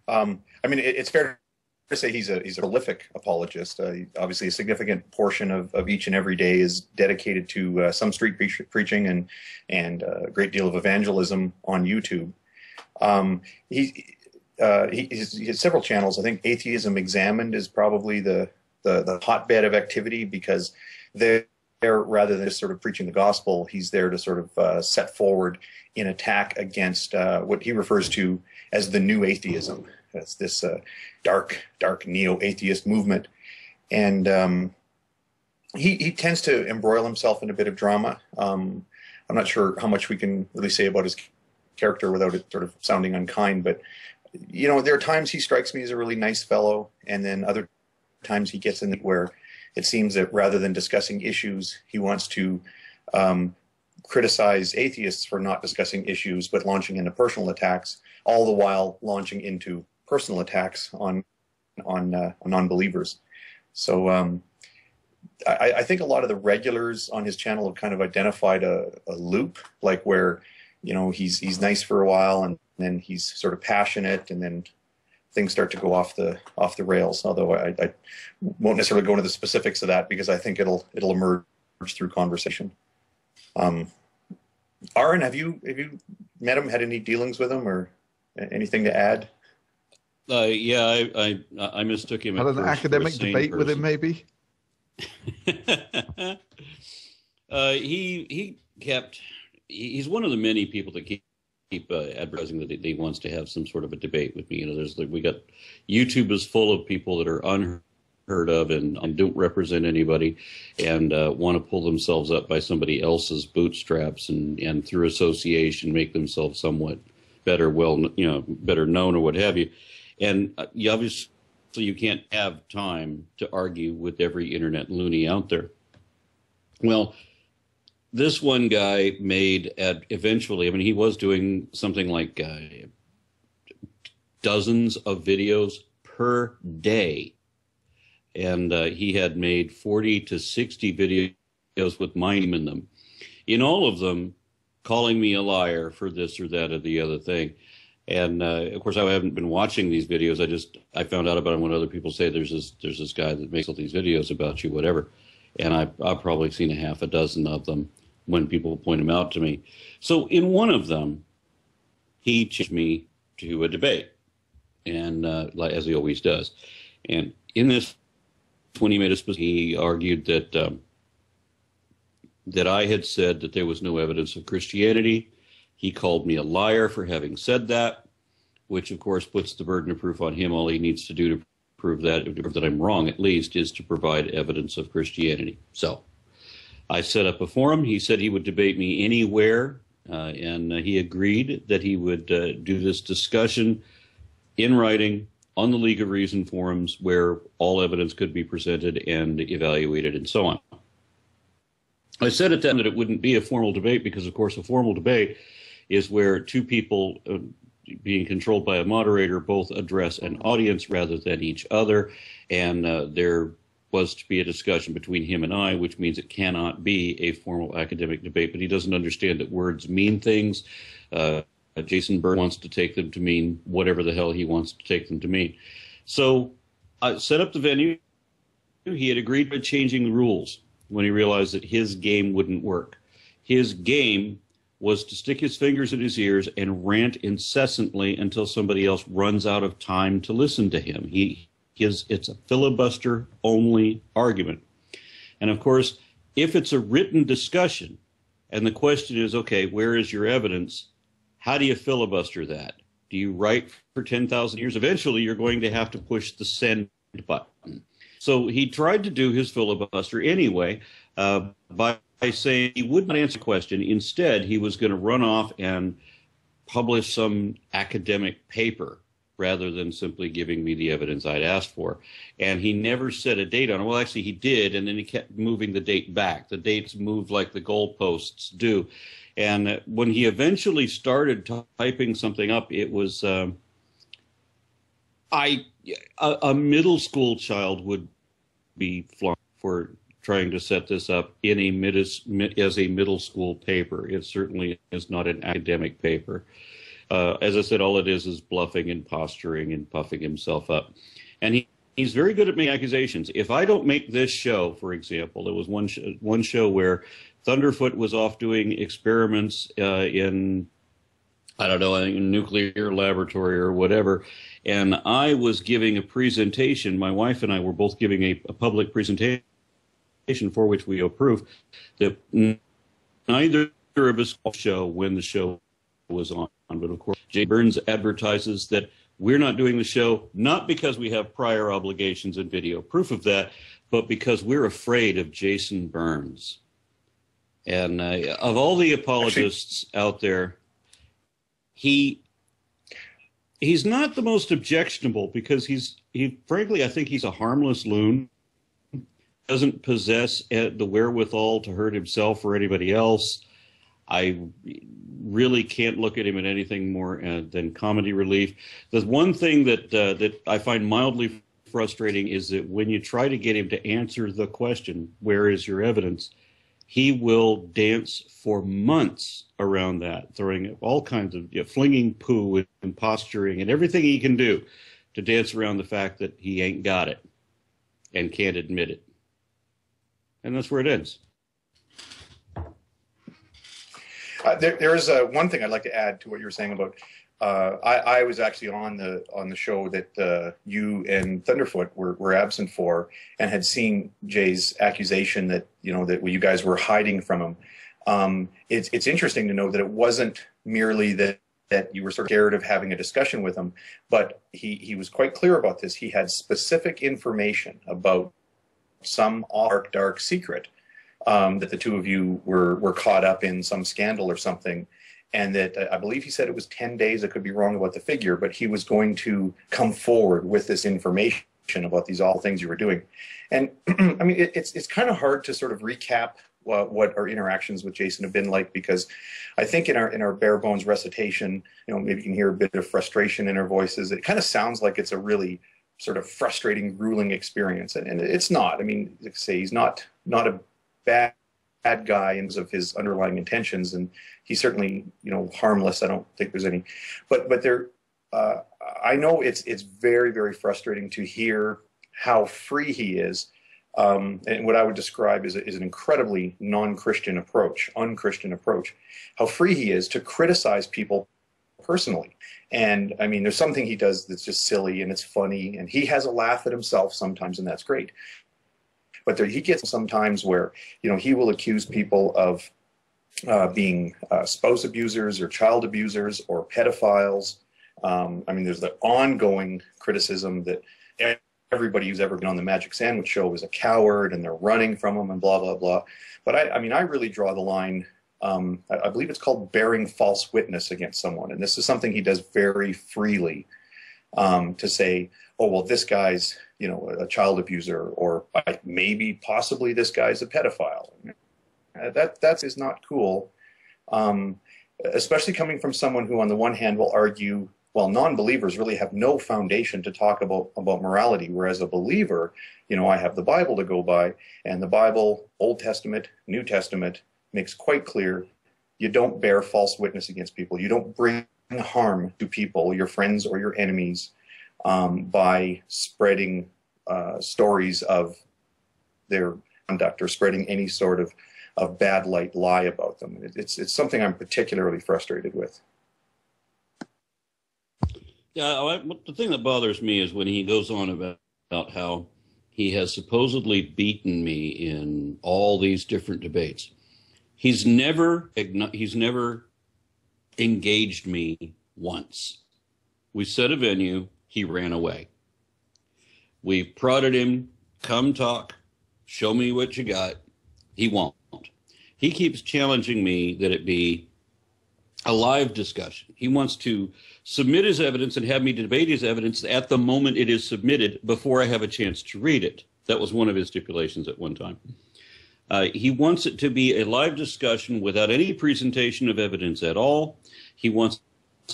I mean, it's fair to say he's a prolific apologist. Obviously, a significant portion of each and every day is dedicated to some street preaching and a great deal of evangelism on YouTube. He has several channels. I think Atheism Examined is probably the hotbed of activity, because they're, rather than just sort of preaching the gospel, he's there to sort of set forward an attack against what he refers to as the new atheism. That's this dark neo-atheist movement. And he tends to embroil himself in a bit of drama. I'm not sure how much we can really say about his character without it sort of sounding unkind, but you know, there are times he strikes me as a really nice fellow, and then other times he gets in it where it seems that rather than discussing issues, he wants to criticize atheists for not discussing issues, but launching into personal attacks, all the while launching into personal attacks on non-believers. So I think a lot of the regulars on his channel have kind of identified a loop, like where, you know, he's nice for a while, and then he's sort of passionate, and then things start to go off the rails. Although I won't necessarily go into the specifics of that, because I think it'll emerge through conversation. Aaron, have you met him? Had any dealings with him, or anything to add? Yeah, I mistook him. Had an academic debate with him, maybe. He's one of the many people that keep advertising that he wants to have some sort of a debate with me. You know, we got YouTube is full of people that are unheard of and don't represent anybody, and want to pull themselves up by somebody else's bootstraps, and through association make themselves somewhat better, better known or what have you. And you obviously you can't have time to argue with every internet loony out there. Well, this one guy made eventually, I mean, he was doing something like dozens of videos per day. And he had made 40 to 60 videos with my name in them. In all of them, calling me a liar for this or that or the other thing. And of course, I haven't been watching these videos. I found out about them when other people say there's this guy that makes all these videos about you, whatever. And I've probably seen a half a dozen of them when people point them out to me. So in one of them, he challenged me to a debate, and as he always does. And in this, when he made he argued that that I had said that there was no evidence of Christianity. He called me a liar for having said that, which of course puts the burden of proof on him. All he needs to do to prove that I'm wrong, at least, is to provide evidence of Christianity. So I set up a forum. He said he would debate me anywhere, and he agreed that he would do this discussion in writing on the League of Reason forums, where all evidence could be presented and evaluated and so on. I said at that time that it wouldn't be a formal debate, because of course a formal debate is where two people being controlled by a moderator both address an audience rather than each other, and there was to be a discussion between him and I, which means it cannot be a formal academic debate. But he doesn't understand that words mean things. Jason Bird wants to take them to mean whatever the hell he wants to take them to mean. So I set up the venue. He had agreed to changing the rules when he realized that his game wouldn't work. His game was to stick his fingers in his ears and rant incessantly until somebody else runs out of time to listen to him. It's a filibuster-only argument. And of course, if it's a written discussion, and the question is, okay, where is your evidence? How do you filibuster that? Do you write for 10,000 years? Eventually, you're going to have to push the send button. So he tried to do his filibuster anyway by saying he would not answer the question. Instead, he was going to run off and publish some academic paper rather than simply giving me the evidence I'd asked for. And he never set a date on it. Well, actually, he did, and then he kept moving the date back. The dates moved like the goalposts do. And when he eventually started typing something up, it was a middle school child would be flogged for trying to set this up in as a middle school paper. It certainly is not an academic paper. As I said, all it is bluffing and posturing and puffing himself up. And he's very good at making accusations. If I don't make this show, for example, there was one show where Thunderfoot was off doing experiments in, I don't know, a nuclear laboratory or whatever, and I was giving a presentation. My wife and I were both giving a public presentation for which we approved, that neither of us show when the show was on. But of course, Jay Burns advertises that we're not doing the show, not because we have prior obligations and video proof of that, but because we're afraid of Jason Burns. And of all the apologists out there, he's not the most objectionable, because he frankly, I think he's a harmless loon. Doesn't possess the wherewithal to hurt himself or anybody else. I really can't look at him at anything more than comedy relief. The one thing that I find mildly frustrating is that when you try to get him to answer the question, where is your evidence, he will dance for months around that, throwing all kinds of, flinging poo and posturing and everything he can do to dance around the fact that he ain't got it and can't admit it. And that's where it ends. There is one thing I'd like to add to what you were saying about. I was actually on the show that you and Thunderfoot were absent for, and had seen Jay's accusation that that you guys were hiding from him. It's interesting to know that it wasn't merely that you were sort of scared of having a discussion with him, but he was quite clear about this. He had specific information about some dark secret. That the two of you were caught up in some scandal or something, and that I believe he said it was 10 days. I could be wrong about the figure, but he was going to come forward with this information about these awful things you were doing. And I mean, it's kind of hard to sort of recap what our interactions with Jason have been like, because I think in our bare bones recitation, maybe you can hear a bit of frustration in our voices. It kind of sounds like it's a really sort of frustrating, grueling experience, and it's not. I mean, like I say, he's not a bad guy in terms of his underlying intentions, and he's certainly harmless. I don't think there's any, but there, I know it's very, very frustrating to hear how free he is, and what I would describe is an incredibly unchristian approach, how free he is to criticize people personally. And I mean, there's something he does that's just silly and it's funny, and he has a laugh at himself sometimes, and that's great. But he gets sometimes where, he will accuse people of being spouse abusers or child abusers or pedophiles. I mean, there's the ongoing criticism that everybody who's ever been on the Magic Sandwich Show is a coward and they're running from him and blah, blah, blah. But I mean, I really draw the line. I believe it's called bearing false witness against someone. And this is something he does very freely, to say, oh, well, this guy's, a child abuser, or maybe possibly this guy's a pedophile. That is not cool, especially coming from someone who on the one hand will argue, well, non-believers really have no foundation to talk about morality, whereas a believer, I have the Bible to go by, and the Bible, Old Testament, New Testament, makes quite clear you don't bear false witness against people. You don't bring harm to people, your friends or your enemies, by spreading stories of their conduct or spreading any sort of bad lie about them. It's something I'm particularly frustrated with. Yeah, the thing that bothers me is when he goes on about how he has supposedly beaten me in all these different debates. He's never engaged me once. We set a venue, he ran away. We prodded him, come talk, show me what you got. He won't. He keeps challenging me that it be a live discussion. He wants to submit his evidence and have me debate his evidence at the moment it is submitted before I have a chance to read it. That was one of his stipulations at one time. He wants it to be a live discussion without any presentation of evidence at all. He wants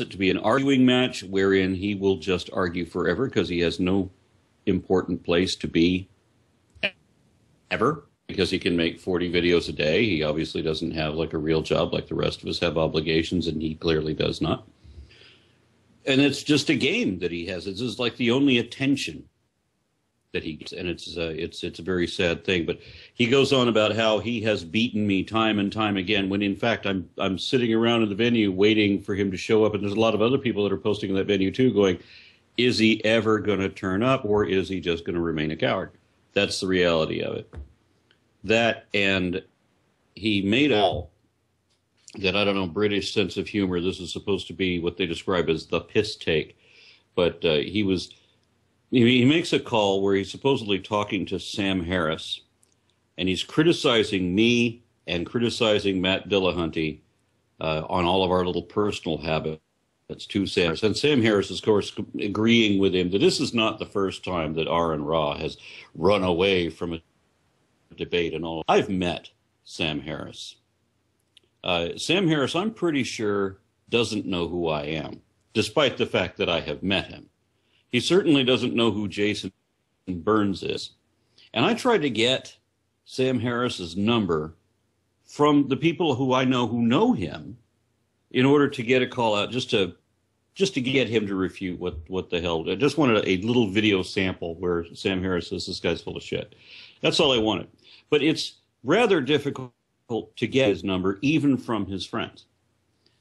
it to be an arguing match wherein he will just argue forever because he has no important place to be ever, because he can make 40 videos a day. He obviously doesn't have like a real job like the rest of us have obligations, and he clearly does not. And it's just a game that he has. It's just like the only attention that he gets, and it's a very sad thing. But he goes on about how he has beaten me time and time again, when in fact I'm sitting around in the venue waiting for him to show up, and there's a lot of other people that are posting in that venue too, going, is he ever going to turn up, or is he just going to remain a coward? That's the reality of it. That, and he made all that, I don't know, British sense of humor. This is supposed to be what they describe as the piss take, but he makes a call where he's supposedly talking to Sam Harris, and he's criticizing me and criticizing Matt Dillahunty on all of our little personal habits to Sam Harris. And Sam Harris is, of course, agreeing with him that this is not the first time that Aronra has run away from a debate and all. I've met Sam Harris. Sam Harris, I'm pretty sure, doesn't know who I am, despite the fact that I have met him. He certainly doesn't know who Jason Burns is. And I tried to get Sam Harris's number from the people who I know him, in order to get a call out, just to get him to refute what the hell. I just wanted a little video sample where Sam Harris says this guy's full of shit. That's all I wanted. But it's rather difficult to get his number, even from his friends.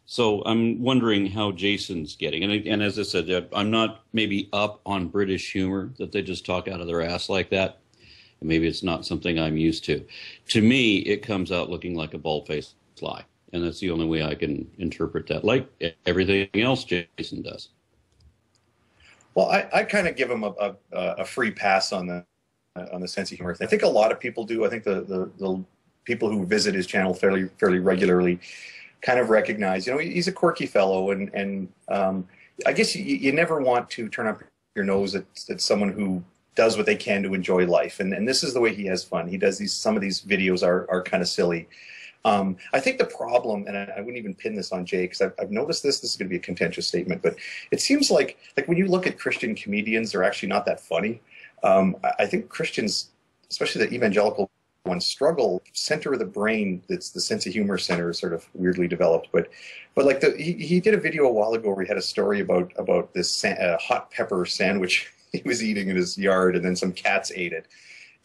So I'm wondering how Jason's getting. And as I said, I'm not maybe up on British humor, that they just talk out of their ass like that. And maybe it's not something I'm used to. To me, it comes out looking like a bald-faced lie. And that's the only way I can interpret that, like everything else Jason does. Well, I kind of give him a free pass on the sense of humor. I think a lot of people do. I think the people who visit his channel fairly regularly kind of recognize, he's a quirky fellow, and I guess you never want to turn up your nose at someone who does what they can to enjoy life, and this is the way he has fun. He does some of these videos are kind of silly. I think the problem, and I wouldn't even pin this on Jay, because I've noticed this is going to be a contentious statement, but it seems like when you look at Christian comedians, they're actually not that funny. I think Christians, especially the evangelical ones, struggle. Center of the brain, that's the sense of humor center, is sort of weirdly developed. But like he did a video a while ago where he had a story about this hot pepper sandwich he was eating in his yard, and then some cats ate it.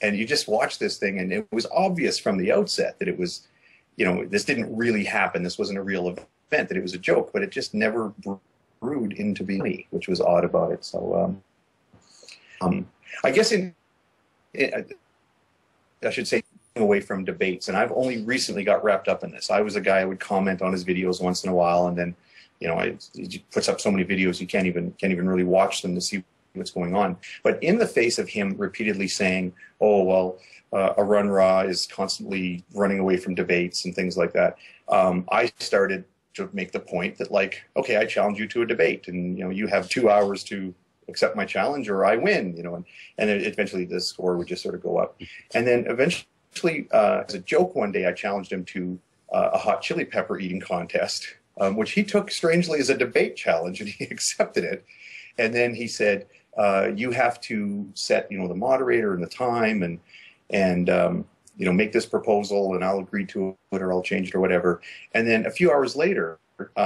And you just watch this thing, and it was obvious from the outset that it was, this didn't really happen. This wasn't a real event, that it was a joke, but it just never brewed into being funny, which was odd about it. So I guess I should say, away from debates, and I've only recently got wrapped up in this. I was a guy who would comment on his videos once in a while, and then, he puts up so many videos you can't even really watch them to see what's going on. But in the face of him repeatedly saying, "Oh well, Aronra is constantly running away from debates and things like that," I started to make the point that, like, okay, I challenge you to a debate, and you have 2 hours to accept my challenge or I win, and eventually the score would just sort of go up. And then eventually, as a joke, one day I challenged him to a hot chili pepper eating contest, which he took strangely as a debate challenge, and he accepted it. And then he said, you have to set, the moderator and the time, and make this proposal, and I'll agree to it, or I'll change it, or whatever. And then a few hours later,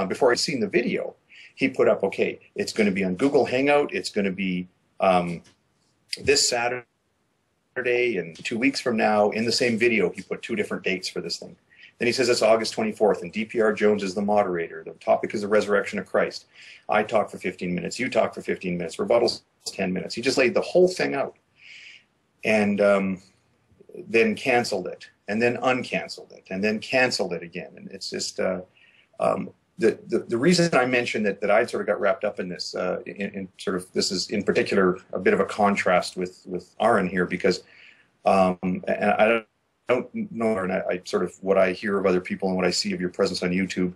before I'd seen the video, he put up, okay, it's going to be on Google Hangout. It's going to be this Saturday, and 2 weeks from now. In the same video, he put 2 different dates for this thing. Then he says it's August 24th, and DPR Jones is the moderator. The topic is the resurrection of Christ. I talk for 15 minutes. You talk for 15 minutes. Rebuttals 10 minutes. He just laid the whole thing out, and then canceled it, and then uncanceled it, and then canceled it again. And it's just the reason I mentioned that I sort of got wrapped up in this, in sort of, this is in particular a bit of a contrast with Aaron here, because and I don't know, and I sort of, what I hear of other people and what I see of your presence on YouTube,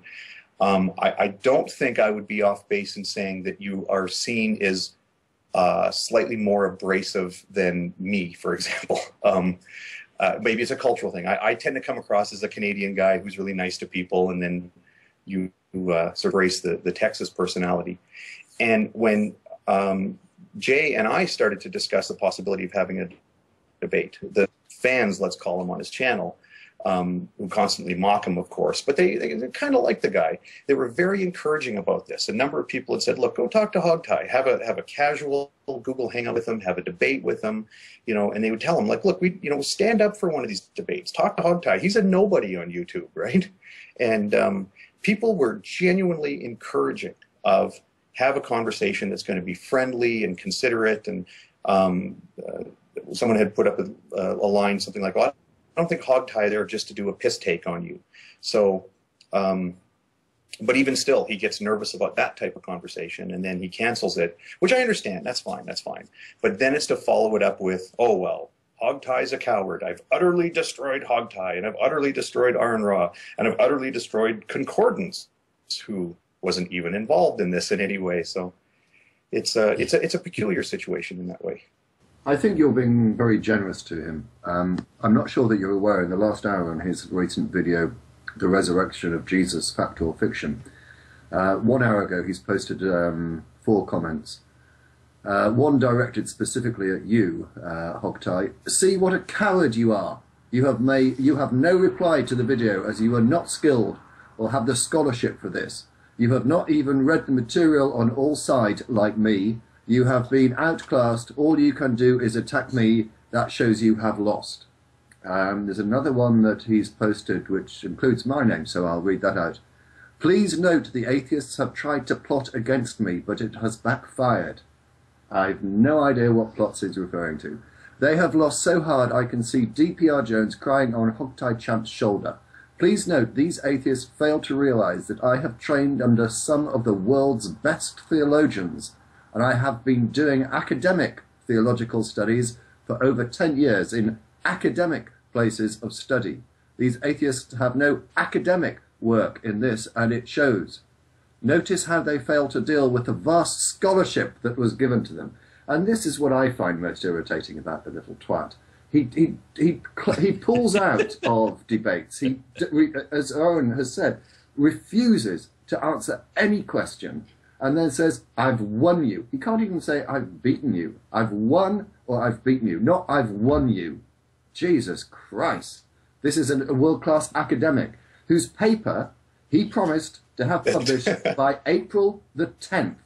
I don't think I would be off base in saying that you are seen as slightly more abrasive than me, for example. Maybe it's a cultural thing. I tend to come across as a Canadian guy who's really nice to people, and then you sort of embrace the Texas personality. And when Jay and I started to discuss the possibility of having a debate, the fans, let's call them, on his channel, who constantly mock him, of course, but they kind of like the guy. They were very encouraging about this. A number of people had said, look, go talk to HogTie, have a casual Google hangout with him, have a debate with him, you know, and they would tell him, like, look, stand up for one of these debates, talk to HogTie. He's a nobody on YouTube, right? And people were genuinely encouraging of have a conversation that's going to be friendly and considerate. And someone had put up a line, something like, well, I don't think HogTie there just to do a piss take on you. So, but even still, he gets nervous about that type of conversation, and then he cancels it, which I understand. That's fine. That's fine. But then it's to follow it up with, oh, well, HogTie's a coward. I've utterly destroyed HogTie, and I've utterly destroyed Aronra, and I've utterly destroyed Concordance, who wasn't even involved in this in any way. So it's a peculiar situation in that way. I think you're being very generous to him. I'm not sure that you're aware, in the last hour on his recent video, The Resurrection of Jesus, Fact or Fiction, 1 hour ago he's posted 4 comments. One directed specifically at you, HogTie. See what a coward you are. You have no reply to the video, as you are not skilled or have the scholarship for this. You have not even read the material on all sides like me. You have been outclassed. All you can do is attack me. That shows you have lost. There's another one that he's posted which includes my name, so I'll read that out. Please note the atheists have tried to plot against me, but it has backfired. I've no idea what plots he's referring to. They have lost so hard I can see DPR Jones crying on HogTieChamp's shoulder. Please note these atheists fail to realize that I have trained under some of the world's best theologians, and I have been doing academic theological studies for over 10 years in academic places of study. These atheists have no academic work in this, and it shows. Notice how they fail to deal with the vast scholarship that was given to them. And this is what I find most irritating about the little twat. He pulls out of debates. He, as Owen has said, refuses to answer any question, and then says, I've won you. He can't even say, I've beaten you. I've won or I've beaten you. Not, I've won you. Jesus Christ. This is a world-class academic whose paper he promised to have published by April the 10th.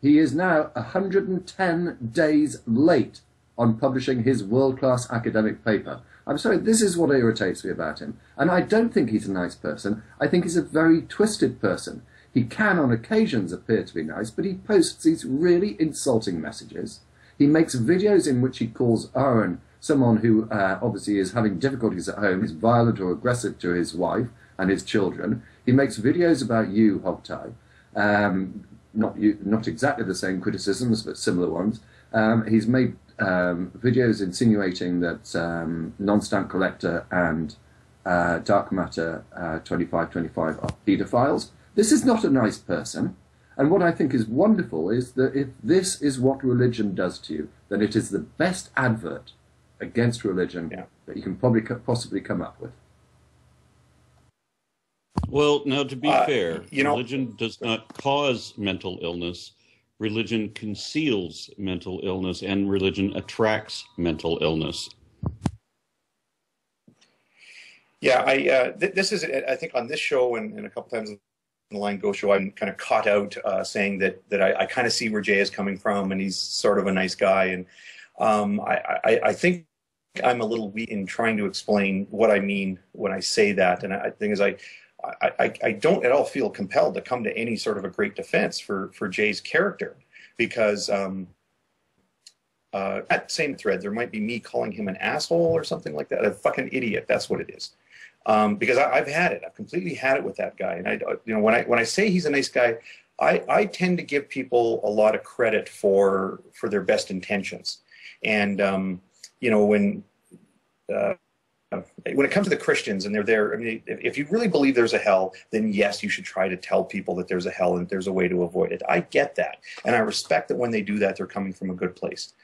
He is now 110 days late on publishing his world-class academic paper. I'm sorry, this is what irritates me about him. And I don't think he's a nice person. I think he's a very twisted person. He can, on occasions, appear to be nice, but he posts these really insulting messages. He makes videos in which he calls Aaron someone who obviously is having difficulties at home, is violent or aggressive to his wife and his children. He makes videos about you, HogTie. Not exactly the same criticisms, but similar ones. He's made videos insinuating that Non-Stamp Collector and Dark Matter 2525 are paedophiles. This is not a nice person. And what I think is wonderful is that if this is what religion does to you, then it is the best advert against religion that you can possibly come up with. Well, now, to be fair, religion does not cause mental illness. Religion conceals mental illness, and religion attracts mental illness. Yeah, this is, I think, on this show and a couple times in the Line Go show, I'm kind of caught out saying that I kind of see where Jay is coming from, and he's sort of a nice guy. And I think I'm a little weak in trying to explain what I mean when I say that. And I think is I don't at all feel compelled to come to any sort of a great defense for Jay's character, because that same thread, there might be me calling him an asshole or something like that, a fucking idiot. That's what it is. Because I've had it. I've completely had it with that guy. And when I say he's a nice guy, I tend to give people a lot of credit for their best intentions. And when it comes to the Christians and they're there, I mean, if you really believe there's a hell, then yes, you should try to tell people that there's a hell and there's a way to avoid it. I get that. And I respect that when they do that, they're coming from a good place.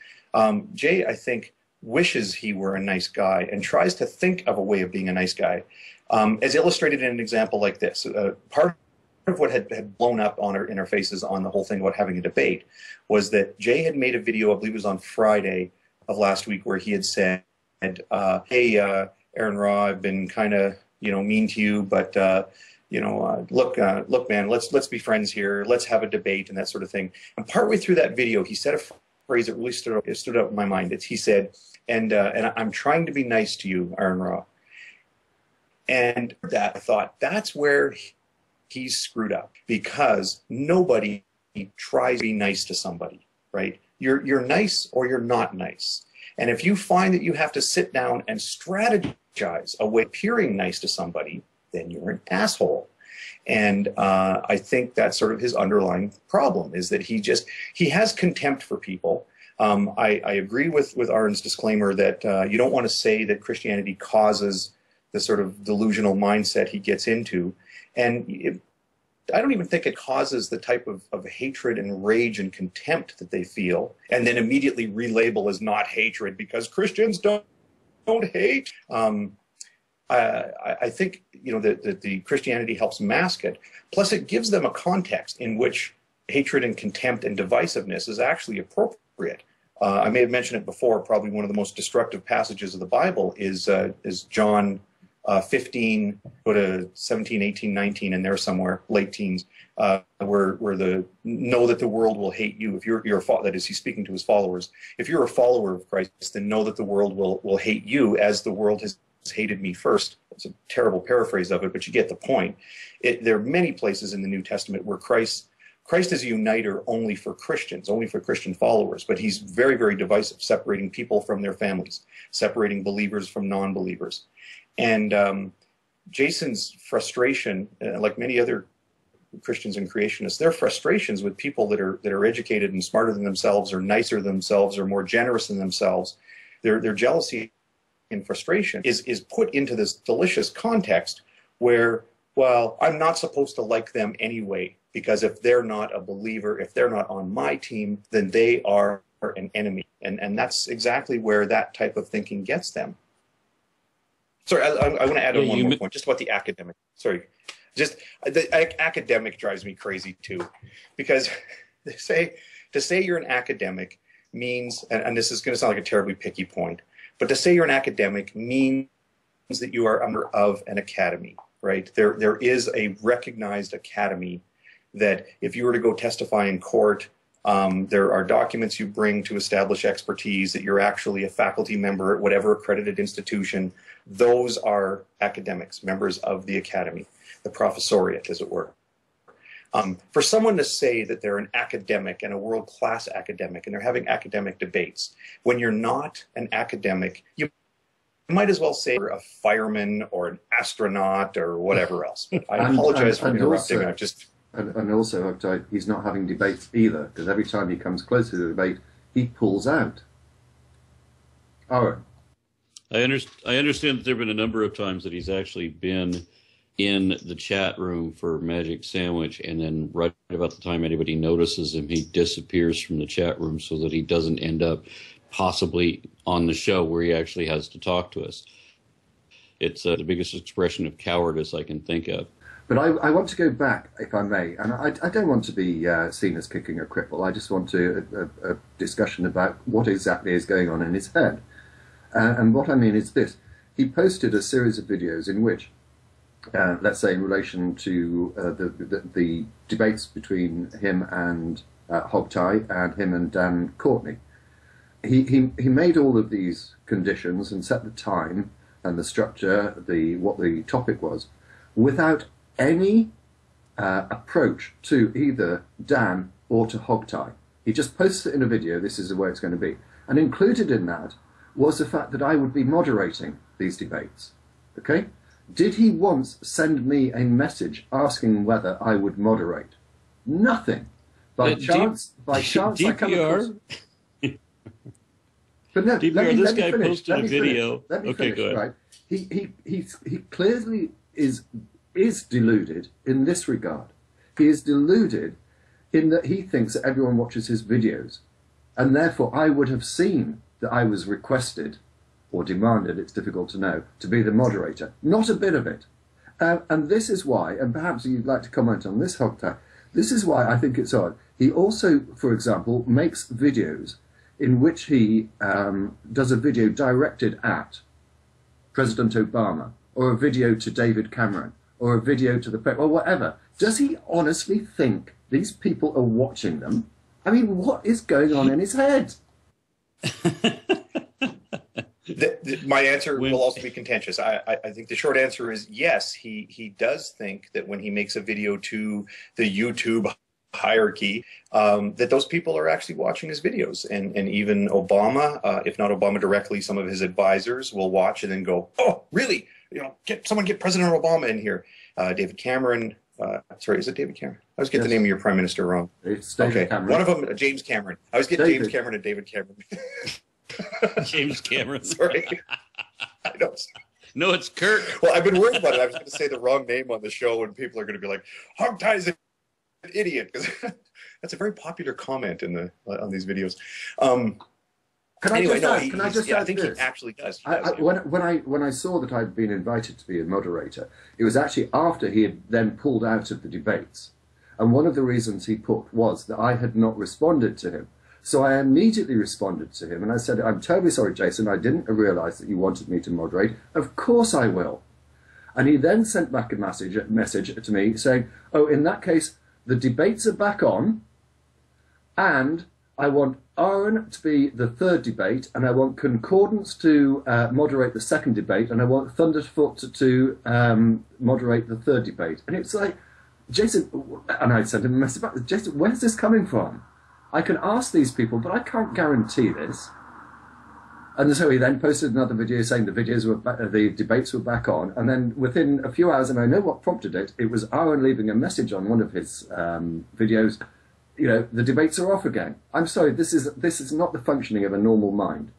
Jay, I think, wishes he were a nice guy and tries to think of a way of being a nice guy. As illustrated in an example like this, part of what had blown up in our faces on the whole thing about having a debate was that Jay had made a video, I believe it was on Friday of last week, where he had said, hey, Aronra, I've been kind of, mean to you, but, look, man, let's be friends here. Let's have a debate and that sort of thing. And partway through that video, he said a phrase that really stood out in my mind. He said, and I'm trying to be nice to you, Aronra. And that I thought, that's where he's screwed up, because nobody tries to be nice to somebody, right? You're nice or you're not nice. And if you find that you have to sit down and strategize a way of appearing nice to somebody, then you're an asshole. And I think that's sort of his underlying problem, is that he has contempt for people. I agree with Aaron's disclaimer that you don't want to say that Christianity causes the sort of delusional mindset he gets into. And I don't even think it causes the type of hatred and rage and contempt that they feel, and then immediately relabel as not hatred because Christians don't hate. I think that the Christianity helps mask it. Plus, it gives them a context in which hatred and contempt and divisiveness is actually appropriate. I may have mentioned it before. Probably one of the most destructive passages of the Bible is John 15, go to 17, 18, 19, and there somewhere, late teens, where know that the world will hate you if you're that is, he's speaking to his followers. If you're a follower of Christ, then know that the world will hate you as the world has hated me first. It's a terrible paraphrase of it, but you get the point. There are many places in the New Testament where Christ is a uniter only for Christians, only for Christian followers, but he's very, very divisive, separating people from their families, separating believers from non-believers. And Jason's frustration, like many other Christians and creationists, their frustrations with people that are educated and smarter than themselves, or nicer than themselves, or more generous than themselves, their jealousy and frustration is put into this delicious context where, well, I'm not supposed to like them anyway, because if they're not a believer, if they're not on my team, then they are an enemy. And that's exactly where that type of thinking gets them. Sorry, I want to add on one more point, just about the academic. Sorry, just the academic drives me crazy too, because to say you're an academic means, and this is going to sound like a terribly picky point, but to say you're an academic means that you are a member of an academy, right? There is a recognized academy that if you were to go testify in court, there are documents you bring to establish expertise that you're actually a faculty member at whatever accredited institution. Those are academics, members of the academy, the professoriate, as it were. For someone to say that they're an academic and a world-class academic and they're having academic debates, when you're not an academic, you might as well say you're a fireman or an astronaut or whatever else. But I apologize for interrupting. And also, he's not having debates either, because every time he comes close to the debate, he pulls out. Aaron. I understand that there have been a number of times that he's actually been in the chat room for Magic Sandwich, and then right about the time anybody notices him, he disappears from the chat room so that he doesn't end up possibly on the show where he actually has to talk to us. It's the biggest expression of cowardice I can think of. But I want to go back, if I may, and I don't want to be seen as kicking a cripple. I just want a discussion about what exactly is going on in his head. And what I mean is this. He posted a series of videos in which, let's say in relation to the debates between him and HogTie and him and Dan Courtney, he made all of these conditions and set the time and the structure, what the topic was, without any approach to either Dan or to HogTie. He just posts it in a video, this is the way it's going to be. And included in that was the fact that I would be moderating these debates. Okay? Did he once send me a message asking whether I would moderate? Nothing. By chance, I come across... But no, this guy posted a video. Let me finish, go ahead. Right? He clearly is deluded in this regard. He is deluded in that he thinks that everyone watches his videos, and therefore I would have seen that I was requested or demanded, it's difficult to know, to be the moderator. Not a bit of it. And this is why, and perhaps you'd like to comment on this, HogTie, this is why I think it's odd. He also, for example, makes videos in which he does a video directed at President Obama, or a video to David Cameron, or a video to the or whatever, does he honestly think these people are watching them? I mean, what is going on in his head? My answer will also be contentious. I think the short answer is yes, he does think that when he makes a video to the YouTube hierarchy, that those people are actually watching his videos. And even Obama, if not Obama directly, some of his advisors will watch and then go, oh, really? You know, get President Obama in here. David Cameron, sorry, is it David Cameron? I always get the name of your prime minister wrong. It's David Cameron. One of them, James Cameron. I always get James Cameron and David Cameron. James Cameron. Sorry. I know. No, it's Kirk. Well, I've been worried about it. I was going to say the wrong name on the show, and people are going to be like, "HogTie's an idiot," because that's a very popular comment on these videos. Can I just add I think this? he actually does. When I saw that I'd been invited to be a moderator, it was actually after he had then pulled out of the debates, and one of the reasons he put was that I had not responded to him. So I immediately responded to him, and I said, "I'm terribly sorry, Jason. I didn't realise that you wanted me to moderate. Of course I will." And he then sent back a message to me saying, "Oh, in that case, the debates are back on, and I want Aaron to be the third debate, and I want Concordance to moderate the second debate, and I want thunderf00t to moderate the third debate." And it's like, Jason, and I sent him a message back, "Jason, where's this coming from? I can ask these people, but I can't guarantee this." And so he then posted another video saying the debates were back on. And then within a few hours, and I know what prompted it, it was Aaron leaving a message on one of his videos. You know, the debates are off again. I'm sorry, this is not the functioning of a normal mind.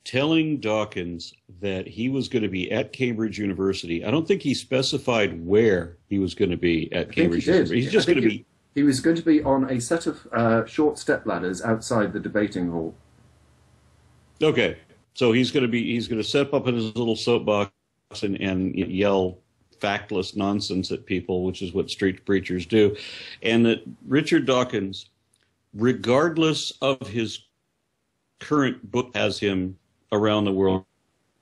Telling Dawkins that he was going to be at Cambridge University. I don't think he specified where he was going to be at Cambridge University. He's just going to be. He was going to be on a set of short step ladders outside the debating hall. Okay, so he's going to step up in his little soapbox and yell factless nonsense at people, which is what street preachers do, and that Richard Dawkins, regardless of his current book, has him around the world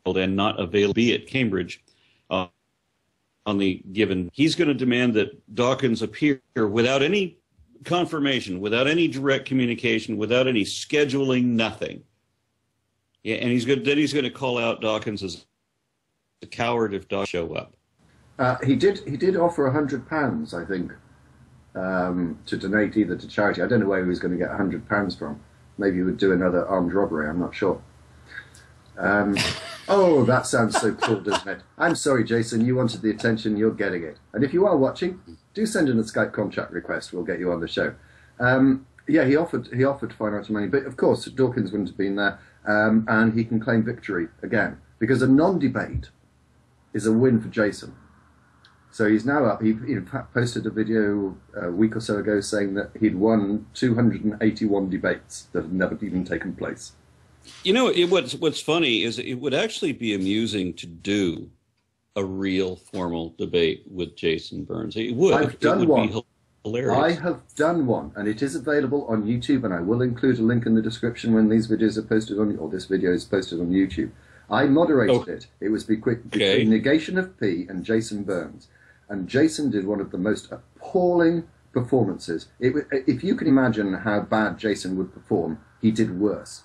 and not available be at Cambridge. On the given, he's going to demand that Dawkins appear without any confirmation, without any direct communication, without any scheduling, nothing. Yeah, and he's going to call out Dawkins as a coward if Dawkins show up. He did offer £100, I think, to donate either to charity. I don't know where he was going to get £100 from. Maybe he would do another armed robbery. I'm not sure. Oh, that sounds so cool, doesn't it? I'm sorry, Jason. You wanted the attention. You're getting it. And if you are watching, do send in a Skype contract request. We'll get you on the show. Yeah, he offered financial money, but of course Dawkins wouldn't have been there, and he can claim victory again because a non-debate is a win for Jason. So he's now up. He in fact posted a video a week or so ago saying that he'd won 281 debates that had never even taken place. You know, what's funny is it would actually be amusing to do a real formal debate with Jason Burns. It would. I've done one. Be hilarious. I have done one, and it is available on YouTube, and I will include a link in the description when these videos are posted on, or this video is posted on YouTube. I moderated it. It was between Negation of P and Jason Burns. And Jason did one of the most appalling performances. If you can imagine how bad Jason would perform, he did worse.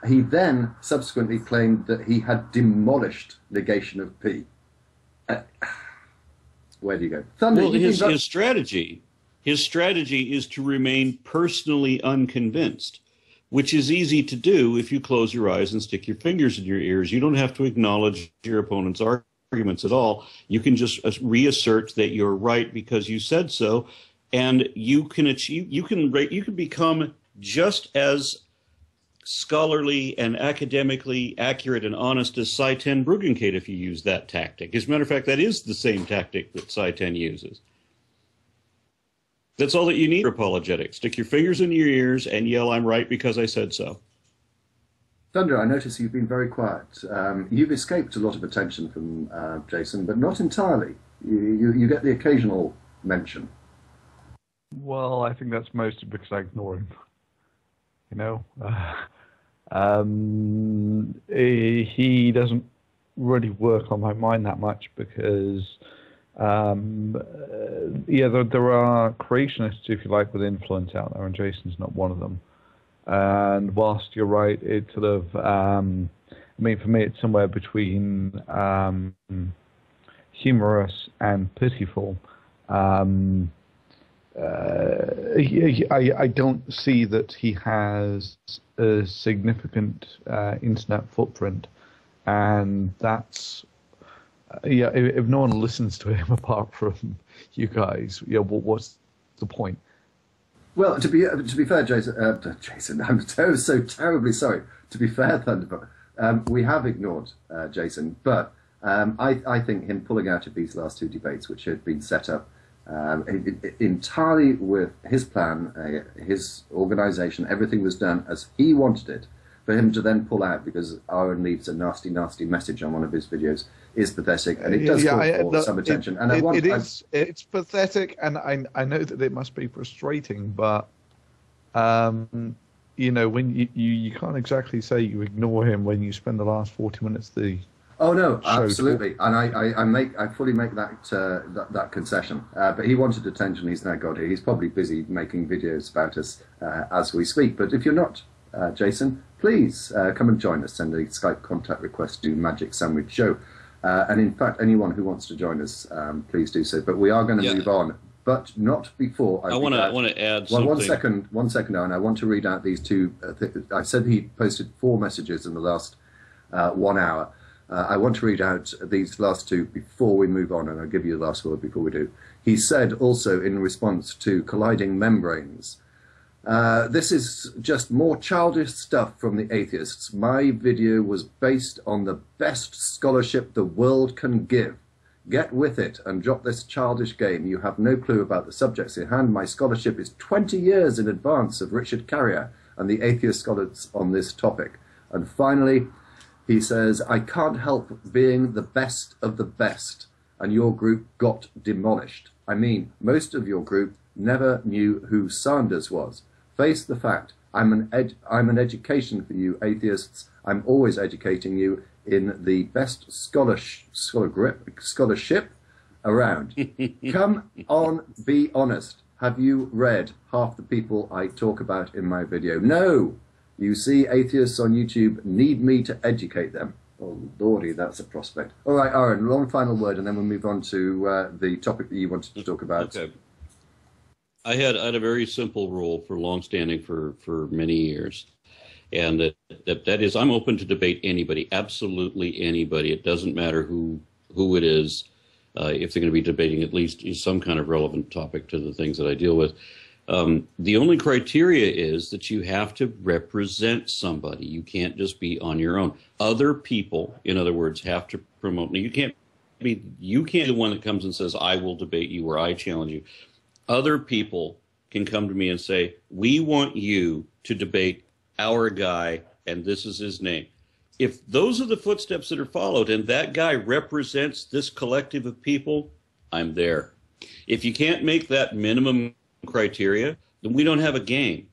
He then subsequently claimed that he had demolished Negation of P. Where do you go? Thunder, well, his strategy is to remain personally unconvinced, which is easy to do if you close your eyes and stick your fingers in your ears. You don't have to acknowledge your opponent's arguments at all. You can just reassert that you're right because you said so, and you can become just as scholarly and academically accurate and honest as Sye Ten Bruggencate if you use that tactic. As a matter of fact, that is the same tactic that Sye Ten uses. That's all that you need for apologetics. Stick your fingers in your ears and yell, "I'm right because I said so." Thunder, I notice you've been very quiet. You've escaped a lot of attention from Jason, but not entirely. You get the occasional mention. Well, I think that's mostly because I ignore him. You know, he doesn't really work on my mind that much because, yeah, there are creationists, if you like, with influence out there, and Jason's not one of them. And whilst you're right, it's sort of, I mean, for me, it's somewhere between humorous and pitiful. I don't see that he has a significant internet footprint, and that's yeah. If no one listens to him apart from you guys, yeah, what's the point? Well, to be fair, Jason, I'm so terribly sorry. To be fair, Thunderbolt, we have ignored Jason, but I think him pulling out of these last two debates, which had been set up entirely with his plan, his organisation, everything was done as he wanted it. For him to then pull out because Aaron leaves a nasty, nasty message on one of his videos is pathetic, and it does call for some attention. It's pathetic, and I know that it must be frustrating, but you know, when you can't exactly say you ignore him when you spend the last 40 minutes of the Oh no, absolutely, and I fully make that concession. But he wanted attention. He's now got it. He's probably busy making videos about us as we speak. But if you're not, Jason, please come and join us. Send a Skype contact request to Magic Sandwich Show. And in fact, anyone who wants to join us, please do so. But we are going to move on, but not before. I want to add something. One second, Aaron. I want to read out these two. I said he posted 4 messages in the last 1 hour. I want to read out these last two before we move on, and I'll give you the last word before we do. He said also in response to colliding membranes, this is just more childish stuff from the atheists. My video was based on the best scholarship the world can give. Get with it and drop this childish game. You have no clue about the subjects in hand. My scholarship is 20 years in advance of Richard Carrier and the atheist scholars on this topic. And finally, he says, I can't help being the best of the best, and your group got demolished. I mean, most of your group never knew who Sanders was. Face the fact, I'm an education for you atheists. I'm always educating you in the best scholarship around. Come on, be honest. Have you read half the people I talk about in my video? No! You see, atheists on YouTube need me to educate them. Oh, lordy, that's a prospect. All right, Aaron, long final word, and then we'll move on to the topic that you wanted to talk about. Okay. I had a very simple rule for longstanding for many years, and that is I'm open to debate anybody, absolutely anybody. It doesn't matter who it is, if they're going to be debating at least some kind of relevant topic to the things that I deal with. The only criteria is that you have to represent somebody. You can't just be on your own. Other people, in other words, have to promote. Now, you can't be the one that comes and says, I will debate you or I challenge you. Other people can come to me and say, we want you to debate our guy, and this is his name. If those are the footsteps that are followed and that guy represents this collective of people, I'm there. If you can't make that minimum criteria, then we don't have a game,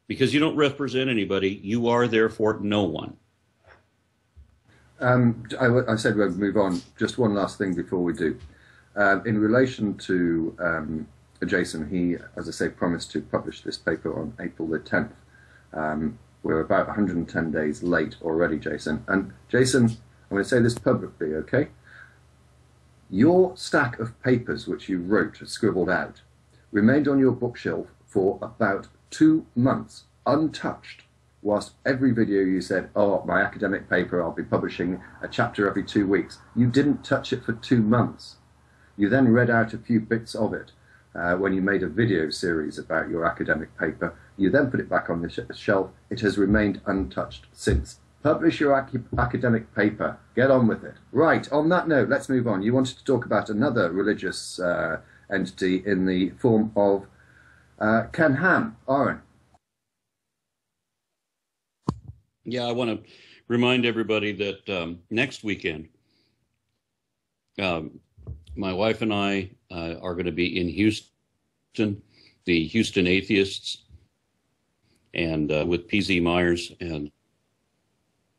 because you don't represent anybody. You are therefore no one. I said we'd move on. Just one last thing before we do. In relation to Jason, he, as I say, promised to publish this paper on April the 10th. We're about 110 days late already, Jason. And Jason, I'm going to say this publicly, okay? Your stack of papers which you wrote, scribbled out, remained on your bookshelf for about 2 months, untouched, whilst every video you said, oh, my academic paper, I'll be publishing a chapter every 2 weeks. You didn't touch it for 2 months. You then read out a few bits of it when you made a video series about your academic paper. You then put it back on the shelf. It has remained untouched since. Publish your academic paper. Get on with it. Right, on that note, let's move on. You wanted to talk about another religious entity in the form of Ken Ham. Aaron. Yeah, I want to remind everybody that next weekend, my wife and I are going to be in Houston, the Houston Atheists, and with PZ Myers, and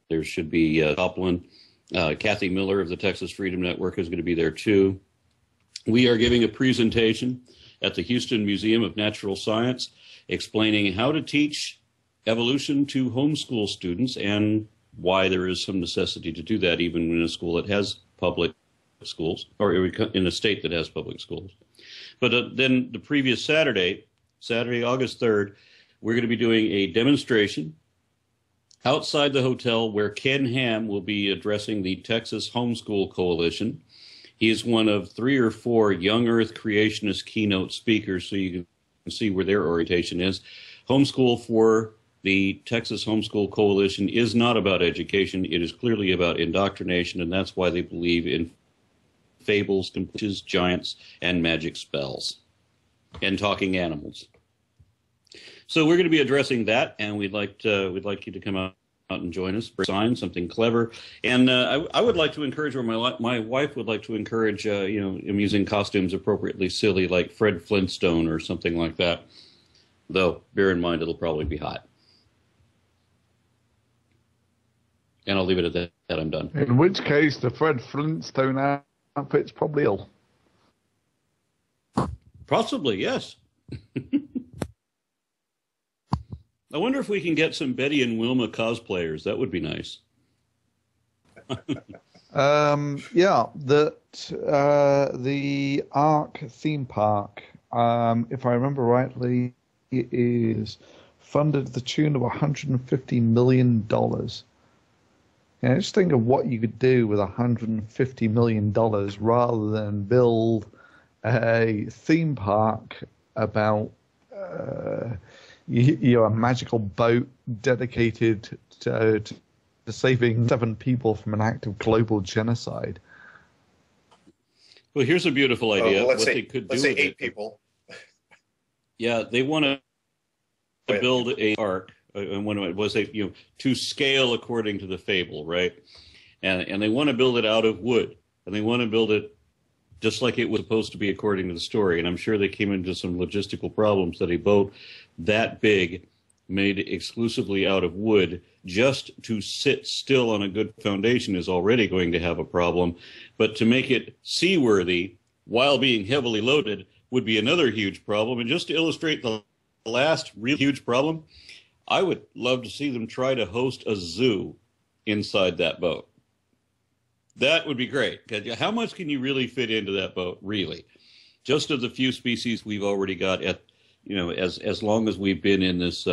there should be Copeland, Kathy Miller of the Texas Freedom Network is going to be there too. We are giving a presentation at the Houston Museum of Natural Science explaining how to teach evolution to homeschool students and why there is some necessity to do that even in a school that has public schools, or in a state that has public schools. But then the previous Saturday, August 3rd, we're going to be doing a demonstration outside the hotel where Ken Ham will be addressing the Texas Homeschool Coalition. He is one of 3 or 4 young earth creationist keynote speakers, so you can see where their orientation is. Homeschool for the Texas Homeschool Coalition is not about education. It is clearly about indoctrination, and that's why they believe in fables, witches, giants, and magic spells, and talking animals. So we're going to be addressing that, and we'd like you to come out and join us. Sign something clever, and I would like to encourage, or my wife would like to encourage, I'm using costumes appropriately silly, like Fred Flintstone or something like that. Though bear in mind it'll probably be hot. And I'll leave it at that. I'm done. In which case, the Fred Flintstone outfit's probably ill. Possibly, yes. I wonder if we can get some Betty and Wilma cosplayers. That would be nice. Yeah, the Ark theme park, if I remember rightly, is funded to the tune of $150 million. Yeah, just think of what you could do with $150 million rather than build a theme park about a magical boat dedicated to saving 7 people from an act of global genocide. Well, here's a beautiful idea. Let's say 8 people. Yeah, they want to build a ark. And when it was to scale according to the fable, right? And they want to build it out of wood, and they want to build it just like it was supposed to be according to the story. And I'm sure they came into some logistical problems that a boat that big, made exclusively out of wood, just to sit still on a good foundation is already going to have a problem. But to make it seaworthy while being heavily loaded would be another huge problem. And just to illustrate the last real huge problem, I would love to see them try to host a zoo inside that boat. That would be great. How much can you really fit into that boat, really? Just of the few species we've already got as long as we've been in this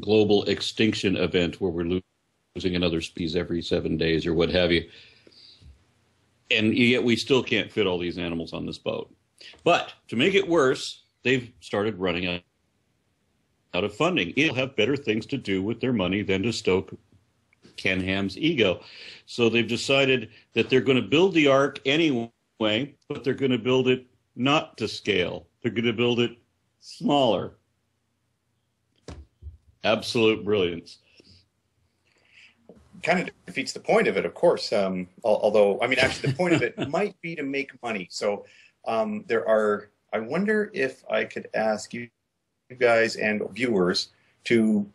global extinction event where we're losing another species every 7 days or what have you. And yet we still can't fit all these animals on this boat. But to make it worse, they've started running out of funding. It'll have better things to do with their money than to stoke Ken Ham's ego. So they've decided that they're going to build the ark anyway, but they're going to build it not to scale. They're going to build it smaller. Absolute brilliance. Kind of defeats the point of it, of course. Although, I mean, actually, the point of it might be to make money. So I wonder if I could ask you guys and viewers to,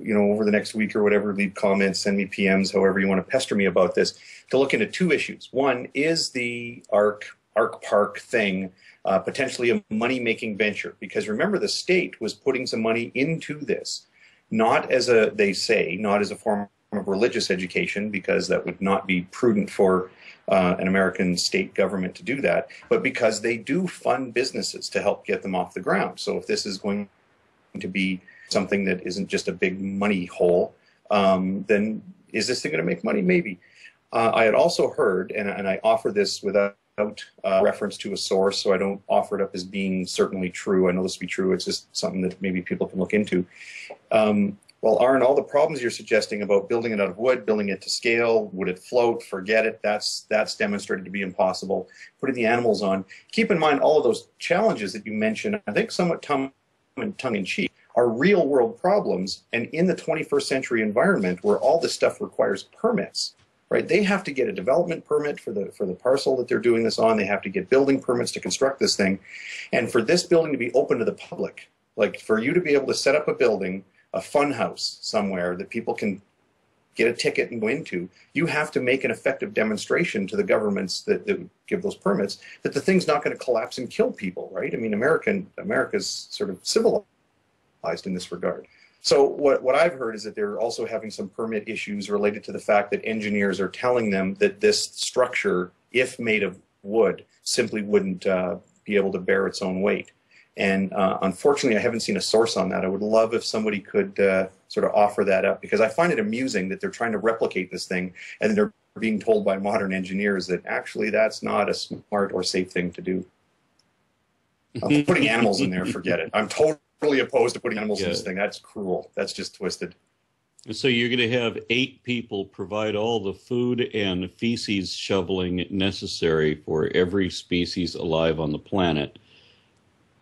over the next week or whatever, leave comments, send me PMs, however you want to pester me about this, to look into 2 issues. One, is the Ark Park thing potentially a money-making venture? Because remember, the state was putting some money into this, not as a form of religious education, because that would not be prudent for an American state government to do that, but because they do fund businesses to help get them off the ground. So if this is going to be something that isn't just a big money hole, then is this thing going to make money? Maybe. I had also heard, and I offer this without reference to a source, so I don't offer it up as being certainly true. I know this to be true. It's just something that maybe people can look into. Well, Aaron, all the problems you're suggesting about building it out of wood, building it to scale, would it float? Forget it. That's demonstrated to be impossible. Putting the animals on. Keep in mind all of those challenges that you mentioned, I think somewhat tongue-in-cheek, are real-world problems. And in the 21st century environment where all this stuff requires permits, right? They have to get a development permit for the parcel that they're doing this on. They have to get building permits to construct this thing. And for this building to be open to the public, like for you to be able to set up a building, a fun house somewhere that people can get a ticket and go into, you have to make an effective demonstration to the governments that give those permits that the thing's not going to collapse and kill people, right? I mean, America's sort of civilized in this regard. So what I've heard is that they're also having some permit issues related to the fact that engineers are telling them that this structure, if made of wood, simply wouldn't be able to bear its own weight. And unfortunately, I haven't seen a source on that. I would love if somebody could sort of offer that up, because I find it amusing that they're trying to replicate this thing and they're being told by modern engineers that actually that's not a smart or safe thing to do. Putting animals in there, forget it. I'm totally opposed to putting animals in this thing. That's cruel. That's just twisted. So you're going to have 8 people provide all the food and feces shoveling necessary for every species alive on the planet.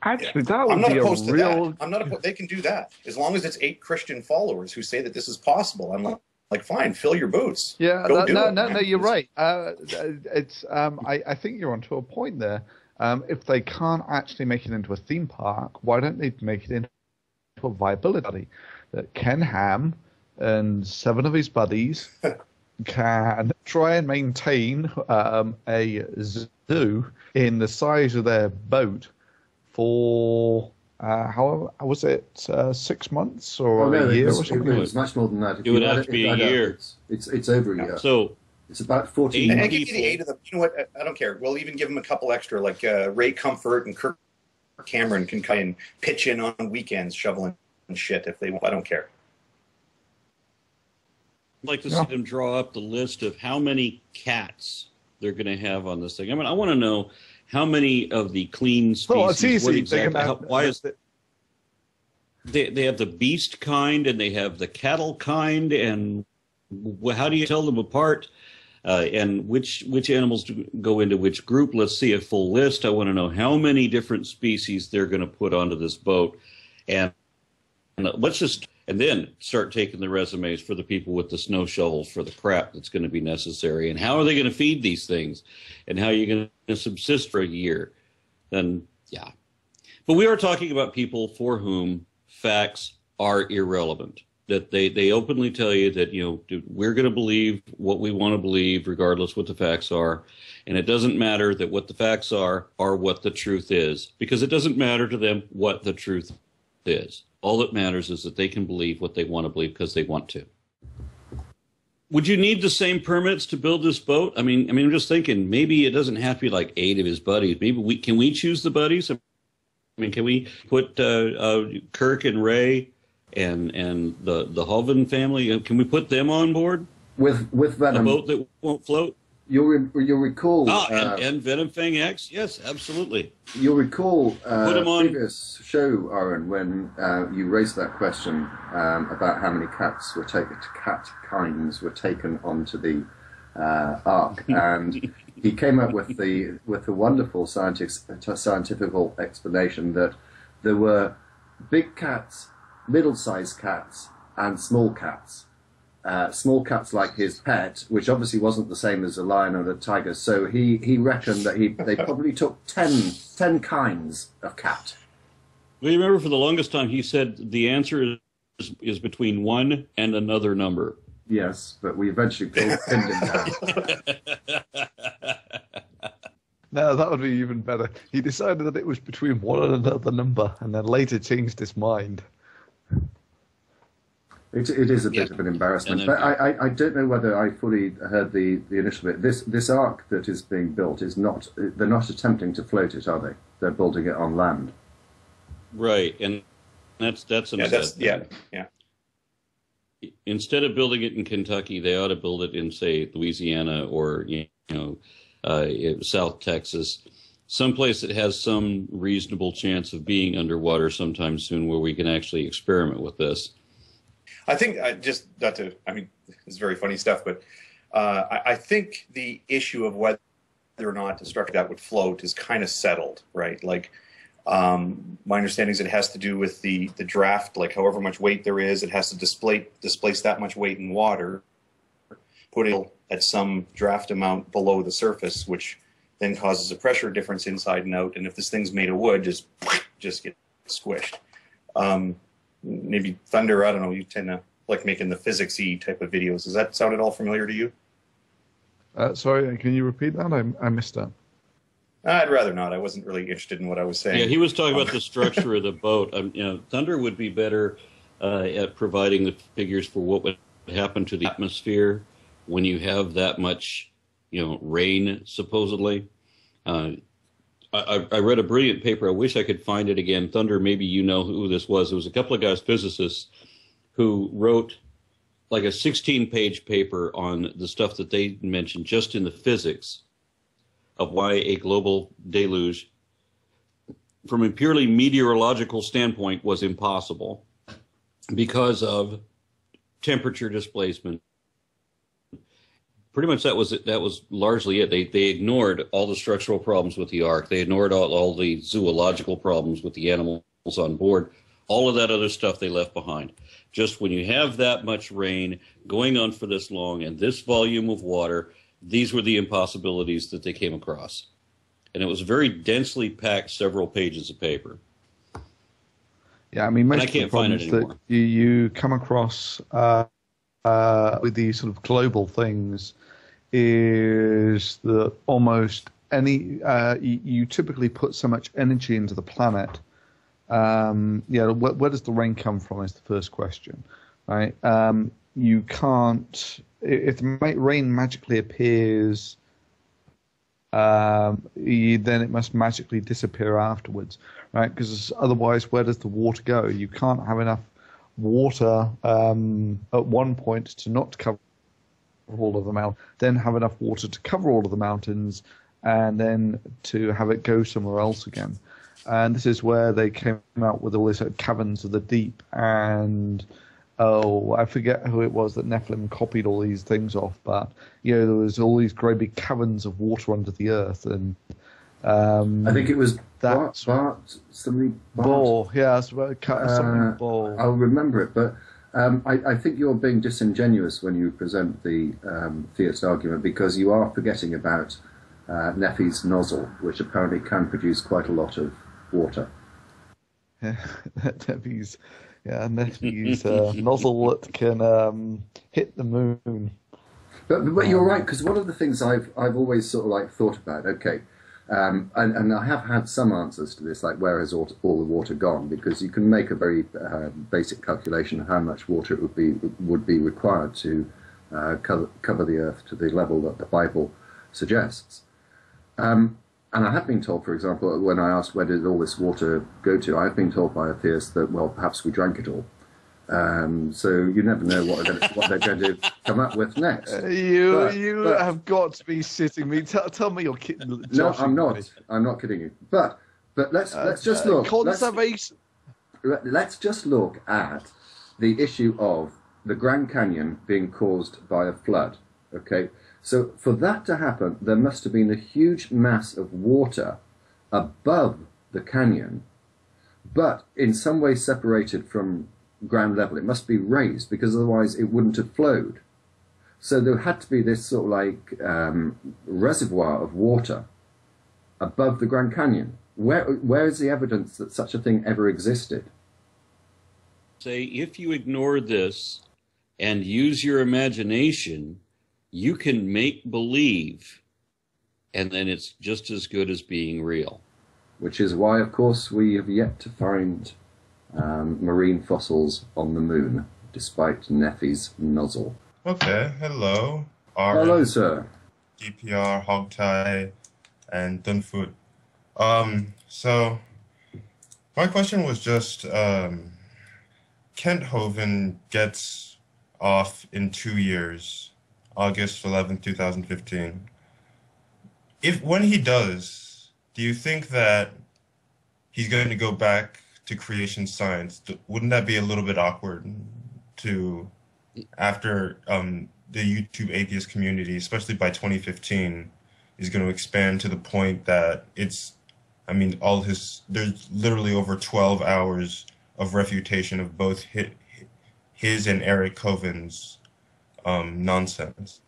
Actually, that would be a real... I'm not opposed. They can do that as long as it's 8 Christian followers who say that this is possible. I'm like, fine, fill your boots. Yeah, no, you're right. I think you're onto a point there. If they can't actually make it into a theme park, why don't they make it into a viability study that Ken Ham and 7 of his buddies can try and maintain a zoo in the size of their boat for how was it 6 months or a year or something? It was much more than that. It would have to be a year. It's over a year. So it's about 14 And months. give you the 8 of them. You know what? I don't care. We'll even give them a couple extra, like Ray Comfort and Kirk Cameron can come and pitch in on weekends shoveling shit if they want. I don't care. I'd like to see them draw up the list of how many cats they're going to have on this thing. I mean, I want to know how many of the clean species. Well, it's easy. Why is it? They have the beast kind and they have the cattle kind, and how do you tell them apart? And which animals go into which group? Let's see a full list. I want to know how many different species they're going to put onto this boat, and let's just. And then start taking the resumes for the people with the snow shovels for the crap that's going to be necessary. And how are they going to feed these things? And how are you going to subsist for a year? Then, yeah. But we are talking about people for whom facts are irrelevant. That they openly tell you that, we're going to believe what we want to believe, regardless what the facts are. And it doesn't matter that what the facts are what the truth is. Because it doesn't matter to them what the truth is. All that matters is that they can believe what they want to believe because they want to. Would you need the same permits to build this boat? I mean, I'm just thinking maybe it doesn't have to be like 8 of his buddies. Maybe can we choose the buddies? I mean, can we put Kirk and Ray and the Hovind family? Can we put them on board with Venom? A boat that won't float. You'll recall. And Venom Fang X, yes, absolutely. You'll recall Put him on. previous show, Aaron, when you raised that question about how many cat kinds were taken onto the Ark, and he came up with the wonderful scientific explanation that there were big cats, middle-sized cats, and small cats. Small cats like his pet, which obviously wasn't the same as a lion or a tiger. So he reckoned that they probably took 10 kinds of cat. Well, you remember for the longest time he said the answer is between 1 and another number. Yes, but we eventually pinned him down. No, that would be even better. He decided that it was between 1 and another number, and then later changed his mind. It is a bit of an embarrassment, but I don't know whether I fully heard the initial bit. This ark that is being built is not. They're not attempting to float it, are they? They're building it on land. Right, and that's yeah. Instead of building it in Kentucky, they ought to build it in, say, Louisiana or South Texas, someplace that has some reasonable chance of being underwater sometime soon, where we can actually experiment with this. I think it's very funny stuff, but I think the issue of whether or not a structure that would float is kind of settled, right? Like, my understanding is it has to do with the draft, like however much weight there is, it has to displace that much weight in water, put it at some draft amount below the surface, which then causes a pressure difference inside and out. And if this thing's made of wood, just get squished. Maybe Thunder, I don't know, you tend to like making the physics-y type of videos. Does that sound at all familiar to you? Sorry, can you repeat that? I missed that. I'd rather not. I wasn't really interested in what I was saying. Yeah, he was talking about the structure of the boat. Thunder would be better at providing the figures for what would happen to the atmosphere when you have that much, rain, supposedly. I read a brilliant paper. I wish I could find it again. Thunder, maybe you know who this was. It was a couple of guys, physicists, who wrote like a 16-page paper on the stuff that they mentioned just in the physics of why a global deluge, from a purely meteorological standpoint, was impossible because of temperature displacement. Pretty much that was largely it. They ignored all the structural problems with the Ark. They ignored all the zoological problems with the animals on board. All of that other stuff they left behind. Just when you have that much rain going on for this long and this volume of water, these were the impossibilities that they came across. And it was very densely packed, several pages of paper. Yeah, I mean, most I of the can't find it problems anymore. that you come across with these sort of global things is that almost any you typically put so much energy into the planet. Where does the rain come from is the first question, right? You can't, if the rain magically appears, then it must magically disappear afterwards, right? Because otherwise, where does the water go? You can't have enough water at one point to not cover all of the mountains, then have enough water to cover all of the mountains, and then to have it go somewhere else again. And this is where they came out with all these caverns of the deep, and I forget who it was that Nephilim copied all these things off, but there was all these great big caverns of water under the earth, and I think it was that's something Ball, yeah, something Ball. I'll remember it, but I think you're being disingenuous when you present the theist argument, because you are forgetting about Nephi's nozzle, which apparently can produce quite a lot of water. Yeah, Nephi's nozzle that can hit the moon. But you're right, because one of the things I've always sort of like thought about, okay, and I have had some answers to this, like where has all the water gone? Because you can make a very basic calculation of how much water it would be required to cover the earth to the level that the Bible suggests. And I have been told, for example, when I asked where did all this water go to, I have been told by a theist that, well, perhaps we drank it all. So you never know what they're going to come up with next. You have got to be sitting me. Tell me you're kidding. No, I'm not. Me. I'm not kidding you. But let's just look. Let's just look at the issue of the Grand Canyon being caused by a flood. Okay. So for that to happen, there must have been a huge mass of water above the canyon, but in some way separated from ground level. It must be raised, because otherwise it wouldn't have flowed. So there had to be this sort of like reservoir of water above the Grand Canyon. Where is the evidence that such a thing ever existed? Say, if you ignore this and use your imagination, you can make believe, and then it's just as good as being real. Which is why, of course, we have yet to find marine fossils on the moon, despite Nephi's nozzle. Okay, hello. Hello, sir. DPR, HogTie, and thunderf00t. So, my question was just, Kent Hovind gets off in 2 years. August 11th, 2015. When he does, do you think that he's going to go back to creation science? Wouldn't that be a little bit awkward after the YouTube atheist community, especially by 2015, is going to expand to the point that there's literally over 12 hours of refutation of both his and Eric Hovind's nonsense,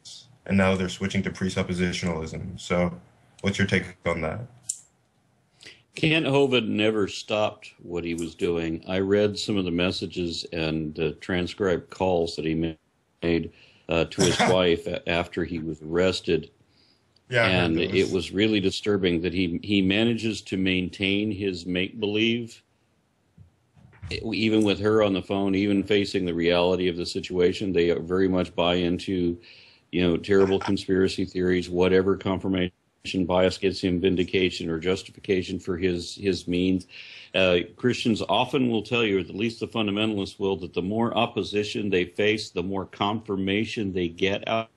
and now they're switching to presuppositionalism. So what's your take on that? Kent Hovind never stopped what he was doing. I read some of the messages and transcribed calls that he made to his wife after he was arrested. Yeah, and it was really disturbing that he manages to maintain his make-believe, even with her on the phone, even facing the reality of the situation. They very much buy into, terrible conspiracy theories, whatever confirmation bias gets him vindication or justification for his means. Christians often will tell you, or at least the fundamentalists will, that the more opposition they face, the more confirmation they get out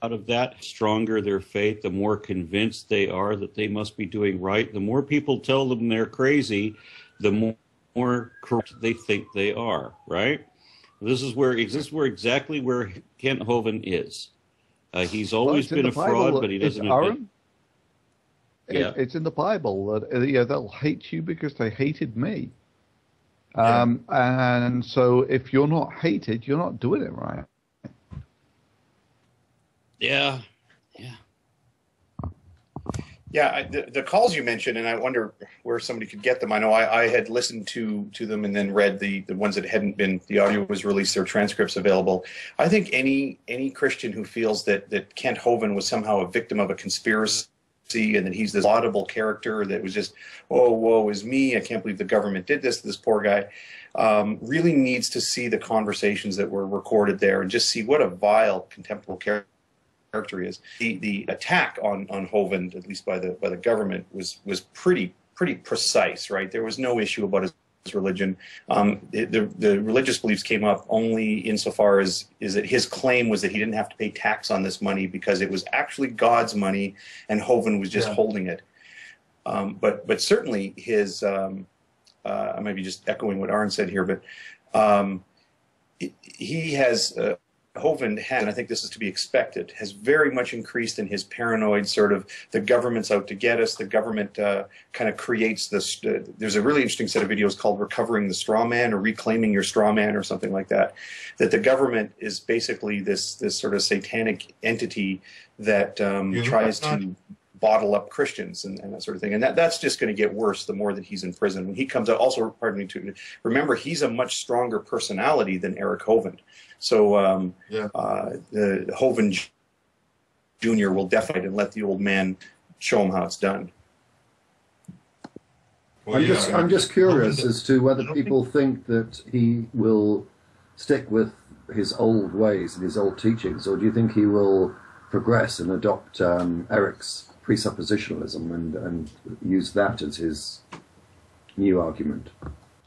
of that, stronger their faith, the more convinced they are that they must be doing right. The more people tell them they're crazy, the more correct they think they are, right? This is exactly where Kent Hovind is. He's always been a fraud, but he doesn't admit. Yeah. It's in the Bible that they'll hate you because they hated me. Yeah. And so if you're not hated, you're not doing it right. Yeah. The calls you mentioned, and I wonder where somebody could get them. I know I had listened to them and then read the ones that hadn't been, the audio was released, their transcripts available. I think any Christian who feels that Kent Hovind was somehow a victim of a conspiracy and that he's this laudable character that was just, oh, woe is me, I can't believe the government did this to this poor guy, really needs to see the conversations that were recorded there and just see what a vile, contemptible character he is. The attack on Hovind, at least by the government, was pretty precise, right? There was no issue about his religion. The religious beliefs came up only insofar as that his claim was that he didn't have to pay tax on this money because it was actually God's money and Hovind was just holding it. But certainly his, I might be just echoing what Aaron said here, but he has, Hovind has, and I think this is to be expected, has very much increased in his paranoid sort of, the government's out to get us, the government kind of creates this, there's a really interesting set of videos called Recovering the Straw Man or Reclaiming Your Straw Man or something like that, that the government is basically this sort of satanic entity that tries to bottle up Christians and that sort of thing. And that's just going to get worse the more that he's in prison. When he comes out, also, pardon me, to remember, he's a much stronger personality than Eric Hovind. So the Hovind Jr. will definitely let the old man show him how it's done. Well, I'm just curious as to whether people think that he will stick with his old ways and his old teachings, or do you think he will progress and adopt Eric's presuppositionalism and use that as his new argument?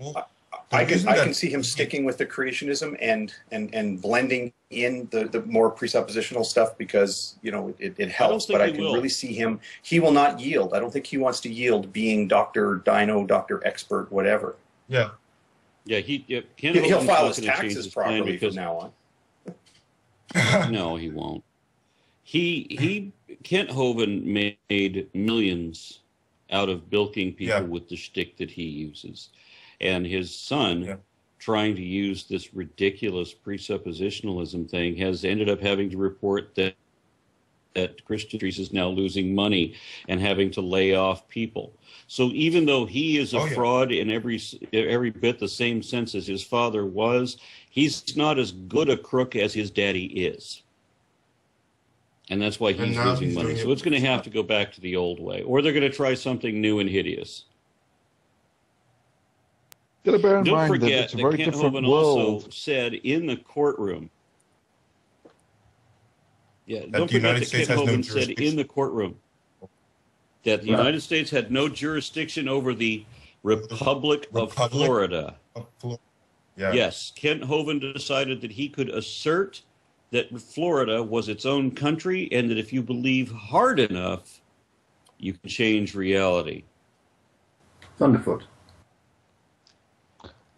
Well, I can see him sticking with the creationism and blending in the more presuppositional stuff because it helps. But I can really see him. He will not yield. I don't think he wants to yield being Dr. Dino, Dr. Expert, whatever. Yeah. Yeah. He'll file his taxes properly from now on. No, he won't. Kent Hovind made millions out of bilking people with the shtick that he uses. And his son, trying to use this ridiculous presuppositionalism thing, has ended up having to report that Christian is now losing money and having to lay off people. So even though he is a fraud in every bit the same sense as his father was, he's not as good a crook as his daddy is. And that's why he's losing money. So it's going to have to go back to the old way, or they're going to try something new and hideous. Don't forget that Kent Hovind also said in the courtroom. Yeah, don't forget that Kent Hovind said in the courtroom that the United States had no jurisdiction over the Republic of Florida. Yes, Kent Hovind decided that he could assert that Florida was its own country and that if you believe hard enough, you can change reality. Thunderfoot.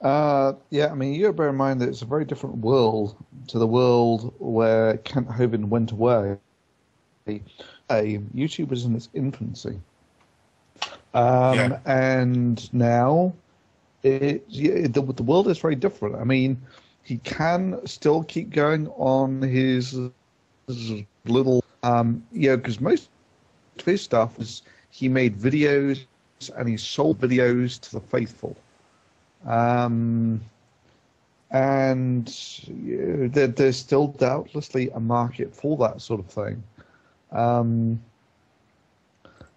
I mean, you got to bear in mind that it's a very different world to the world where Kent Hovind went away. YouTube was in its infancy. And now the world is very different. I mean, he can still keep going on his little, because most of his stuff is he made videos and he sold videos to the faithful. And there's still doubtlessly a market for that sort of thing.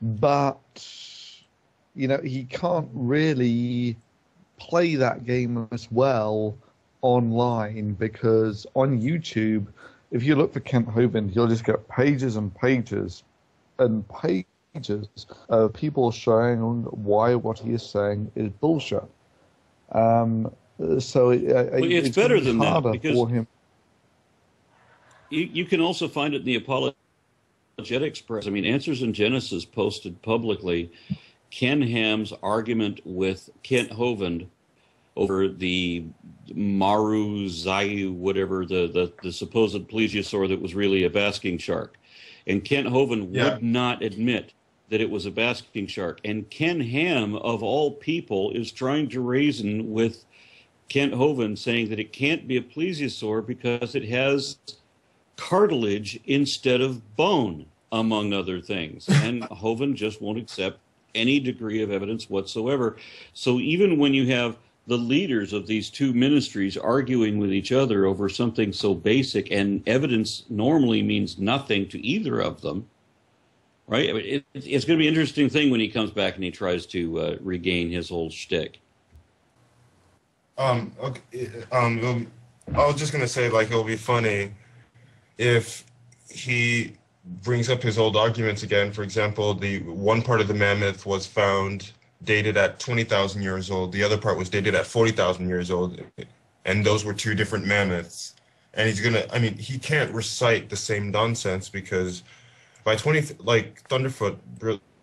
But, you know, he can't really play that game as well online, because on YouTube, if you look for Kent Hovind, you'll just get pages and pages and pages of people showing why what he is saying is bullshit. So it's better than that, because for him. You can also find it in the Apologetics Press. I mean, Answers in Genesis posted publicly Ken Ham's argument with Kent Hovind over the Maru-Zayu, whatever, the supposed plesiosaur that was really a basking shark. And Kent Hovind would not admit that it was a basking shark. And Ken Ham, of all people, is trying to reason with Kent Hovind, saying that it can't be a plesiosaur because it has cartilage instead of bone, among other things. And Hovind just won't accept any degree of evidence whatsoever. So even when you have the leaders of these two ministries arguing with each other over something so basic, and evidence normally means nothing to either of them, right? I mean, it's going to be an interesting thing when he comes back and he tries to regain his whole shtick. Okay, I was just going to say, like, it'll be funny if he brings up his old arguments again. For example, the one part of the mammoth was found dated at 20,000 years old. The other part was dated at 40,000 years old. And those were two different mammoths. And he's going to, I mean, he can't recite the same nonsense, because by like Thunderfoot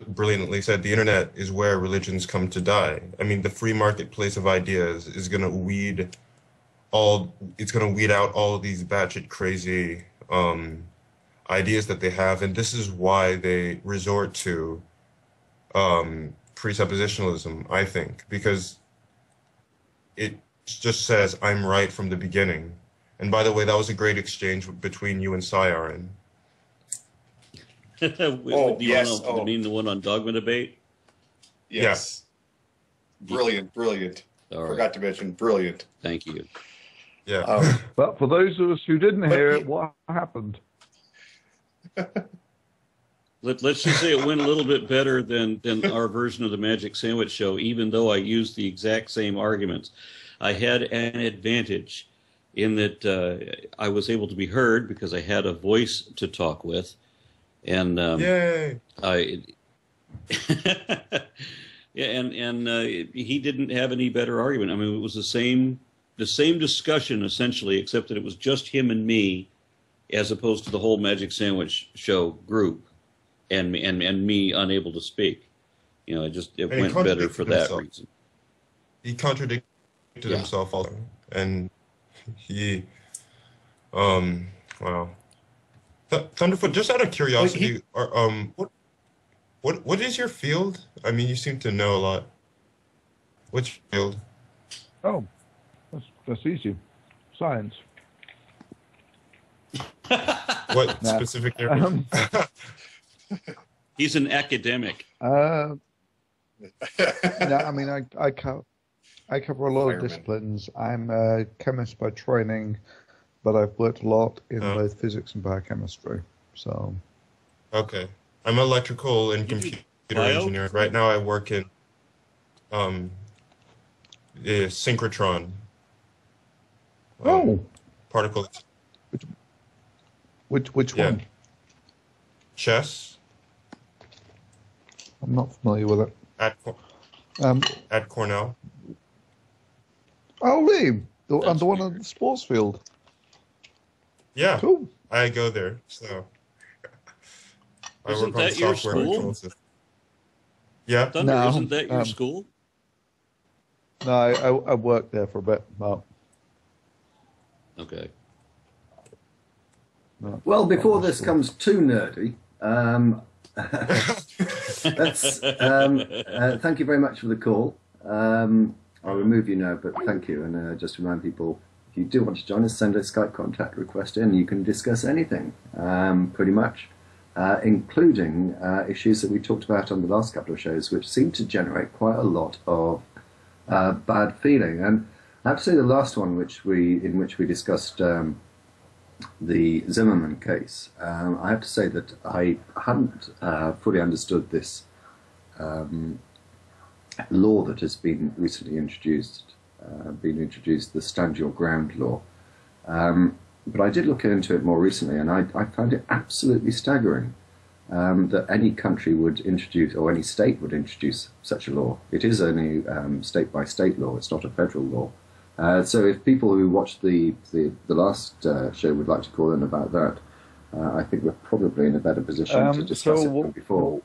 brilliantly said, the internet is where religions come to die. I mean, the free marketplace of ideas is going to weed out all of these batshit crazy ideas that they have. And this is why they resort to presuppositionalism, I think, because it just says I'm right from the beginning. And by the way, that was a great exchange between you and Sye, Aaron. Yes. You mean the one on Dogma Debate? Yes. Yeah. Brilliant. All right. Forgot to mention, brilliant. Thank you. Yeah. But for those of us who didn't hear it, what happened? Let's just say it went a little bit better than our version of the Magic Sandwich Show, even though I used the exact same arguments. I had an advantage in that I was able to be heard because I had a voice to talk with. And yay! He didn't have any better argument. I mean, it was the same discussion essentially, except that it was just him and me, as opposed to the whole Magic Sandwich Show group, and me unable to speak. You know, it went better for that reason. He contradicted himself also, and he, wow. Thunderfoot, just out of curiosity, what is your field? I mean, you seem to know a lot. Which field? Oh, that's easy. Science. What specific area? He's an academic. No, I mean, I cover a lot of disciplines. I'm a chemist by training, but I've worked a lot in both physics and biochemistry. So. Okay. I'm electrical and computer engineer. Right now I work in synchrotron. Particle. Which one? Chess. I'm not familiar with it. At Cornell. Oh, really? The one on the sports field. Yeah. Cool. I go there, so. Isn't that your school? Yeah. Thunder, no, isn't that your school? No, I worked there for a bit. No. Okay. No, well, before this comes too nerdy, thank you very much for the call. I'll remove you now, but thank you. And just remind people, if you do want to join us, send a Skype contact request in. You can discuss anything, pretty much. including issues that we talked about on the last couple of shows, which seem to generate quite a lot of bad feeling. And I have to say, the last one, in which we discussed the Zimmerman case, I have to say that I hadn't fully understood this law that has been recently introduced, the Stand Your Ground law. But I did look into it more recently, and I found it absolutely staggering that any country would introduce, or any state would introduce, such a law. It is only state-by-state law, it's not a federal law. So if people who watched the last show would like to call in about that, I think we're probably in a better position to discuss it than before.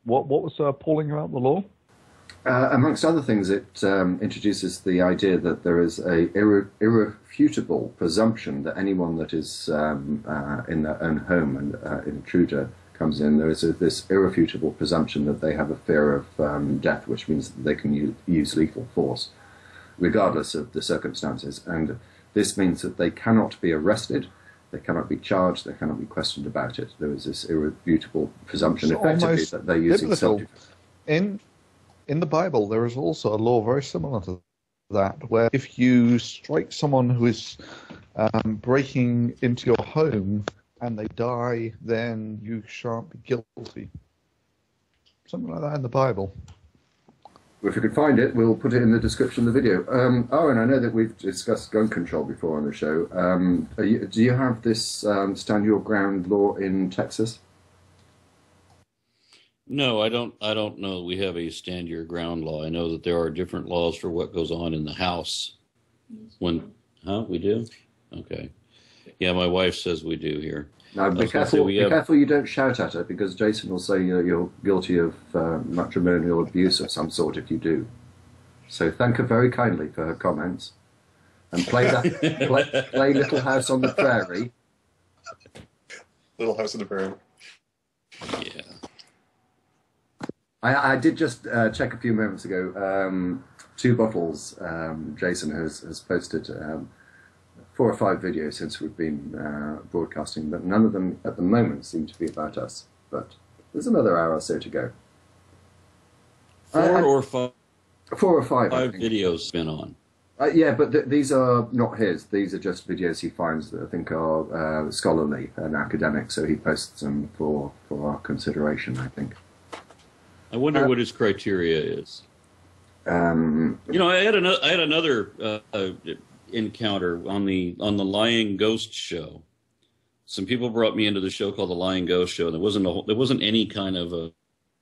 What was appalling about the law? Amongst other things, it introduces the idea that there is a irrefutable presumption that anyone that is in their own home and an intruder comes in, there is this irrefutable presumption that they have a fear of death, which means that they can use lethal force, regardless of the circumstances. And this means that they cannot be arrested, they cannot be charged, they cannot be questioned about it. There is this irrefutable presumption, effectively, that they're using self-defense. In the Bible, there is also a law very similar to that, where if you strike someone who is breaking into your home and they die, then you shan't be guilty. Something like that in the Bible. Well, if you could find it, we'll put it in the description of the video. Aaron, I know that we've discussed gun control before on the show. Do you have this Stand Your Ground law in Texas? No, I don't know we have a stand your ground law. I know that there are different laws for what goes on in the house. We do? Okay. Yeah, my wife says we do here. Now, be careful you don't shout at her, because Jason will say you're guilty of matrimonial abuse of some sort if you do. So thank her very kindly for her comments. And play Little House on the Prairie. Little House on the Prairie. Yeah. I did just check a few moments ago. Two Bottles, Jason has posted 4 or 5 videos since we've been broadcasting, but none of them at the moment seem to be about us. But there's another hour or so to go. 4 or 5. 4 or 5. 5 videos been on. Yeah, but these are not his. These are just videos he finds that I think are scholarly and academic, so he posts them for our consideration, I think. I wonder what his criteria is. I had another encounter on the Lying Ghost show. Some people brought me into the show called the Lying Ghost Show. There wasn't any kind of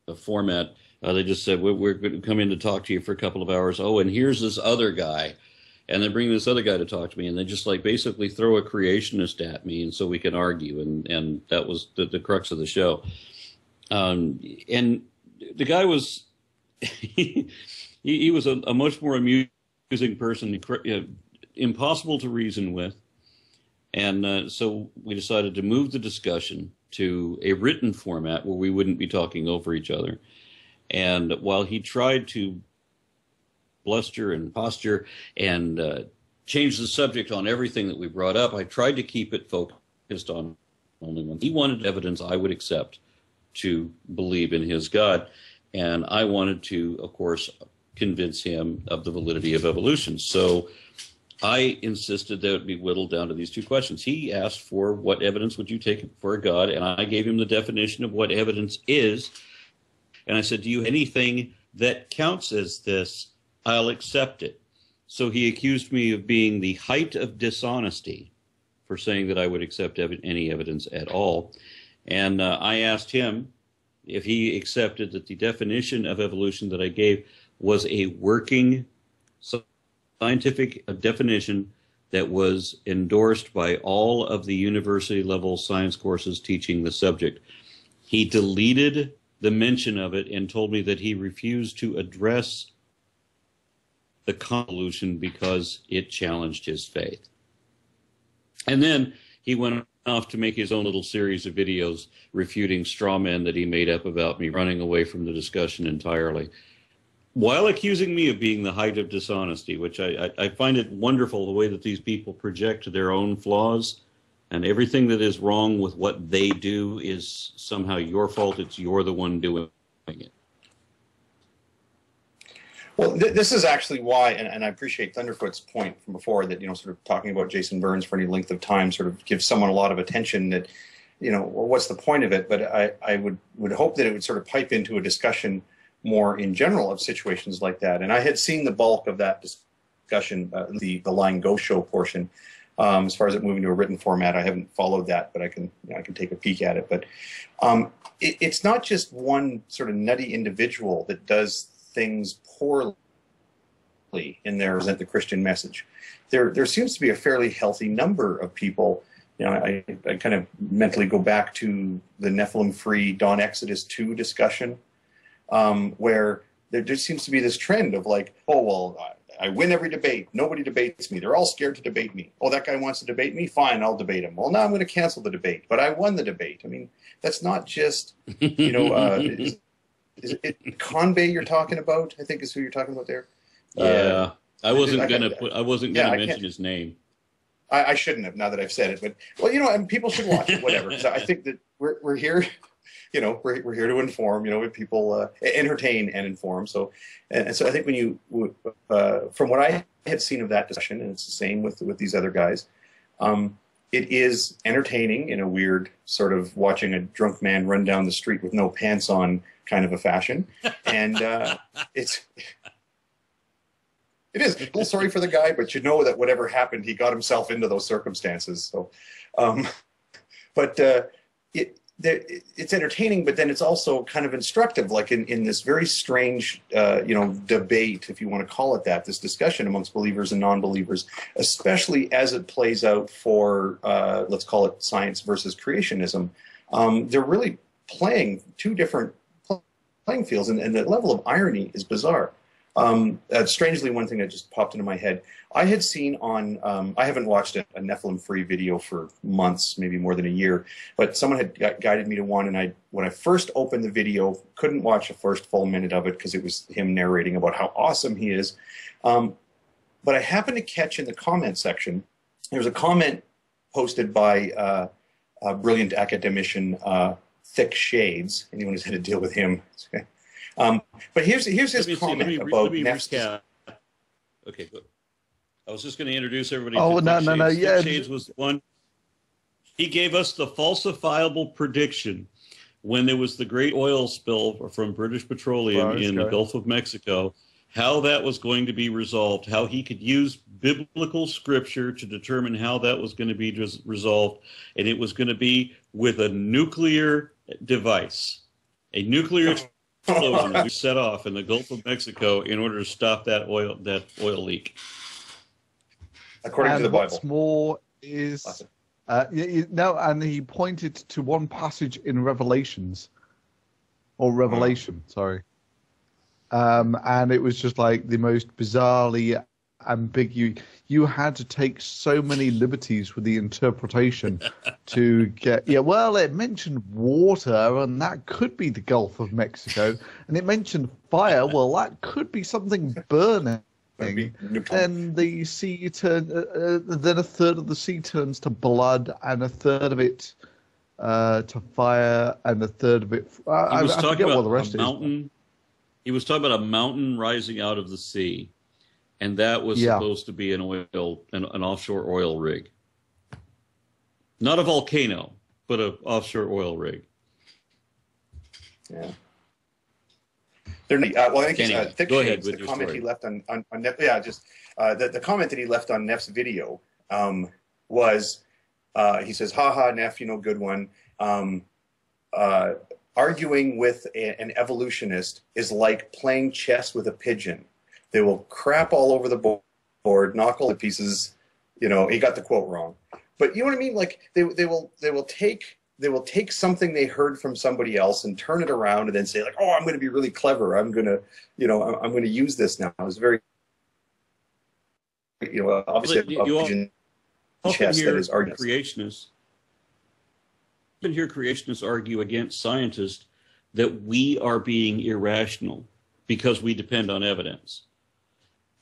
a format. They just said we're going to come in to talk to you for a couple of hours. Oh, and here's this other guy, and they bring this other guy to talk to me, and they just basically throw a creationist at me, and so we can argue, and that was the crux of the show. And the guy was he was a much more amusing person, impossible to reason with. And so we decided to move the discussion to a written format where we wouldn't be talking over each other. And while he tried to bluster and posture and change the subject on everything that we brought up, I tried to keep it focused on only one. He wanted evidence I would accept to believe in his God. And I wanted to, of course, convince him of the validity of evolution. So I insisted that it would be whittled down to these 2 questions. He asked for what evidence would you take for a God, and I gave him the definition of what evidence is. And I said, do you have anything that counts as this? I'll accept it. So he accused me of being the height of dishonesty for saying that I would accept any evidence at all. And I asked him if he accepted that the definition of evolution that I gave was a working scientific definition that was endorsed by all of the university-level science courses teaching the subject. He deleted the mention of it and told me that he refused to address the convolution because it challenged his faith. And then he went off to make his own little series of videos refuting straw men that he made up about me, running away from the discussion entirely, while accusing me of being the height of dishonesty, which I find it wonderful the way that these people project their own flaws and everything that is wrong with what they do is somehow your fault. You're the one doing it. Well, this is actually why, and I appreciate Thunderfoot's point from before that, sort of talking about Jason Burns for any length of time sort of gives someone a lot of attention that, well, what's the point of it? But I would hope that it would sort of pipe into a discussion more in general of situations like that. And I had seen the bulk of that discussion, the Line Go Show portion. As far as it moving to a written format, I haven't followed that, but I can take a peek at it. But it's not just one sort of nutty individual that does things poorly in their present the Christian message. There seems to be a fairly healthy number of people. I kind of mentally go back to the Nephilim-free Dawn Exodus 2 discussion, where there just seems to be this trend of like, oh, well, I win every debate. Nobody debates me. They're all scared to debate me. Oh, that guy wants to debate me? Fine, I'll debate him. Well, now I'm going to cancel the debate, but I won the debate. I mean, that's not just, is it Conbay you're talking about? I think is who you're talking about there. Yeah, I wasn't gonna mention his name. I shouldn't have. Now that I've said it, but well, and people should watch it. Whatever. Because I think that we're here. We're here to inform. People entertain and inform. So, and so I think when you, from what I had seen of that discussion, and it's the same with these other guys, it is entertaining in a weird sort of watching a drunk man run down the street with no pants on kind of a fashion, and it is a little sorry for the guy, but that whatever happened, he got himself into those circumstances. So, it's entertaining, but then it's also kind of instructive, like in this very strange, debate, if you want to call it that, this discussion amongst believers and non-believers, especially as it plays out for, let's call it science versus creationism. They're really playing two different playing fields, and the level of irony is bizarre. Strangely, one thing that just popped into my head, I had seen on, I haven't watched a Nephilim-free video for months, maybe more than a year, but someone had guided me to one, and when I first opened the video, couldn't watch the first full minute of it because it was him narrating about how awesome he is. But I happened to catch in the comment section, there was a comment posted by a brilliant academician, Thick Shades. Anyone who's had to deal with him. Okay. But here's his comment about Neff's. Okay, good. I was just going to introduce everybody. Oh, to no. Yeah. Thick Shades was one. He gave us the falsifiable prediction when there was the great oil spill from British Petroleum in the Gulf of Mexico, how that was going to be resolved, how he could use biblical scripture to determine how that was going to be resolved, and it was going to be with a nuclear device, a nuclear explosion that was set off in the Gulf of Mexico in order to stop that oil leak. According to the Bible. What's more is, and he pointed to one passage in Revelation, sorry. And it was just like the most bizarrely ambiguous. You had to take so many liberties with the interpretation to get. Yeah, well, it mentioned water, and that could be the Gulf of Mexico, and it mentioned fire. Well, that could be something burning. Then the sea then a third of the sea turns to blood, and a third of it to fire, and a third of it. I forget what the rest is. He was talking about a mountain rising out of the sea, and that was supposed to be an offshore oil rig. Not a volcano, but an offshore oil rig. Yeah. Well, I think Thick go Shades, ahead with the your comment story. he left on Neff, the comment that he left on Neff's video was, he says, "Ha, Neff, good one. Arguing with an evolutionist is like playing chess with a pigeon. They will crap all over the board, knock all the pieces." He got the quote wrong, but you know what I mean. Like they will take something they heard from somebody else and turn it around and then say like, "Oh, I'm going to be really clever. I'm going to use this now." It's very, obviously you chess that is argument. Creationists. You can hear creationists argue against scientists that we are being irrational because we depend on evidence.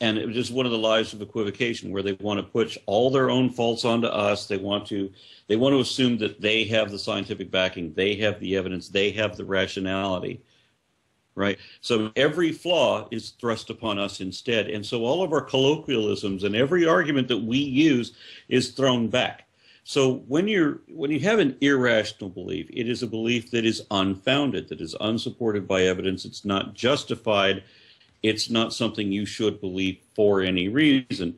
And it was just one of the lies of equivocation, where they want to push all their own faults onto us. They want to assume that they have the scientific backing, they have the evidence, they have the rationality, right? So every flaw is thrust upon us instead. And so all of our colloquialisms and every argument that we use is thrown back. So when you have an irrational belief, it is a belief that is unfounded, that is unsupported by evidence. It's not justified. It's not something you should believe for any reason.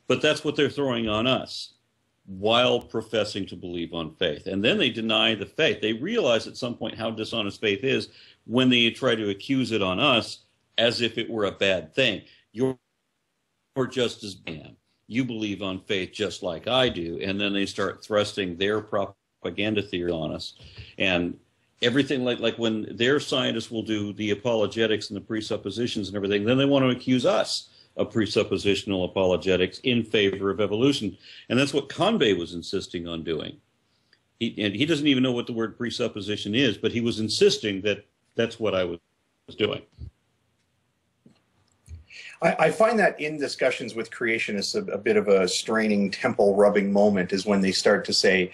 But that's what they're throwing on us while professing to believe on faith. And then they deny the faith. They realize at some point how dishonest faith is when they try to accuse it on us as if it were a bad thing. You're just as bad. You believe on faith just like I do. And then they start thrusting their propaganda theory on us. And everything like when their scientists will do the apologetics and the presuppositions and everything, then they want to accuse us of presuppositional apologetics in favor of evolution. And that's what Conway was insisting on doing. He doesn't even know what the word presupposition is, but he was insisting that that's what I was doing. I find that in discussions with creationists, a bit of a straining, temple rubbing moment is when they start to say,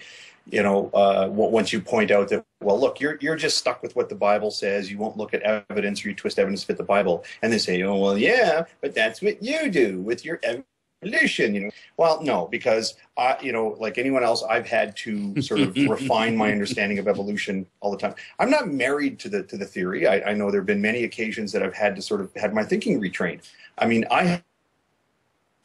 you know, once you point out that, well, look, you're just stuck with what the Bible says. You won't look at evidence, or you twist evidence to fit the Bible. And they say, oh, well, yeah, but that's what you do with your evolution. You know, well, no, because you know, like anyone else, I've had to sort of refine my understanding of evolution all the time. I'm not married to the theory. I know there have been many occasions that I've had to sort of had my thinking retrained. I mean, I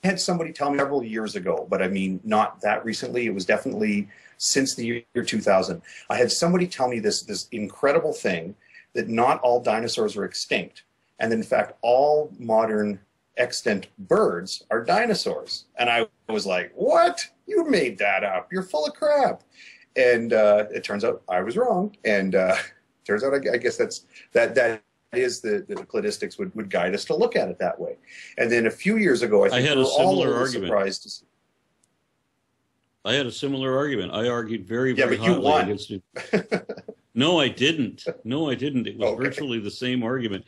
had somebody tell me several years ago, but I mean, not that recently. It was definitely since the year 2000. I had somebody tell me this incredible thing, that not all dinosaurs are extinct, and in fact, all modern extant birds are dinosaurs. And I was like, what? You made that up. You're full of crap. And it turns out I was wrong. And turns out I guess that is the cladistics would guide us to look at it that way. And then a few years ago, I think had we a were all similar a little argument. surprised to see. I had a similar argument. I argued very Yeah, but you hotly won. against it. No, I didn't. No, I didn't. It was Okay. virtually the same argument.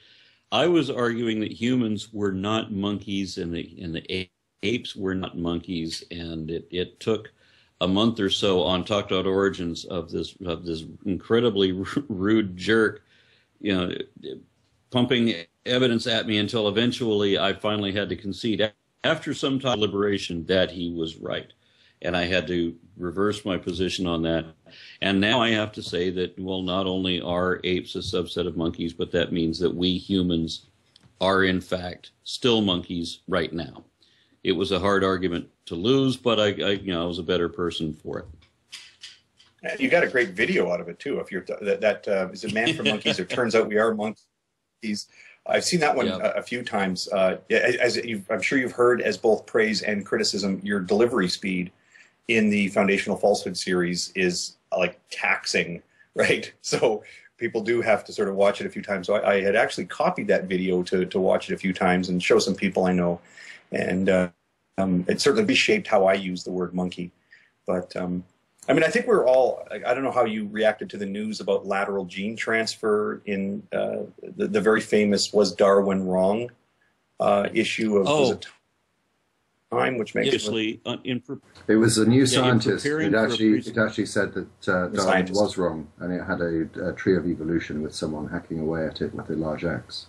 I was arguing that humans were not monkeys and the apes were not monkeys, and it took a month or so on Talk.Origins of this incredibly rude jerk, you know, pumping evidence at me until eventually I finally had to concede after some time of deliberation that he was right. And I had to reverse my position on that. And now I have to say that, well, not only are apes a subset of monkeys, but that means that we humans are, in fact, still monkeys right now. It was a hard argument to lose, but I was a better person for it. You got a great video out of it, too. If you're is it Man for Monkeys, or Turns Out We Are Monkeys. I've seen that one a few times. I'm sure you've heard, as both praise and criticism, your delivery speed in the Foundational Falsehood series is like taxing, right? So people do have to sort of watch it a few times. So I had actually copied that video to watch it a few times and show some people I know. And it certainly reshaped how I use the word monkey. But I mean, I think we're all, I don't know how you reacted to the news about lateral gene transfer in the very famous Was Darwin Wrong issue of was it Time, which makes it was a new scientist. It actually said that Darwin was wrong, and it had a tree of evolution with someone hacking away at it with a large axe.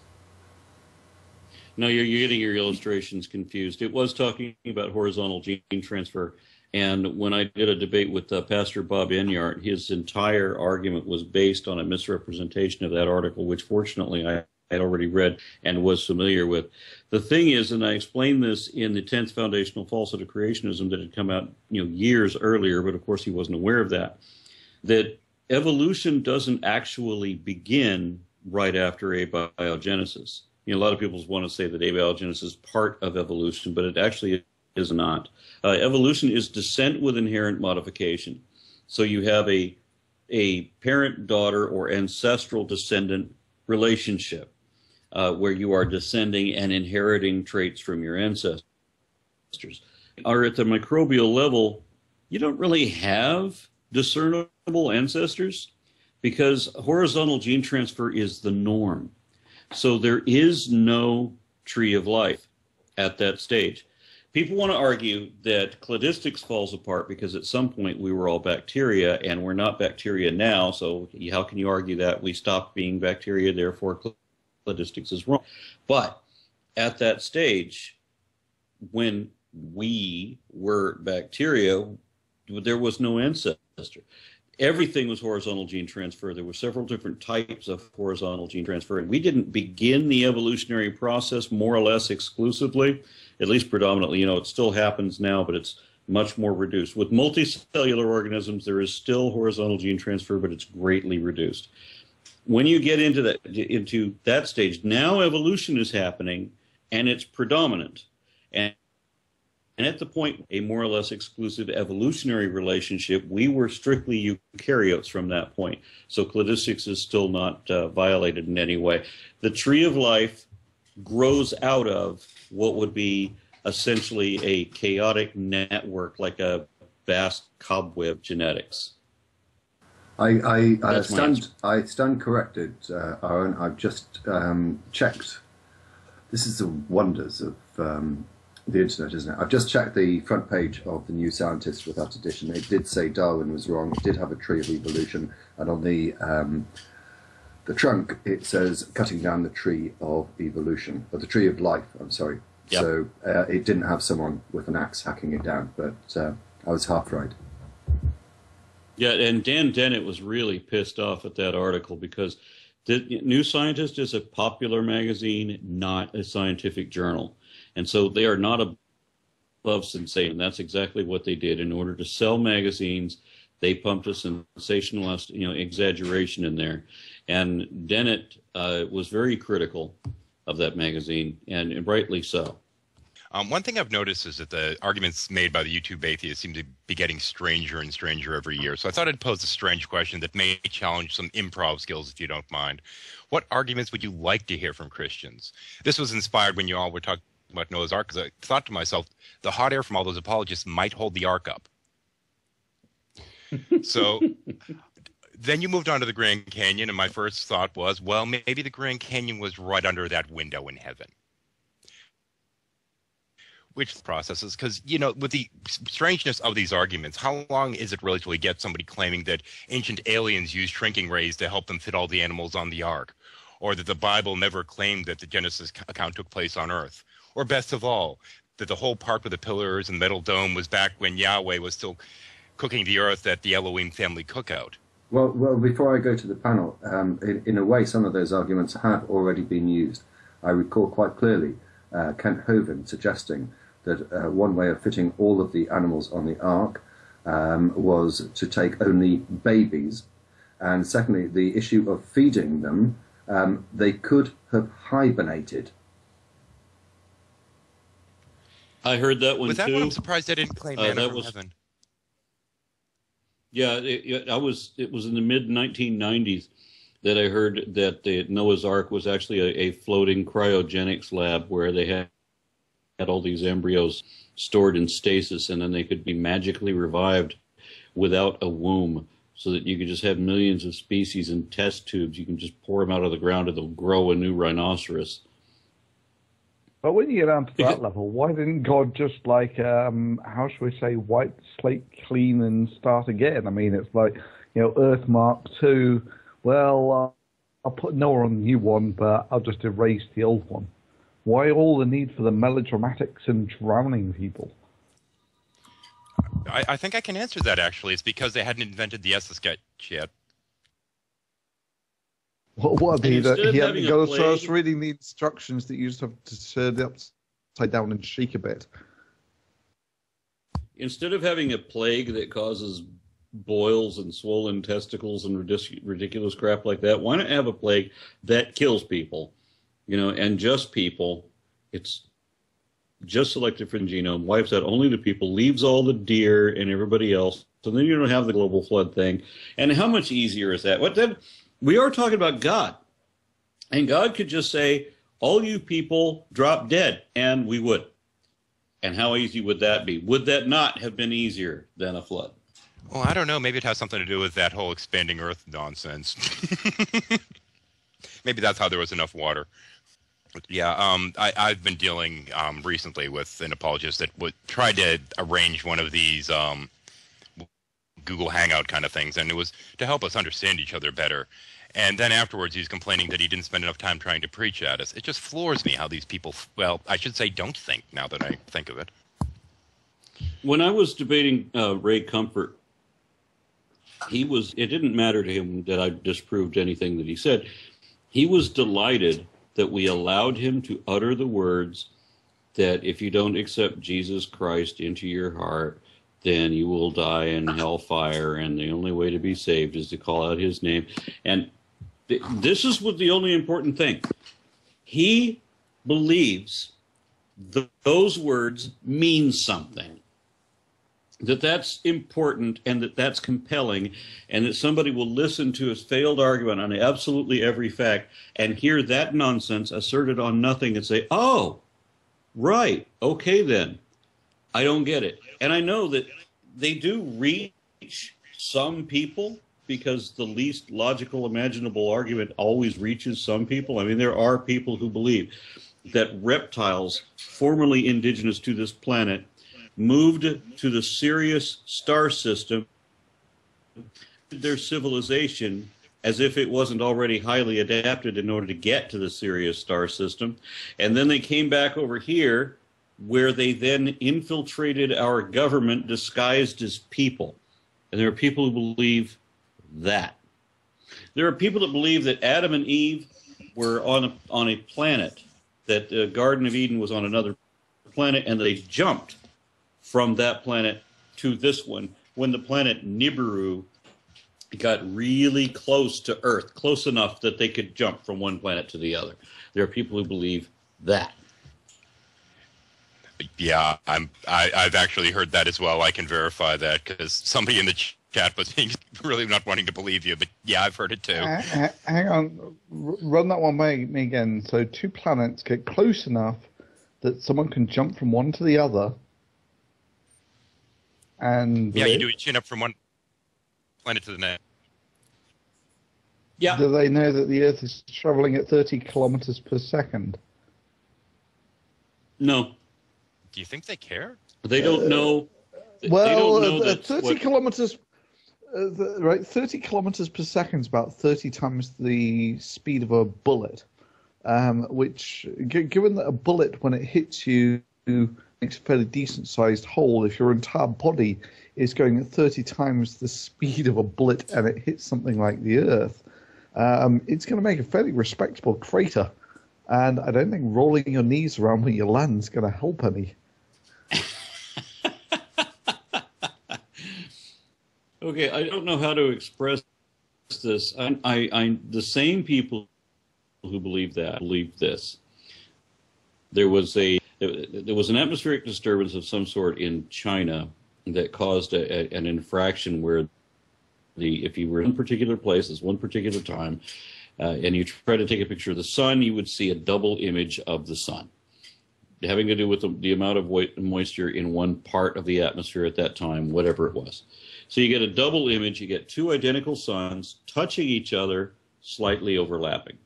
No, you're getting your illustrations confused. It was talking about horizontal gene transfer. And when I did a debate with Pastor Bob Enyart, his entire argument was based on a misrepresentation of that article, which fortunately I had already read and was familiar with. The thing is, and I explained this in the 10th Foundational Falsehood of Creationism that had come out years earlier, but of course he wasn't aware of that evolution doesn't actually begin right after abiogenesis. A lot of people want to say that abiogenesis is part of evolution, but it actually is not. Evolution is descent with inherent modification. So you have a parent-daughter or ancestral descendant relationship where you are descending and inheriting traits from your ancestors. Or at the microbial level, you don't really have discernible ancestors because horizontal gene transfer is the norm. So there is no tree of life. at that stage. People want to argue that cladistics falls apart because at some point we were all bacteria and we're not bacteria now. So how can you argue that we stopped being bacteria, therefore cladistics is wrong? But at that stage, when we were bacteria, there was no ancestor. Everything was horizontal gene transfer. There were several different types of horizontal gene transfer, and we didn't begin the evolutionary process more or less exclusively, at least predominantly. It still happens now, but it's much more reduced. With multicellular organisms, there is still horizontal gene transfer, but it's greatly reduced. When you get into that stage, now evolution is happening, and it's predominant. And at the point, a more or less exclusive evolutionary relationship, we were strictly eukaryotes from that point. So cladistics is still not violated in any way. The tree of life grows out of what would be essentially a chaotic network, like a vast cobweb genetics. I stand corrected, Aaron. I've just checked. This is the wonders of the internet, isn't it? I've just checked the front page of the New Scientist without addition. It did say Darwin was wrong. It did have a tree of evolution, and on the trunk it says cutting down the tree of evolution, or the tree of life. I'm sorry. Yep. So it didn't have someone with an axe hacking it down, but I was half right. Yeah, and Dan Dennett was really pissed off at that article because the New Scientist is a popular magazine, not a scientific journal. And so they are not above sensation. That's exactly what they did. In order to sell magazines, they pumped a sensationalist, exaggeration in there. And Dennett was very critical of that magazine, and rightly so. One thing I've noticed is that the arguments made by the YouTube atheists seem to be getting stranger and stranger every year. So I thought I'd pose a strange question that may challenge some improv skills, if you don't mind. What arguments would you like to hear from Christians? This was inspired when you all were talking about Noah's Ark, because I thought to myself, the hot air from all those apologists might hold the Ark up. So then you moved on to the Grand Canyon, and my first thought was, well, maybe the Grand Canyon was right under that window in heaven. Which processes, because, with the strangeness of these arguments, how long is it really till we get somebody claiming that ancient aliens used shrinking rays to help them fit all the animals on the Ark? Or that the Bible never claimed that the Genesis account took place on Earth? Or best of all, that the whole park with the pillars and metal dome was back when Yahweh was still cooking the earth at the Elohim family cookout? Well, before I go to the panel, in a way, some of those arguments have already been used. I recall quite clearly Kent Hovind suggesting that one way of fitting all of the animals on the Ark was to take only babies. And secondly, the issue of feeding them, they could have hibernated. I heard that one was that too. One I'm surprised they didn't claim manna from heaven. Yeah, it was in the mid-1990s that I heard that the Noah's Ark was actually a floating cryogenics lab where they had all these embryos stored in stasis, and then they could be magically revived without a womb, so that you could just have millions of species in test tubes. You can just pour them out of the ground and they'll grow a new rhinoceros. But when you get down to that level, why didn't God just how should we say, wipe the slate clean and start again? I mean, it's like, Earth Mark II. Well, I'll put Noah on the new one, but I'll just erase the old one. Why all the need for the melodramatics and drowning people? I think I can answer that, actually. It's because they hadn't invented the Etch-a-Sketch yet. What he hadn't got to us reading the instructions that you just have to turn it upside down and shake a bit. Instead of having a plague that causes boils and swollen testicles and ridiculous crap like that, why not have a plague that kills people? And just people. It's just selected for the genome, wipes out only the people, leaves all the deer and everybody else. So then you don't have the global flood thing. And how much easier is that? We are talking about God. And God could just say, all you people drop dead, and we would. And how easy would that be? Would that not have been easier than a flood? Well, I don't know. Maybe it has something to do with that whole expanding Earth nonsense. Maybe that's how there was enough water. Yeah, I've been dealing recently with an apologist that tried to arrange one of these Google Hangout kind of things, and it was to help us understand each other better. And then afterwards, he's complaining that he didn't spend enough time trying to preach at us. It just floors me how these people, well, I should say don't think, now that I think of it. When I was debating Ray Comfort, it didn't matter to him that I disproved anything that he said. He was delighted that we allowed him to utter the words that if you don't accept Jesus Christ into your heart, then you will die in hellfire, and the only way to be saved is to call out his name. And this is what the only important thing. He believes those words mean something, that's important, and that's compelling, and that somebody will listen to his failed argument on absolutely every fact and hear that nonsense asserted on nothing and say, oh, right, okay then, I don't get it. And I know that they do reach some people, because the least logical imaginable argument always reaches some people. I mean, there are people who believe that reptiles formerly indigenous to this planet moved to the Sirius star system, their civilization as if it wasn't already highly adapted in order to get to the Sirius star system. And then they came back over here, where they then infiltrated our government disguised as people. And there are people who believe that. There are people that believe that Adam and Eve were on a planet, that the Garden of Eden was on another planet, and they jumped from that planet to this one when the planet Nibiru got really close to Earth, close enough that they could jump from one planet to the other. There are people who believe that. Yeah, I've actually heard that as well. I can verify that because somebody in the chat was really not wanting to believe you, but yeah, I've heard it too. Hang on, run that one by me again. So two planets get close enough that someone can jump from one to the other. And yeah, you do a chin up from one planet to the next. Yeah. Do they know that the Earth is traveling at 30 kilometers per second? No. Do you think they care? They don't know. Well, they don't know 30 kilometers, right? 30 kilometers per second is about 30 times the speed of a bullet. Which, given that a bullet, when it hits you, makes a fairly decent-sized hole, if your entire body is going at 30 times the speed of a bullet and it hits something like the Earth, it's going to make a fairly respectable crater. And I don't think rolling your knees around when you land is going to help any. Okay, I don't know how to express this. The same people who believe that believe this. There was an atmospheric disturbance of some sort in China that caused an infraction where if you were in a particular place at one particular time, and you try to take a picture of the sun, you would see a double image of the sun, having to do with the amount of moisture in one part of the atmosphere at that time, whatever it was. So you get a double image, you get two identical suns touching each other, slightly overlapping.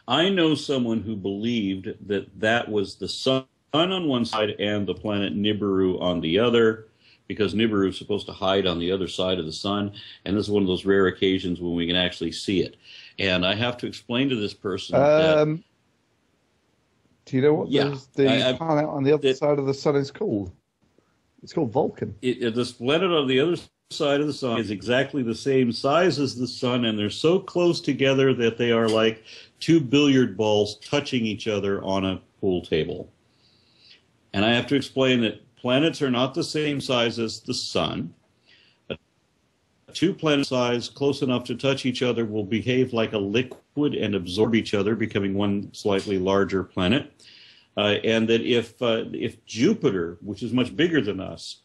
I know someone who believed that was the sun on one side and the planet Nibiru on the other, because Nibiru is supposed to hide on the other side of the sun, and this is one of those rare occasions when we can actually see it. And I have to explain to this person that... Do you know what the planet on the other side of the sun is called? It's called Vulcan. This planet on the other side of the sun is exactly the same size as the sun, and they're so close together that they are like two billiard balls touching each other on a pool table. And I have to explain that planets are not the same size as the sun. Two planet size close enough to touch each other will behave like a liquid and absorb each other, becoming one slightly larger planet. And that if Jupiter, which is much bigger than us,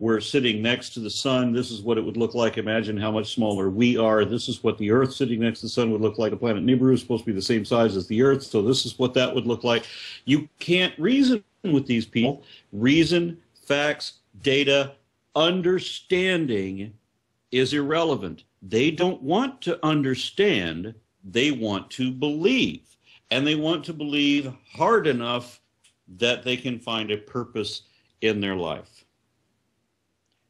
were sitting next to the sun, this is what it would look like. Imagine how much smaller we are. This is what the Earth sitting next to the sun would look like. The planet Nibiru is supposed to be the same size as the Earth, so this is what that would look like. You can't reason with these people. Reason, facts, data, understanding is irrelevant. They don't want to understand. They want to believe. and they want to believe hard enough that they can find a purpose in their life.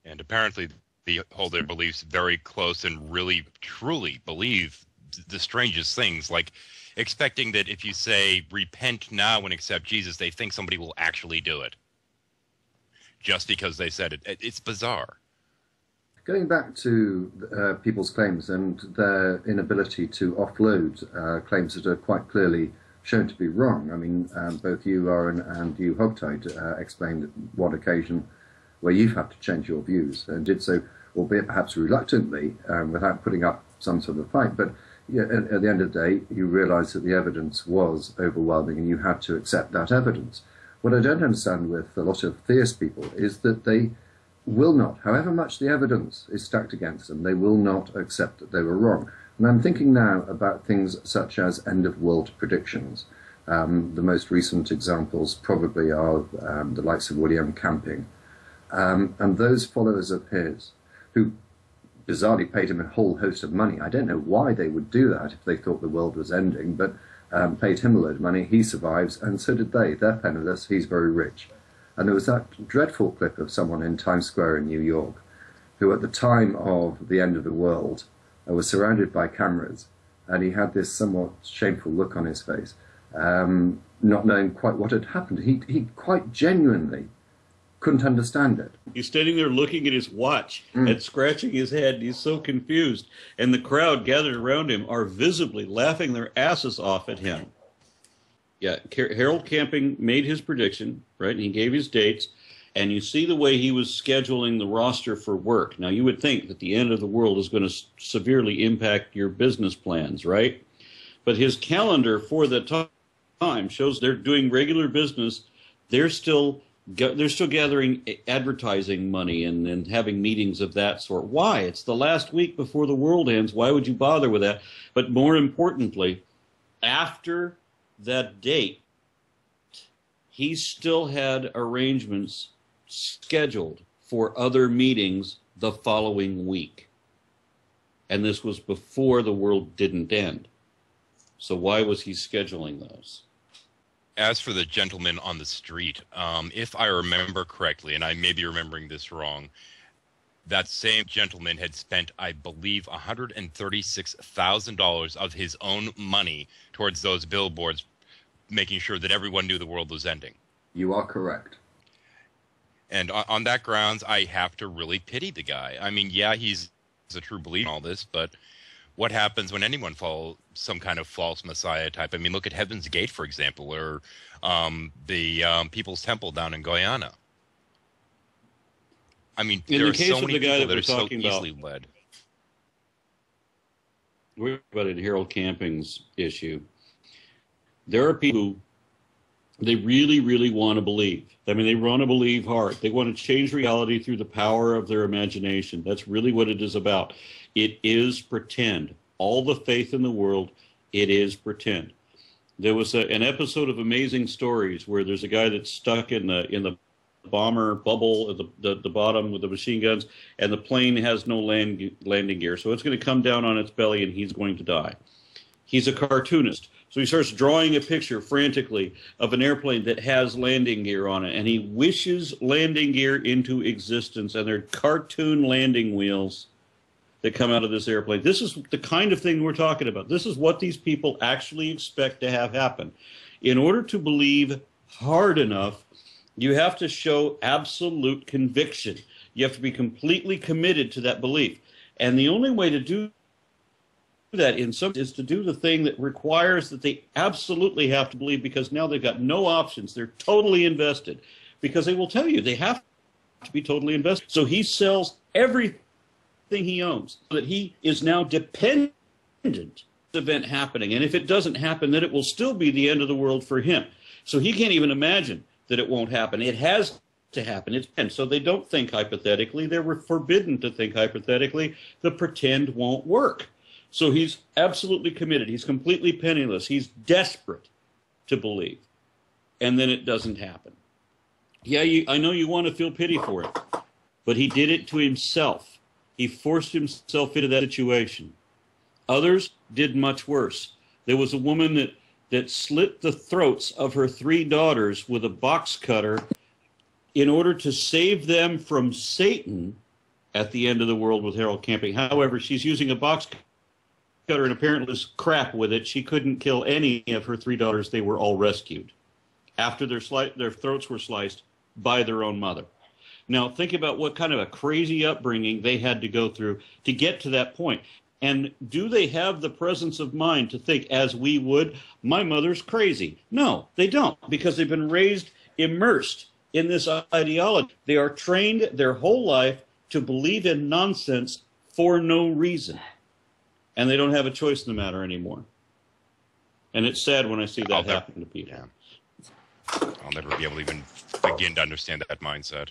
And apparently they hold their beliefs very close and really, truly believe the strangest things, like expecting that if you say, repent now and accept Jesus, they think somebody will actually do it. Just because they said it. It's bizarre. Going back to people's claims and their inability to offload claims that are quite clearly shown to be wrong. I mean, both you, Aaron, and you, HogTie, explained one occasion where you've had to change your views, and did so, albeit perhaps reluctantly, without putting up some sort of fight. But yeah, at the end of the day, you realised that the evidence was overwhelming, and you had to accept that evidence. What I don't understand with a lot of theist people is that they will not, however much the evidence is stacked against them, they will not accept that they were wrong. And I'm thinking now about things such as end-of-world predictions. The most recent examples probably are the likes of William Camping. And those followers of his, who bizarrely paid him a whole host of money. I don't know why they would do that if they thought the world was ending, but paid him a load of money, he survives, and so did they. They're penniless, he's very rich. And there was that dreadful clip of someone in Times Square in New York, who at the time of the end of the world was surrounded by cameras, and he had this somewhat shameful look on his face, not knowing quite what had happened. He quite genuinely couldn't understand it. He's standing there looking at his watch and scratching his head, and he's so confused. And the crowd gathered around him are visibly laughing their asses off at him. Yeah, Harold Camping made his prediction, right? And he gave his dates. And you see the way he was scheduling the roster for work. Now, you would think that the end of the world is going to severely impact your business plans, right? But his calendar for the time shows they're doing regular business. They're still gathering advertising money and having meetings of that sort. Why? It's the last week before the world ends. Why would you bother with that? But more importantly, after that date, he still had arrangements scheduled for other meetings the following week. And this was before the world didn't end. So why was he scheduling those? As for the gentleman on the street, if I remember correctly, and I may be remembering this wrong, that same gentleman had spent, I believe, $136,000 of his own money towards those billboards, making sure that everyone knew the world was ending. You are correct. And on that grounds, I have to really pity the guy. I mean, yeah, he's a true believer in all this, but what happens when anyone follows some kind of false messiah type? I mean, look at Heaven's Gate, for example, or the People's Temple down in Guyana. I mean, there are so many people that are so easily led. We're about it, Harold Camping's issue. There are people who they really, really want to believe. I mean, they want to believe hard. They want to change reality through the power of their imagination. That's really what it is about. It is pretend. All the faith in the world, it is pretend. There was an episode of Amazing Stories where there's a guy that's stuck in the bomber bubble at the bottom with the machine guns, and the plane has no landing gear. So it's going to come down on its belly, and he's going to die. He's a cartoonist. So he starts drawing a picture frantically of an airplane that has landing gear on it, and he wishes landing gear into existence, and they're cartoon landing wheels that come out of this airplane. This is the kind of thing we're talking about. This is what these people actually expect to have happen. In order to believe hard enough, you have to show absolute conviction. You have to be completely committed to that belief. And the only way to do that in some is to do the thing that requires that they absolutely have to believe, because now they've got no options. They're totally invested, because they will tell you they have to be totally invested. So he sells everything he owns so that he is now dependent on the event happening. And if it doesn't happen, then it will still be the end of the world for him. So he can't even imagine that it won't happen. It has to happen. And so they don't think hypothetically. They were forbidden to think hypothetically. The pretend won't work. So he's absolutely committed. He's completely penniless. He's desperate to believe. And then it doesn't happen. Yeah, I know you want to feel pity for it, but he did it to himself. He forced himself into that situation. Others did much worse. There was a woman that that slit the throats of her 3 daughters with a box cutter in order to save them from Satan at the end of the world with Harold Camping. However, she's using a box cutter and apparently there's crap with it. She couldn't kill any of her 3 daughters. They were all rescued after their throats were sliced by their own mother. Now, think about what kind of a crazy upbringing they had to go through to get to that point. And do they have the presence of mind to think, as we would, my mother's crazy? No, they don't, because they've been raised, immersed in this ideology. They are trained their whole life to believe in nonsense for no reason. And they don't have a choice in the matter anymore. And it's sad when I see that happen to people. Yeah. I'll never be able to even begin to understand that mindset.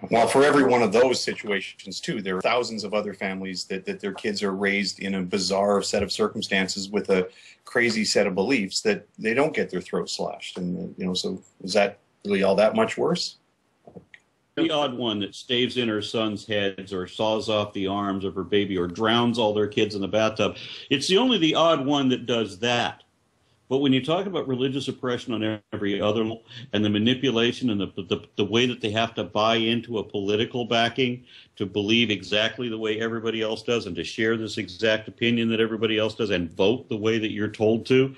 Well, for every one of those situations, too, there are thousands of other families that their kids are raised in a bizarre set of circumstances with a crazy set of beliefs that they don't get their throat slashed. And, so is that really all that much worse? The odd one that staves in her son's heads or saws off the arms of her baby or drowns all their kids in the bathtub. It's the odd one that does that. But when you talk about religious oppression on every other, and the manipulation and the way that they have to buy into a political backing to believe exactly the way everybody else does and to share this exact opinion that everybody else does and vote the way that you're told to,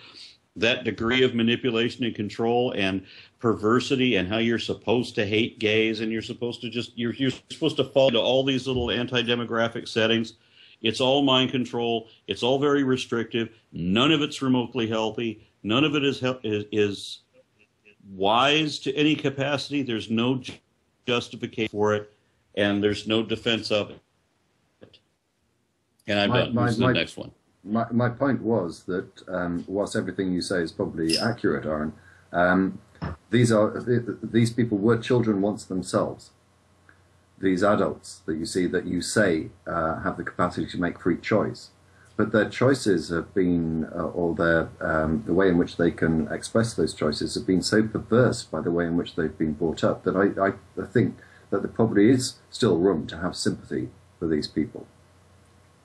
that degree of manipulation and control and perversity and how you're supposed to hate gays and you're supposed to fall into all these little anti-demographic settings. It's all mind control. It's all very restrictive. None of it's remotely healthy. None of it is wise to any capacity. There's no justification for it, and there's no defense of it. And I'm done. Who's the next one? My point was that whilst everything you say is probably accurate, Aaron, these people were children once themselves. These adults that you say have the capacity to make free choice, but their choices have been, or the way in which they can express those choices have been so perverse by the way in which they've been brought up that I think that there probably is still room to have sympathy for these people.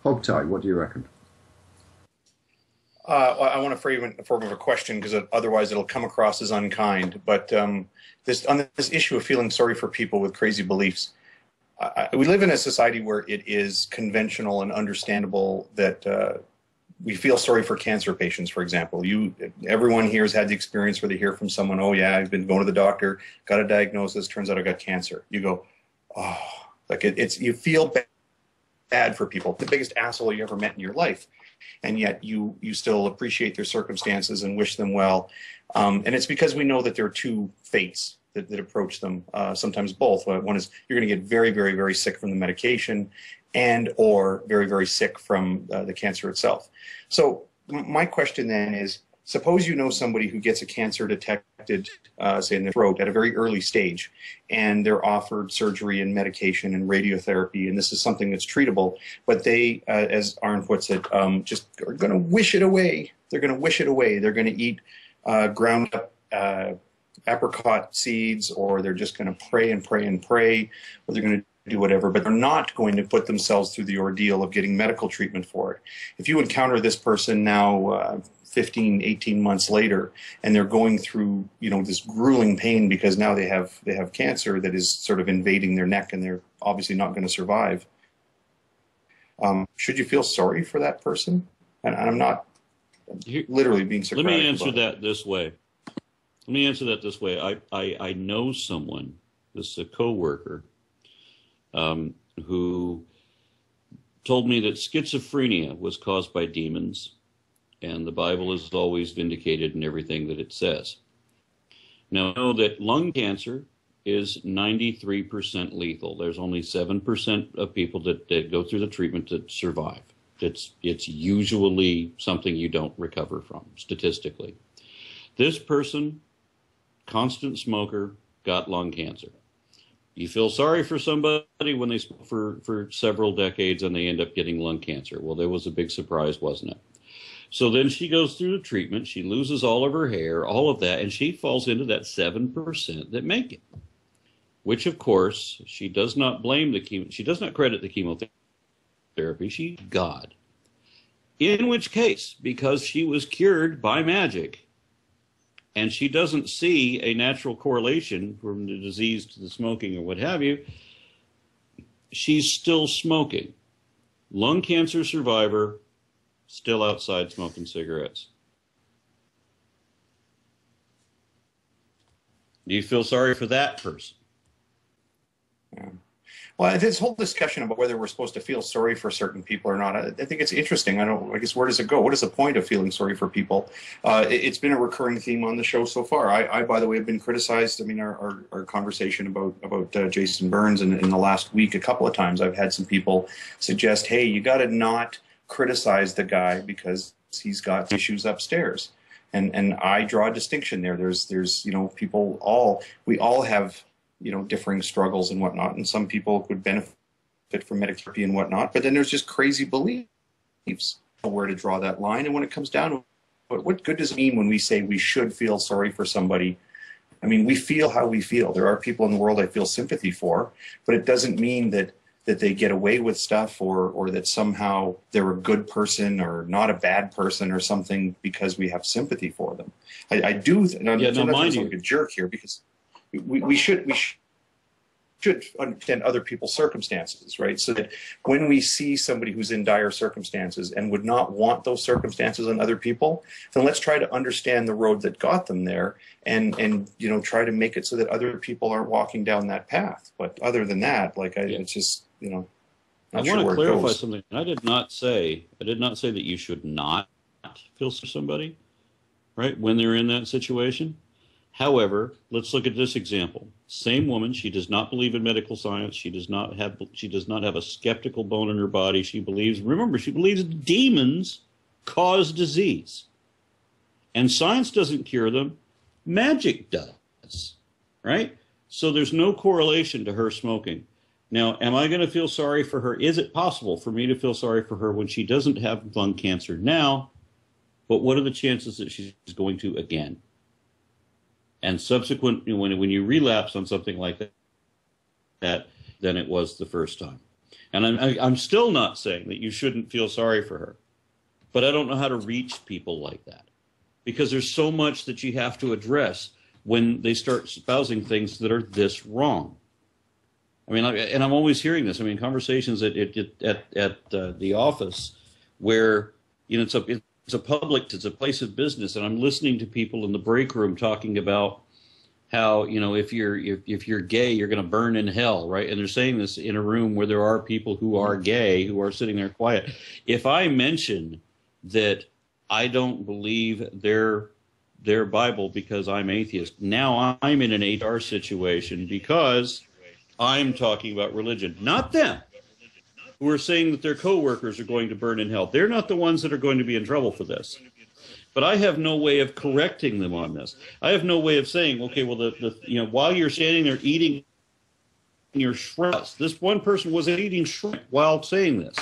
HogTie, what do you reckon? I want to frame it in the form of a question because otherwise it'll come across as unkind. But on this issue of feeling sorry for people with crazy beliefs, we live in a society where it is conventional and understandable that we feel sorry for cancer patients, for example. Everyone here has had the experience where they hear from someone, oh yeah, I've been going to the doctor, got a diagnosis, turns out I got cancer. You go, oh, like you feel bad for people, the biggest asshole you ever met in your life. And yet you still appreciate their circumstances and wish them well. And it's because we know that there are two fates that approach them, sometimes both. One is you're going to get very, very, very sick from the medication and or very, very sick from the cancer itself. So my question then is, suppose you know somebody who gets a cancer detected, say in the throat at a very early stage, and they're offered surgery and medication and radiotherapy, and this is something that's treatable, but they, as Aaron puts it, just are going to wish it away. They're going to wish it away. They're going to eat ground up apricot seeds, or they're just going to pray and pray and pray, or they're going to do whatever, but they're not going to put themselves through the ordeal of getting medical treatment for it. If you encounter this person now 15, 18 months later, and they're going through, this grueling pain because now they have cancer that is sort of invading their neck and they're obviously not going to survive, should you feel sorry for that person? And I'm not literally being Socratic. Let me answer that this way. I know someone, this is a coworker, who told me that schizophrenia was caused by demons, and the Bible is always vindicated in everything that it says. Now, I know that lung cancer is 93% lethal. There's only 7% of people that go through the treatment that survive. It's usually something you don't recover from, statistically. This person, constant smoker, got lung cancer. You feel sorry for somebody when they smoke for several decades and they end up getting lung cancer. Well, there was a big surprise, wasn't it? So then she goes through the treatment, she loses all of her hair, all of that, and she falls into that 7% that make it. Which, of course, she does not blame she does not credit the chemotherapy, she's God. In which case, because she was cured by magic, and she doesn't see a natural correlation from the disease to the smoking or what have you, she's still smoking. Lung cancer survivor, still outside smoking cigarettes. Do you feel sorry for that person? Yeah. Well, this whole discussion about whether we're supposed to feel sorry for certain people or not, I think it's interesting. I guess, where does it go? What is the point of feeling sorry for people? It's been a recurring theme on the show so far. I by the way, have been criticized. I mean, our conversation about Jason Burns in the last week, a couple of times, I've had some people suggest, hey, you got to not criticize the guy because he's got issues upstairs. And I draw a distinction there. There's we all have, differing struggles and whatnot, and some people would benefit from medical therapy and whatnot, but then there's just crazy beliefs where to draw that line. And when it comes down to what good does it mean when we say we should feel sorry for somebody? I mean, we feel how we feel. There are people in the world I feel sympathy for, but it doesn't mean that they get away with stuff or that somehow they're a good person or not a bad person or something because we have sympathy for them. I do, and I'm not like a jerk here, because we should understand other people's circumstances, right? So that when we see somebody who's in dire circumstances and would not want those circumstances on other people, then let's try to understand the road that got them there and try to make it so that other people aren't walking down that path. But other than that, it's just, I want to clarify something. I did not say that you should not feel for somebody, right, when they're in that situation. However, let's look at this example. Same woman, she does not believe in medical science. She does not have a skeptical bone in her body. She believes demons cause disease. And science doesn't cure them. Magic does, right? So there's no correlation to her smoking. Now, am I going to feel sorry for her? Is it possible for me to feel sorry for her when she doesn't have lung cancer now? But what are the chances that she's going to again? And subsequent, when you relapse on something like that, than it was the first time. And I'm still not saying that you shouldn't feel sorry for her, but I don't know how to reach people like that, because there's so much that you have to address when they start espousing things that are this wrong. I mean, and I'm always hearing this. I mean, conversations at the office where it's a place of business, and I'm listening to people in the break room talking about how if you're gay, you're going to burn in hell, right? And they're saying this in a room where there are people who are gay who are sitting there quiet. If I mention that I don't believe their Bible because I'm atheist, now I'm in an HR situation because I'm talking about religion, not them, who are saying that their coworkers are going to burn in hell. They're not the ones that are going to be in trouble for this. But I have no way of correcting them on this. I have no way of saying, okay, well, while you're standing there eating your shrimp, this one person was eating shrimp while saying this.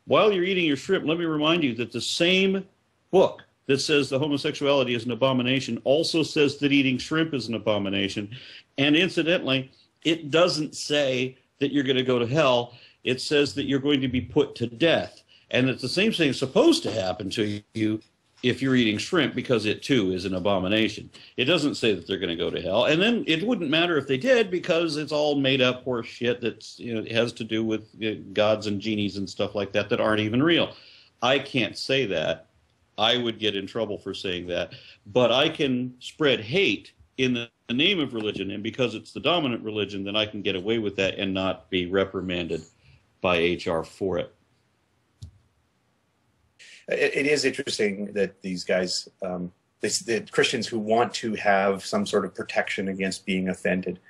While you're eating your shrimp, let me remind you that the same book that says the homosexuality is an abomination also says that eating shrimp is an abomination. And incidentally, it doesn't say that you're going to go to hell. It says that you're going to be put to death. And that the same thing is supposed to happen to you if you're eating shrimp, because it too is an abomination. It doesn't say that they're going to go to hell. And then it wouldn't matter if they did, because it's all made up horse shit that's, it has to do with gods and genies and stuff like that aren't even real. I can't say that. I would get in trouble for saying that. But I can spread hate in the name of religion, and because it's the dominant religion, then I can get away with that and not be reprimanded by HR for it. It is interesting that these guys, the Christians who want to have some sort of protection against being offended,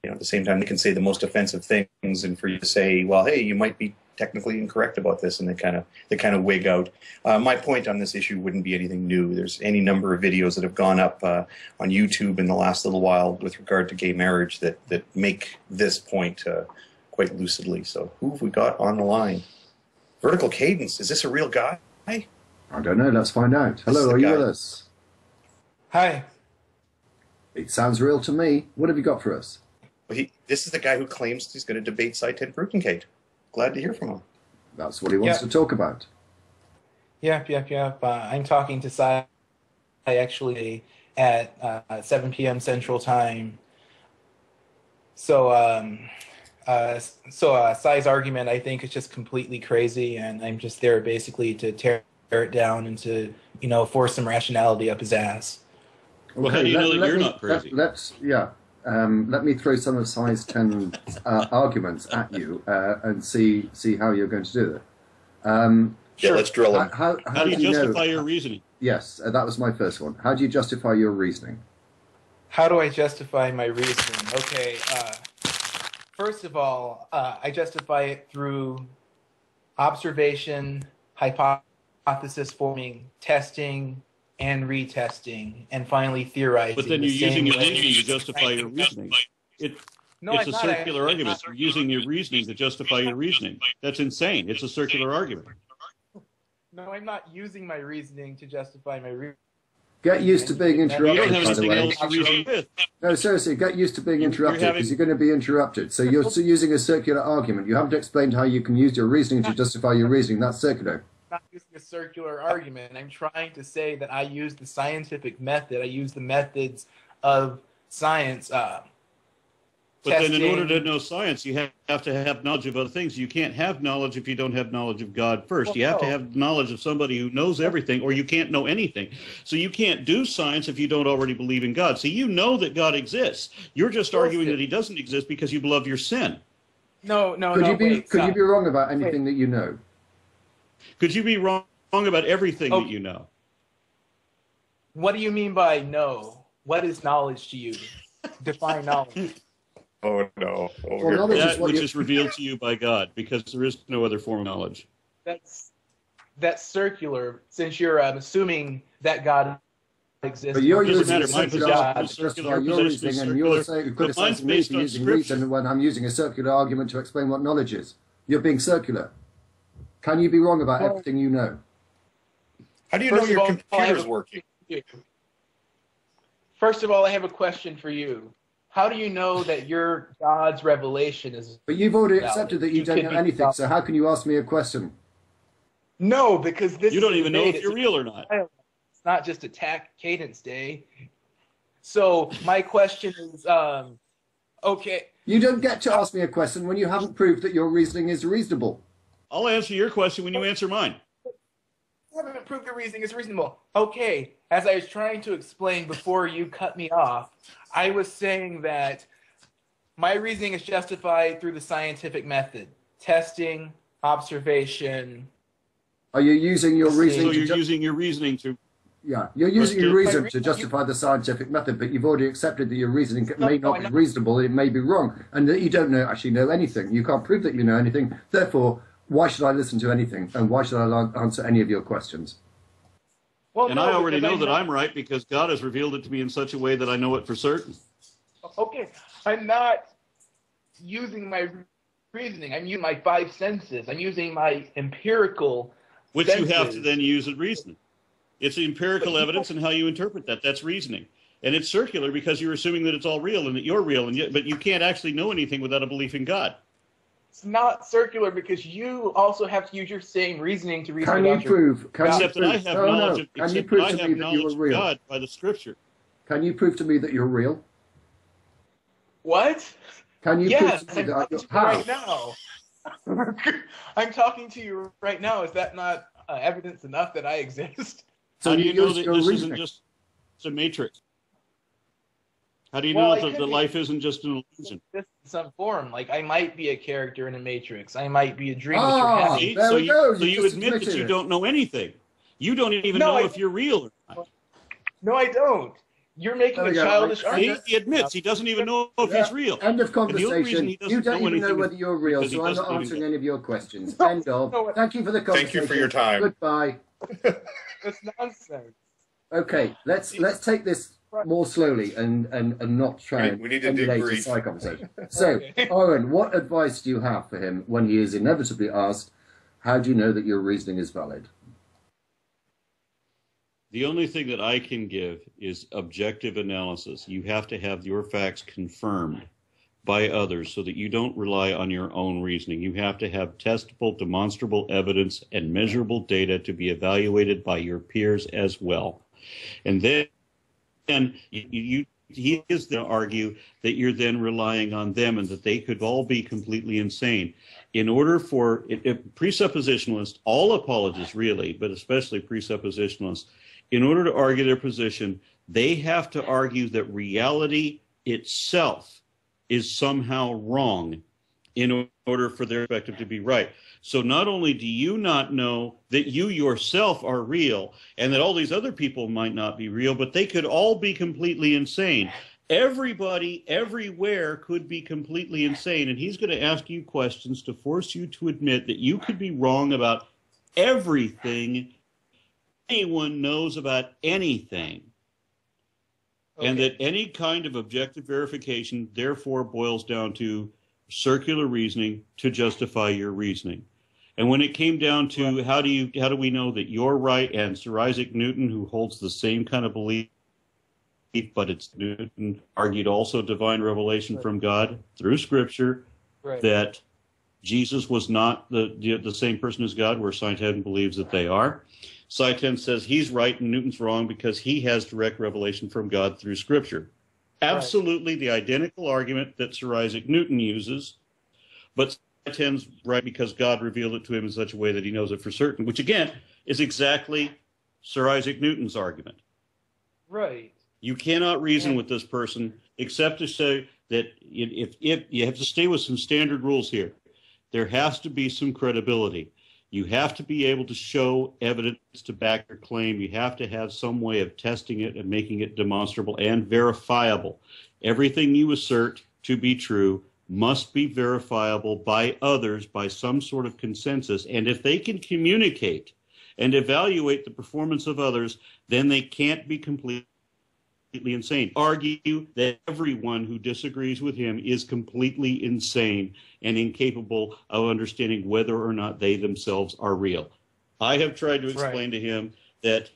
at the same time they can say the most offensive things, and for you to say, well, hey, you might be technically incorrect about this, and they kind of wig out. My point on this issue wouldn't be anything new. There's any number of videos that have gone up on YouTube in the last little while with regard to gay marriage that make this point quite lucidly. So who have we got on the line? Verdical Cadence, is this a real guy? I don't know. Let's find out. Hello, are you with us? Hi. It sounds real to me. What have you got for us? Well, this is the guy who claims he's going to debate Sye Ten Bruggencate. Glad to hear from him. That's what he wants to talk about. Yep. I'm talking to Sye actually at 7 p.m. Central Time. So, Sye's argument, I think, is just completely crazy, and I'm just there basically to tear it down and to, force some rationality up his ass. Well, how do you know that you're not crazy? Let me throw some of Sye's 10 arguments at you and see how you're going to do it. Sure. Let's drill him. How do you justify your reasoning? Yes, that was my first one. How do you justify your reasoning? How do I justify my reasoning? Okay, first of all, I justify it through observation, hypothesis forming, testing, and retesting, and finally theorizing. But then you're using your reasoning to justify your reasoning. It's a circular argument. You're using your reasoning to justify your reasoning. That's insane. It's a circular argument. No, I'm not using my reasoning to justify my reasoning. Get used to being interrupted, You don't have by the anything way. else to reason with. No, seriously, get used to being interrupted because you're going to be interrupted. So you're still using a circular argument. You haven't explained how you can use your reasoning to justify your reasoning. That's circular. I'm not using a circular argument. I'm trying to say that I use the scientific method. I use the methods of science. But then in order to know science, you have to have knowledge of other things. You can't have knowledge if you don't have knowledge of God first. Well, you have to have knowledge of somebody who knows everything, or you can't know anything. So you can't do science if you don't already believe in God. So you know that God exists. You're just arguing that he doesn't exist because you love your sin. No. Could you be wrong about anything that you know? Could you be wrong about everything that you know? What do you mean by know? What is knowledge to you? Define knowledge. Oh, no. That which is revealed to you by God, because there is no other form of knowledge. That's circular, since you're assuming that God exists. But you're Doesn't using matter. My God position is to justify circular. your reasoning, and you're criticizing me for using reason when I'm using a circular argument to explain what knowledge is. You're being circular. Can you be wrong about everything you know? How do you know your computer's working? First of all, I have a question for you. How do you know that your God's revelation is... But you've already accepted that you don't know anything, so how can you ask me a question? No, because this... You don't even know if you're real or not. It's not just attack cadence day. So my question is, okay... You don't get to ask me a question when you haven't proved that your reasoning is reasonable. I'll answer your question when you answer mine. I haven't proved your reasoning is reasonable. Okay, as I was trying to explain before you cut me off, I was saying that my reasoning is justified through the scientific method. Testing, observation. Are you using your reasoning? So you're using your reasoning to... Yeah, you're using your reason to justify the scientific method, but you've already accepted that your reasoning may not be reasonable, it may be wrong, and that you don't actually know anything. You can't prove that you know anything. Therefore, why should I listen to anything? And why should I answer any of your questions? Well, and I already know that I'm right because God has revealed it to me in such a way that I know it for certain. Okay, I'm not using my reasoning. I'm using my five senses. I'm using my empirical Which senses. you have to then use as reasoning. It's empirical evidence and how you interpret that. That's reasoning. And it's circular because you're assuming that it's all real and that you're real, but you can't actually know anything without a belief in God. It's not circular because you also have to use your same reasoning to reason. Can you prove? Except that I have knowledge of God by the Scripture. Can you prove to me that you're real? What? Can you prove to me that you're right now? I'm talking to you right now. Is that not evidence enough that I exist? So how do you know that this isn't just a matrix? How do you know that the life isn't just an illusion? In some form, like I might be a character in a matrix. I might be a dream that you're having. So you admit that you don't know anything. You don't even know if you're real or not. No, I don't. You're making a childish argument. He admits he doesn't even know if he's real. End of conversation. You don't even know whether you're real, so I'm not answering any of your questions. End of. Thank you for the conversation. Thank you for your time. Goodbye. That's nonsense. Okay, let's take this more slowly and not try and emulate a side conversation. So, Oren, what advice do you have for him when he is inevitably asked, how do you know that your reasoning is valid? The only thing that I can give is objective analysis. You have to have your facts confirmed by others so that you don't rely on your own reasoning. You have to have testable, demonstrable evidence and measurable data to be evaluated by your peers as well. And then he is going to argue that you're then relying on them and that they could all be completely insane. In order for presuppositionalists, all apologists really, but especially presuppositionalists, in order to argue their position, they have to argue that reality itself is somehow wrong in order for their perspective to be right. So not only do you not know that you yourself are real and that all these other people might not be real, but they could all be completely insane. Everybody, everywhere could be completely insane. And he's going to ask you questions to force you to admit that you could be wrong about everything anyone knows about anything. Okay. And that any kind of objective verification therefore boils down to circular reasoning to justify your reasoning. And when it came down to how do we know that you're right, and Sir Isaac Newton, who holds the same kind of belief, but it's Newton argued also divine revelation from God through Scripture, that Jesus was not the same person as God, where Sye Ten believes that they are. Sye Ten says he's right and Newton's wrong because he has direct revelation from God through Scripture. Absolutely the identical argument that Sir Isaac Newton uses, but Sye Ten's right because God revealed it to him in such a way that he knows it for certain, which again is exactly Sir Isaac Newton's argument. Right. You cannot reason with this person except to say that if you have to stay with some standard rules here. There has to be some credibility. You have to be able to show evidence to back your claim. You have to have some way of testing it and making it demonstrable and verifiable. Everything you assert to be true must be verifiable by others by some sort of consensus. And if they can communicate and evaluate the performance of others, then they can't be completely insane. Argue that everyone who disagrees with him is completely insane and incapable of understanding whether or not they themselves are real. I have tried to explain to him that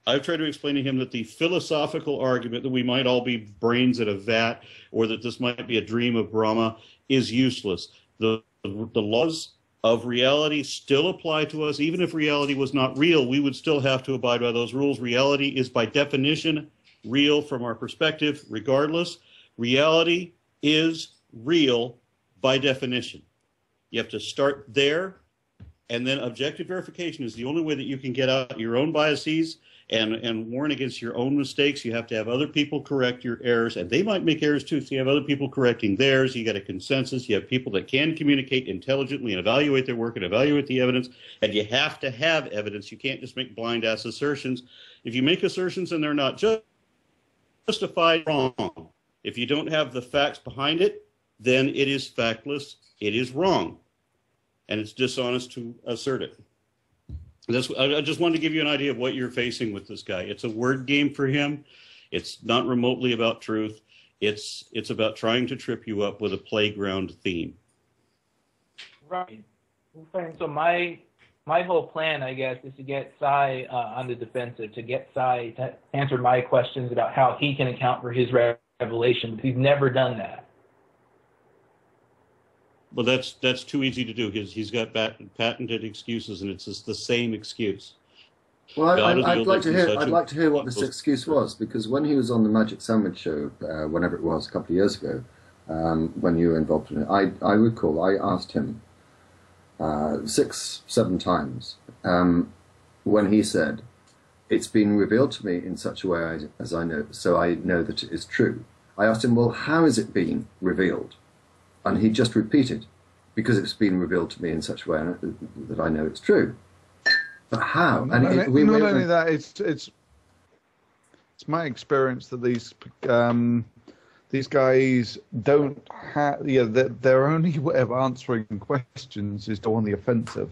the philosophical argument that we might all be brains in a vat or that this might be a dream of Brahma is useless. The laws of reality still apply to us. Even if reality was not real, we would still have to abide by those rules. Reality is by definition real from our perspective, regardless. Reality is real by definition. You have to start there, and then objective verification is the only way that you can get out your own biases and warn against your own mistakes. You have to have other people correct your errors, and they might make errors too, so you have other people correcting theirs. You got a consensus. You have people that can communicate intelligently and evaluate their work and evaluate the evidence, and you have to have evidence. You can't just make blind-ass assertions. If you make assertions and they're not justified, wrong. If you don't have the facts behind it, then it is factless, it is wrong, and it's dishonest to assert it. I just wanted to give you an idea of what you're facing with this guy. It's a word game for him. It's not remotely about truth. It's about trying to trip you up with a playground theme. Right. So my whole plan, I guess, is to get Sye on the defensive, to get Sye to answer my questions about how he can account for his revelation. He's never done that. Well, that's too easy to do because he's got patented excuses, and it's just the same excuse. Well, I'd like to hear what this excuse was, because when he was on the Magic Sandwich show, whenever it was, a couple of years ago, when you were involved in it, I recall I asked him 6-7 times when he said, "It's been revealed to me in such a way as I know, so I know that it is true." I asked him, "Well, how is it being revealed?" And he just repeated, "Because it's been revealed to me in such a way that I know it's true." But how? And not only that, it's my experience that these guys don't have, their only way of answering questions is to go on the offensive.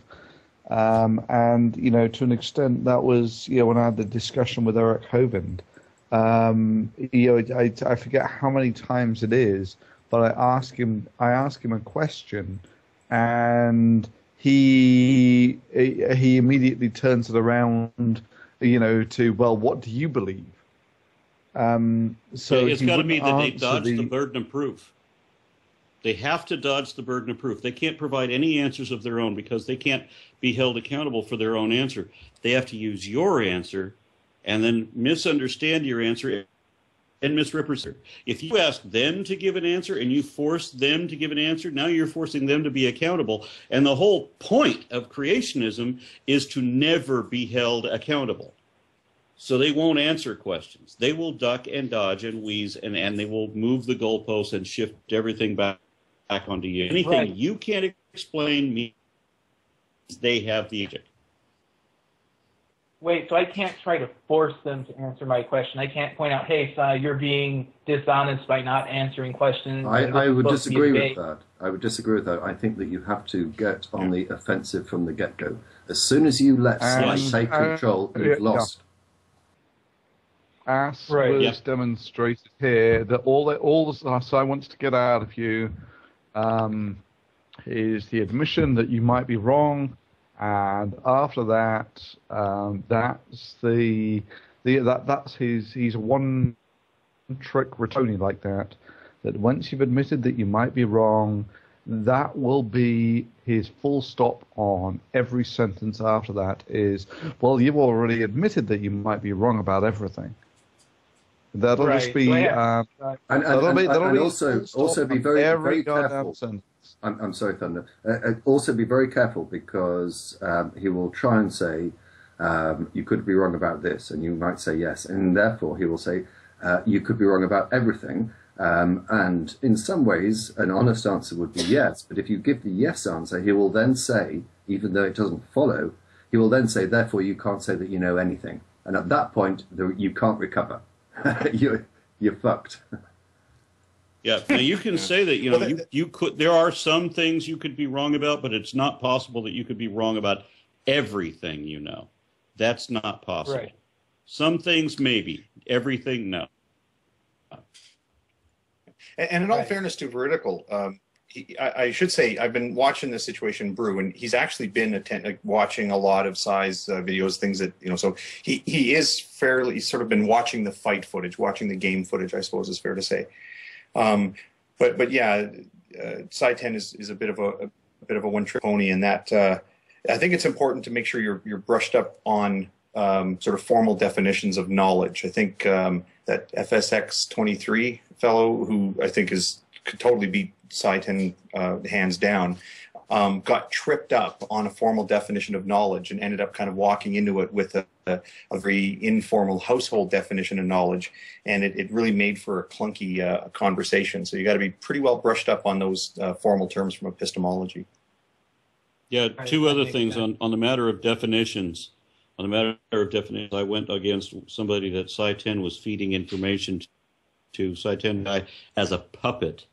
And, to an extent, that was, when I had the discussion with Eric Hovind. I forget how many times it is, but I ask him a question, and he immediately turns it around, to, well, what do you believe? So it's got to be that they dodged the burden of proof. They have to dodge the burden of proof. They can't provide any answers of their own because they can't be held accountable for their own answer. They have to use your answer and then misunderstand your answer and misrepresent. If you ask them to give an answer and you force them to give an answer, now you're forcing them to be accountable. And the whole point of creationism is to never be held accountable. So they won't answer questions. They will duck and dodge and wheeze, and they will move the goalposts and shift everything back onto you. Anything you can't explain means they have the object. Wait, so I can't try to force them to answer my question. I can't point out, hey, Sye, you're being dishonest by not answering questions. I would disagree with that. I would disagree with that. I think that you have to get on the offensive from the get-go. As soon as you let Sye take control, you've lost. As was demonstrated here, that all Sye wants to get out of you is the admission that you might be wrong, and after that, that's he's a one-trick retoni like that. That once you've admitted that you might be wrong, that will be his full stop on every sentence after that is, well, you've already admitted that you might be wrong about everything. That'll just be, and also be very careful. I'm sorry, Thunder. Also be very careful because he will try and say, you could be wrong about this, and you might say yes, and therefore he will say, you could be wrong about everything. And in some ways, an honest answer would be yes, but if you give the yes answer, he will then say, even though it doesn't follow, he will then say, therefore you can't say that you know anything. And at that point, you can't recover. You're fucked. Yeah, now you can say that, you could. There are some things you could be wrong about, but it's not possible that you could be wrong about everything you know. That's not possible. Right. Some things maybe, everything no. And in all fairness to Verdical, I should say I've been watching this situation brew, and he's actually been watching a lot of Sye's videos, things that, so he is fairly, he's sort of been watching the fight footage, watching the game footage, I suppose is fair to say. But yeah, Sye Ten is a bit of a one-trick pony in that I think it's important to make sure you're brushed up on sort of formal definitions of knowledge. I think that FSX23 fellow, who I think could totally beat Sye Ten hands down, got tripped up on a formal definition of knowledge and ended up kind of walking into it with a very informal household definition of knowledge, and it really made for a clunky conversation. So you got to be pretty well brushed up on those formal terms from epistemology. Yeah, two other things on the matter of definitions. On the matter of definitions, I went against somebody that Sye Ten was feeding information to Sye Ten guy as a puppet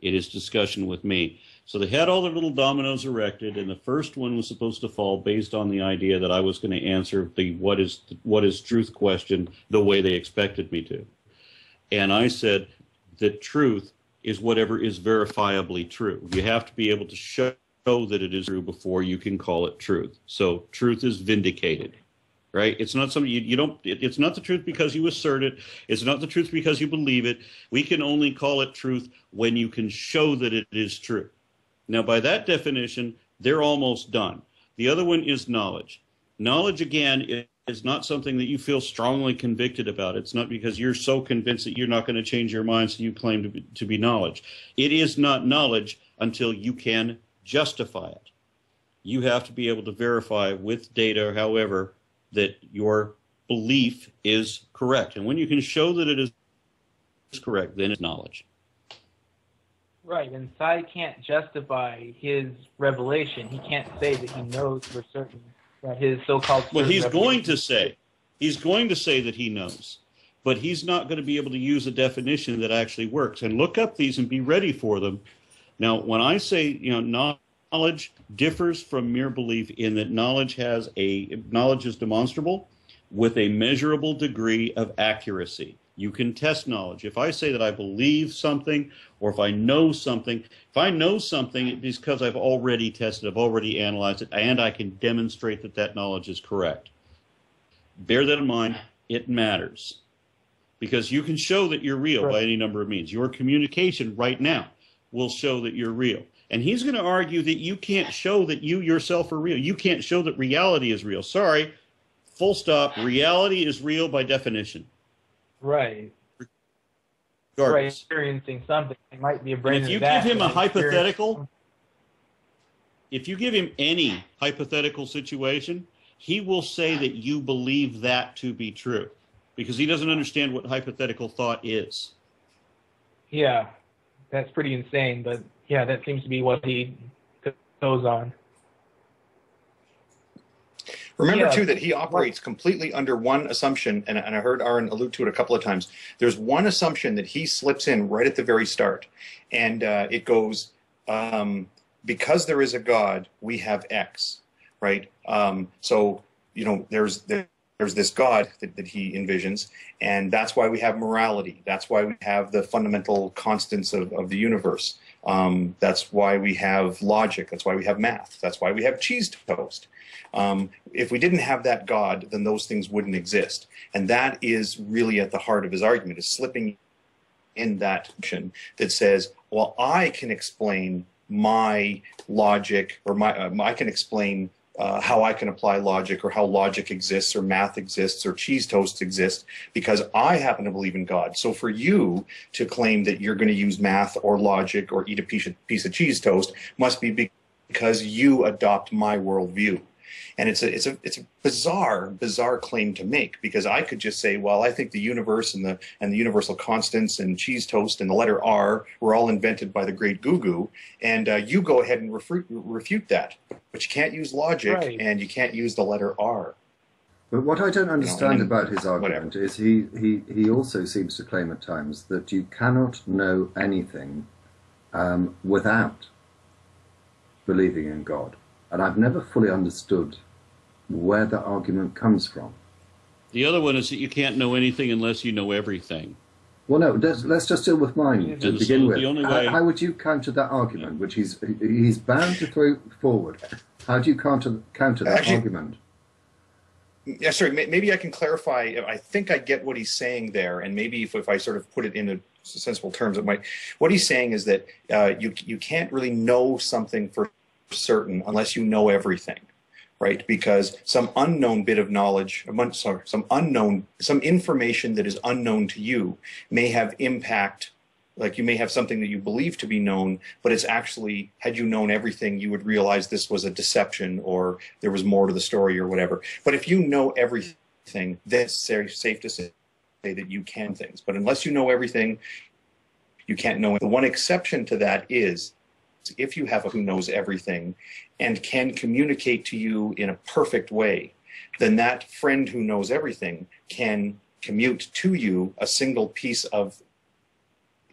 in his discussion with me. So they had all their little dominoes erected, and the first one was supposed to fall based on the idea that I was going to answer the what is truth question the way they expected me to. And I said that truth is whatever is verifiably true. You have to be able to show that it is true before you can call it truth. So truth is vindicated, right? It's not something you don't, it's not the truth because you assert it. It's not the truth because you believe it. We can only call it truth when you can show that it is true. Now, by that definition, they're almost done. The other one is knowledge. Knowledge, again, is not something that you feel strongly convicted about. It's not because you're so convinced that you're not going to change your mind, so you claim to be knowledge. It is not knowledge until you can justify it. You have to be able to verify with data, however, that your belief is correct. And when you can show that it is correct, then it's knowledge. Right, and Sye can't justify his revelation. He can't say that he knows for certain that his so-called... Well, he's going to say that he knows, but he's not going to be able to use a definition that actually works. And look up these and be ready for them. Now, when I say, knowledge differs from mere belief in that knowledge is demonstrable with a measurable degree of accuracy. You can test knowledge. If I say that I believe something, or if I know something, it's because I've already tested, I've already analyzed it, and I can demonstrate that that knowledge is correct. Bear that in mind. It matters. Because you can show that you're real by any number of means. Your communication right now, will show that you're real. And he's going to argue that you can't show that you yourself are real. You can't show that reality is real. Sorry, full stop. Reality is real by definition. Right. Regardless. Experiencing something. It might be a brain. And if you give him a hypothetical, if you give him any hypothetical situation, he will say that you believe that to be true because he doesn't understand what hypothetical thought is. Yeah, that's pretty insane, but yeah, that seems to be what he goes on. Remember, too, that he operates completely under one assumption, and I heard Aaron allude to it a couple of times. There's one assumption that he slips in right at the very start, and it goes, because there is a God, we have X, right? So, you know, there's this God that he envisions, and that's why we have morality. That's why we have the fundamental constants of the universe. That's why we have logic. That's why we have math. That's why we have cheese toast. If we didn't have that God, then those things wouldn't exist. And that is really at the heart of his argument, is slipping in that option that says, well, I can explain my logic, or I can explain how I can apply logic, or how logic exists, or math exists, or cheese toast exists, because I happen to believe in God. So for you to claim that you're going to use math or logic or eat a piece of cheese toast must be because you adopt my worldview. And it's a bizarre claim to make, because I could just say, well, I think the universe and the universal constants and cheese toast and the letter R were all invented by the great Goo, and you go ahead and refute that. But you can't use logic, right, and you can't use the letter R. But what I don't understand about his argument is he also seems to claim at times that you cannot know anything without believing in God. And I've never fully understood where that argument comes from. The other one is that you can't know anything unless you know everything. Well, no, let's just deal with mine to begin with. How would you counter that argument, which he's bound to throw forward? How do you counter that argument? Yeah, sorry, maybe I can clarify. I think I get what he's saying there, and maybe if I sort of put it into sensible terms, it might. What he's saying is that you can't really know something for certain unless you know everything, right? Because some unknown bit of knowledge, some information that is unknown to you may have impact. Like, you may have something that you believe to be known, but it's actually, had you known everything, you would realize this was a deception, or there was more to the story, or whatever. But if you know everything, then it's safe to say that you can things. But unless you know everything, you can't know it. The one exception to that is if you have a who knows everything and can communicate to you in a perfect way, then that friend who knows everything can commute to you a single piece of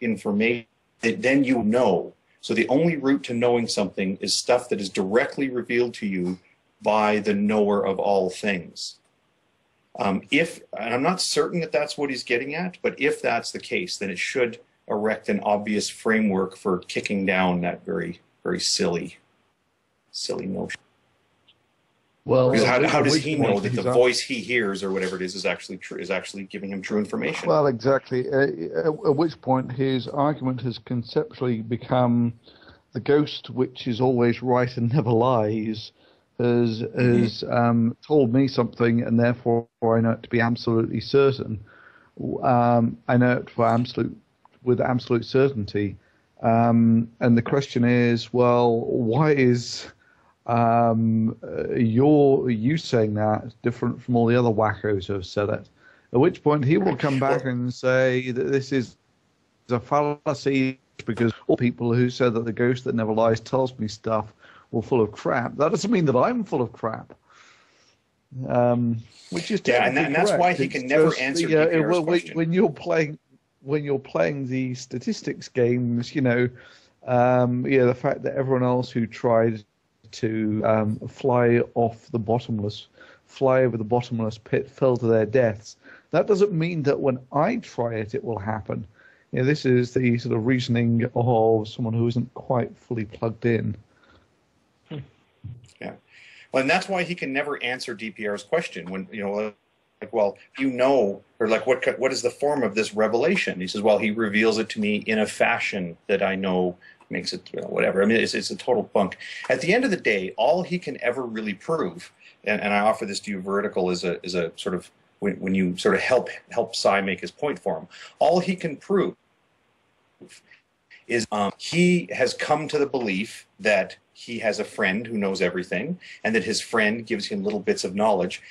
information that then you know. So the only route to knowing something is stuff that is directly revealed to you by the knower of all things. And I'm not certain that that's what he's getting at, but if that's the case, then it should erect an obvious framework for kicking down that very, very silly notion. Well, how does he know that the voice he hears, or whatever it is actually true, is actually giving him true information? Well, exactly. At which point his argument has conceptually become the ghost, which is always right and never lies, has told me something, and therefore I know it to be absolutely certain. I know it with absolute certainty. And the question is, well, why is you saying that different from all the other wackos who have said it? At which point he will come back and say that this is a fallacy, because all people who said that the ghost that never lies tells me stuff were full of crap. That doesn't mean that I'm full of crap. Which is and that's why he can never answer DPR's question. When you're playing the statistics games, the fact that everyone else who tried to fly over the bottomless pit fell to their deaths, that doesn't mean that when I try it, it will happen. This is the sort of reasoning of someone who isn't quite fully plugged in. Yeah, well, and that's why he can never answer DPR's question when what is the form of this revelation? He says, well, he reveals it to me in a fashion that I know makes it whatever. I mean, it's a total bunk. At the end of the day, all he can ever really prove, and I offer this to you, Verdical, is a sort of when you sort of help Sye make his point for him. All he can prove is he has come to the belief that he has a friend who knows everything, and that his friend gives him little bits of knowledge.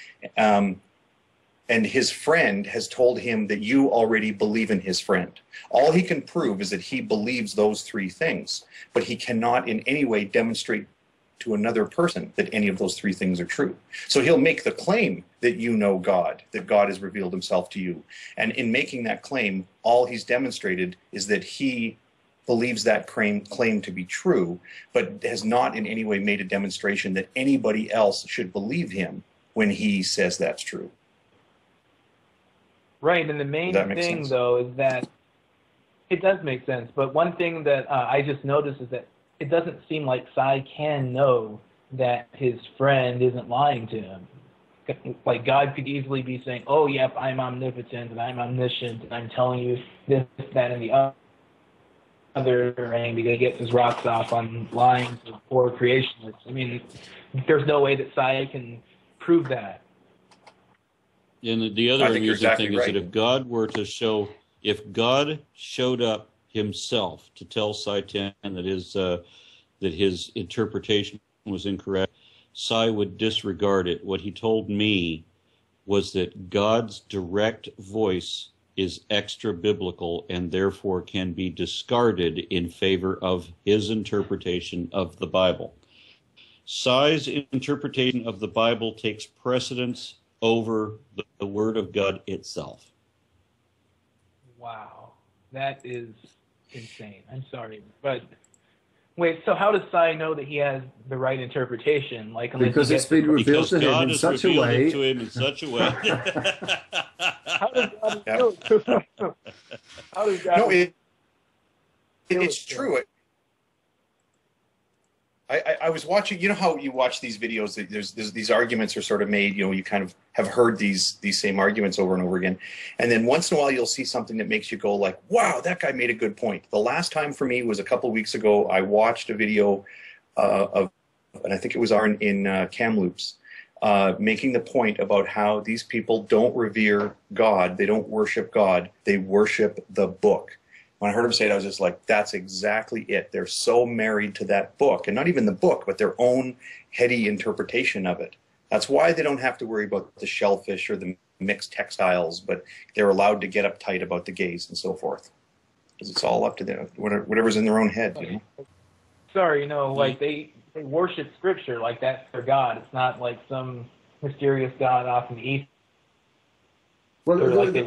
And his friend has told him that you already believe in his friend. All he can prove is that he believes those three things, but he cannot in any way demonstrate to another person that any of those three things are true. So he'll make the claim that you know God, that God has revealed himself to you. And in making that claim, all he's demonstrated is that he believes that claim to be true, but has not in any way made a demonstration that anybody else should believe him when he says that's true. Right, and the main thing, though, is that it does make sense. But one thing that I just noticed is that it doesn't seem like Sye can know that his friend isn't lying to him. Like, God could easily be saying, oh, yep, I'm omnipotent, and I'm omniscient, and I'm telling you this, that, and the other, and he gets his rocks off on lying to poor creationists. I mean, there's no way that Sye can prove that. And the other amusing thing is that if God were to show, if God showed up himself to tell Sye Ten that his interpretation was incorrect, Sye would disregard it. What he told me was that God's direct voice is extra biblical and therefore can be discarded in favor of his interpretation of the Bible. Sye's interpretation of the Bible takes precedence over the Word of God itself. Wow, that is insane. I'm sorry, but wait. So how does Sye know that he has the right interpretation? Like, because it's been revealed to him in such a way. How does God know it? How does God? No, it's true. I was watching, you know how you watch these videos, there's these arguments are sort of made, you know, you kind of have heard these same arguments over and over again. And then once in a while you'll see something that makes you go like, wow, that guy made a good point. The last time for me was a couple of weeks ago. I watched a video and I think it was in Kamloops, making the point about how these people don't revere God. They don't worship God. They worship the book. When I heard him say it, I was just like, that's exactly it. They're so married to that book, and not even the book, but their own heady interpretation of it. That's why they don't have to worry about the shellfish or the mixed textiles, but they're allowed to get uptight about the gays and so forth. Because it's all up to them, whatever's in their own head. You know? Sorry, you know, like they worship Scripture like that's their God. It's not like some mysterious God off in the east. Well, there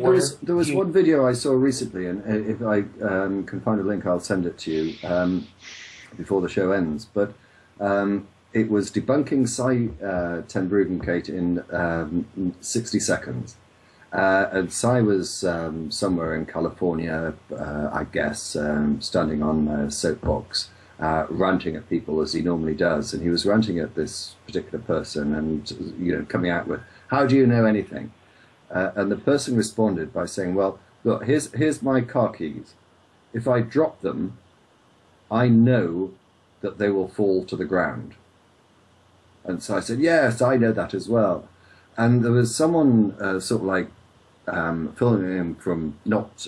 was one video I saw recently, and if I can find a link, I'll send it to you before the show ends. But it was debunking Sye Ten Bruggencate in 60 seconds. And Sye was somewhere in California, I guess, standing on a soapbox, ranting at people as he normally does. And he was ranting at this particular person and, you know, coming out with, "How do you know anything?" And the person responded by saying, well, look, here's my car keys. If I drop them, I know that they will fall to the ground. And so I said, yes, I know that as well. And there was someone sort of like filming him from, not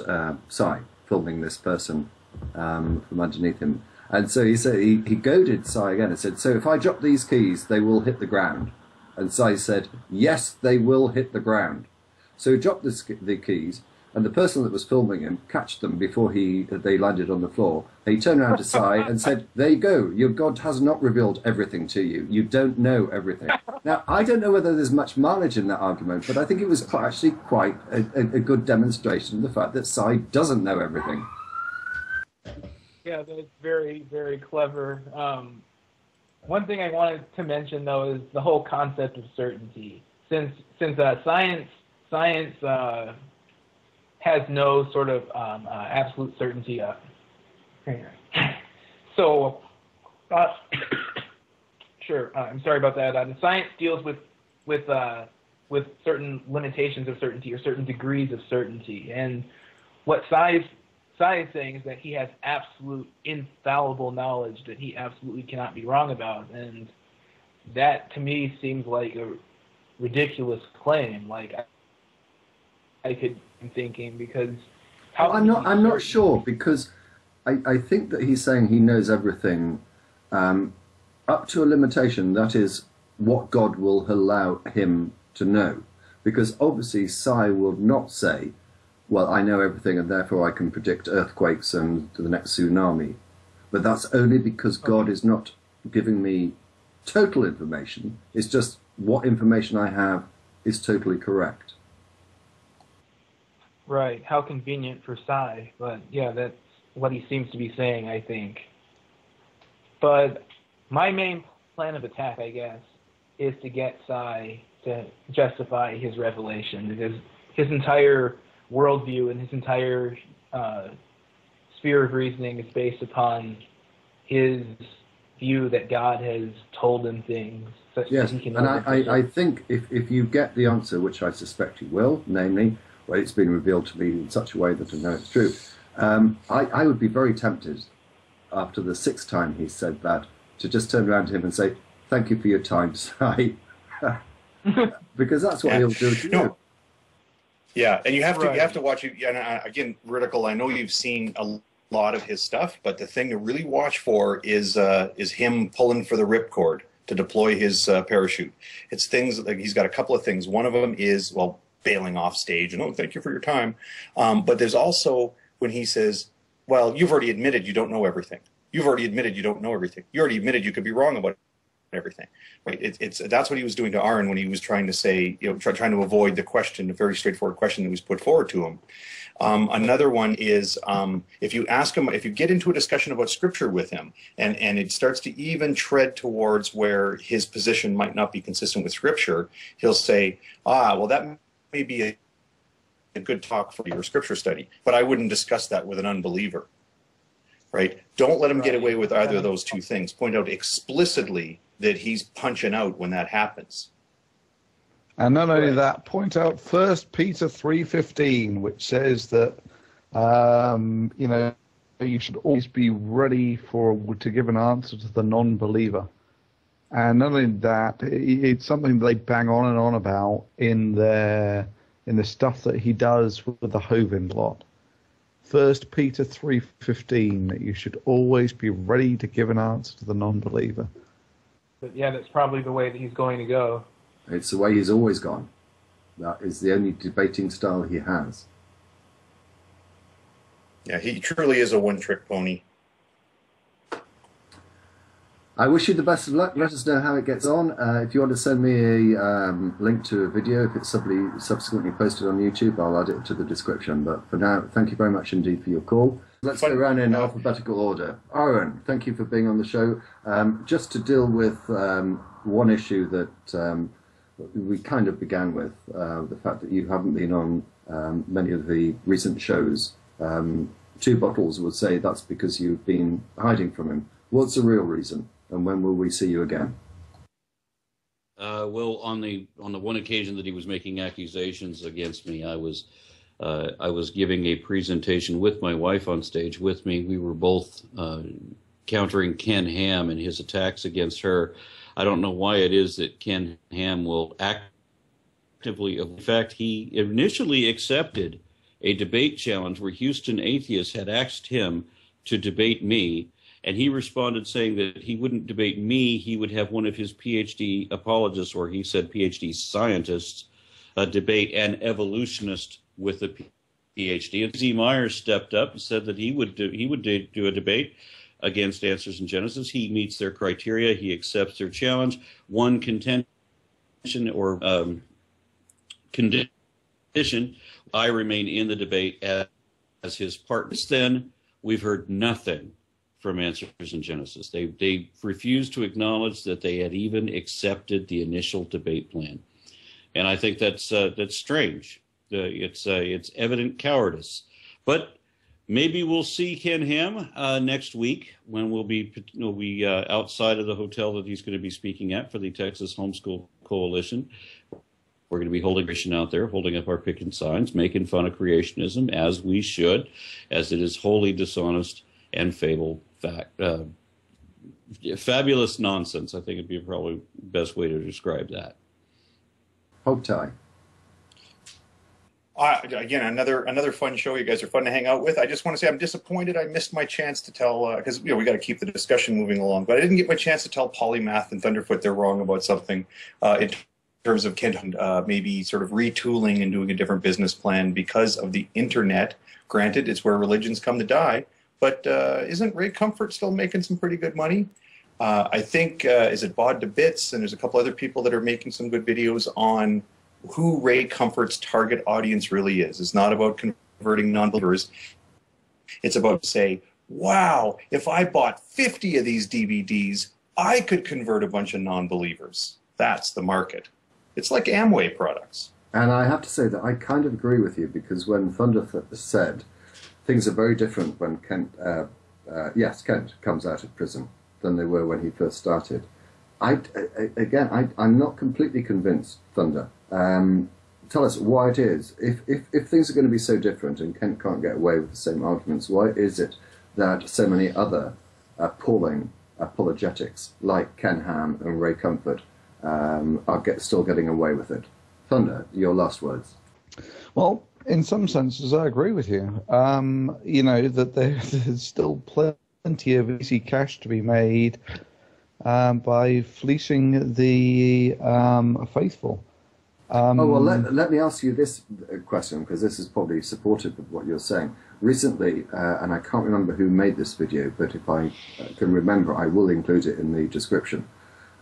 Sye, filming this person from underneath him. And so he said, he goaded Sye again and said, so if I drop these keys, they will hit the ground. And Sye said, yes, they will hit the ground. So he dropped the keys, and the person that was filming him catched them before they landed on the floor. He turned around to Sye and said, there you go, your God has not revealed everything to you. You don't know everything. Now, I don't know whether there's much mileage in that argument, but I think it was actually quite a good demonstration of the fact that Sye doesn't know everything. Yeah, that's very, very clever. One thing I wanted to mention, though, is the whole concept of certainty. Since science has no sort of absolute certainty. Sure. I'm sorry about that. The science deals with certain limitations of certainty or certain degrees of certainty, and what Sye's Sye is saying is that he has absolute infallible knowledge that he absolutely cannot be wrong about, and that to me seems like a ridiculous claim. Like I could be thinking, because I'm not sure, because I think that he's saying he knows everything up to a limitation. That is what God will allow him to know, because obviously Sye will not say, well, I know everything and therefore I can predict earthquakes and the next tsunami. But that's only because God is not giving me total information. It's just what information I have is totally correct. Right. How convenient for Sye. But yeah, that's what he seems to be saying, I think. But my main plan of attack, I guess, is to get Sye to justify his revelation, because his entire worldview and his entire sphere of reasoning is based upon his view that God has told him things such yes, that he can. And I think if you get the answer, which I suspect you will, namely, well, it's been revealed to me in such a way that I know it's true, I would be very tempted, after the 6th time he said that, to just turn around to him and say, thank you for your time, Sye. Because that's what he'll do to you. Yeah, and you have to watch it. And again, Verdical, I know you've seen a lot of his stuff, but the thing to really watch for is him pulling for the ripcord to deploy his parachute. It's things like he's got a couple of things. One of them is, well, bailing off stage and, oh, thank you for your time. But there's also when he says, well, you've already admitted you don't know everything. You've already admitted you don't know everything. You already admitted you could be wrong about everything. Right? That's what he was doing to Aaron when he was trying to say, trying to avoid the question, the very straightforward question that was put forward to him. Another one is if you ask him, if you get into a discussion about scripture with him, and it starts to even tread towards where his position might not be consistent with scripture, he'll say, well, that may be a good talk for your scripture study, but I wouldn't discuss that with an unbeliever. Right? Don't let him get away with either of those two things. Point out explicitly that he's punching out when that happens. And not only that, point out 1 Peter 3:15, which says that you should always be ready to give an answer to the non-believer. And not only that, it's something they bang on and on about in the stuff that he does with the Hovind lot. 1 Peter 3:15, that you should always be ready to give an answer to the non-believer. But yeah, that's probably the way that he's going to go. It's the way he's always gone. That is the only debating style he has. Yeah, he truly is a one-trick pony. I wish you the best of luck. Let us know how it gets on. If you want to send me a link to a video, if it's subsequently posted on YouTube, I'll add it to the description. But for now, thank you very much indeed for your call. Let's go around in alphabetical order. Aaron, thank you for being on the show. Just to deal with one issue that we kind of began with, the fact that you haven't been on many of the recent shows. Two Bottles would say that's because you've been hiding from him. What's the real reason? And when will we see you again? Well, on the one occasion that he was making accusations against me, I was giving a presentation with my wife on stage with me. We were both countering Ken Ham and his attacks against her. I don't know why it is that Ken Ham will actively. In fact, he initially accepted a debate challenge where Houston Atheists had asked him to debate me. And he responded saying that he wouldn't debate me. He would have one of his PhD apologists, or he said PhD scientists, debate an evolutionist with a PhD. And Z. Myers stepped up and said that he would do a debate against Answers in Genesis. He meets their criteria. He accepts their challenge. One contention or condition, I remain in the debate as his partner. Since then, we've heard nothing from Answers in Genesis. They refused to acknowledge that they had even accepted the initial debate plan, and I think that's strange. It's evident cowardice. But maybe we'll see Ken Ham next week when we'll be outside of the hotel that he's going to be speaking at for the Texas Homeschool Coalition. We're going to be holding creation out there, holding up our picket signs, making fun of creationism, as we should, as it is wholly dishonest and fabulous nonsense. I think it'd be probably the best way to describe that. HogTie. Again, another fun show. You guys are fun to hang out with. I just want to say I'm disappointed I missed my chance to tell, because we got to keep the discussion moving along, but I didn't get my chance to tell Polymath and Thunderfoot they're wrong about something in terms of maybe sort of retooling and doing a different business plan because of the internet. Granted, it's where religions come to die, but isn't Ray Comfort still making some pretty good money? I think, is it Bod to Bits, and there's a couple other people that are making some good videos on who Ray Comfort's target audience really is. It's not about converting non-believers. It's about say, wow, if I bought 50 of these DVDs, I could convert a bunch of non-believers. That's the market. It's like Amway products. And I have to say that I kind of agree with you, because when Thunder said things are very different when Kent comes out of prison than they were when he first started. I'm not completely convinced, Thunder. Tell us why it is. If things are going to be so different and Kent can't get away with the same arguments, why is it that so many other appalling apologetics like Ken Ham and Ray Comfort are still getting away with it? Thunder, your last words. Well, in some senses, I agree with you. That there's still plenty of easy cash to be made by fleecing the faithful. Let me ask you this question, because this is probably supportive of what you're saying. Recently, and I can't remember who made this video, but if I can remember, I will include it in the description.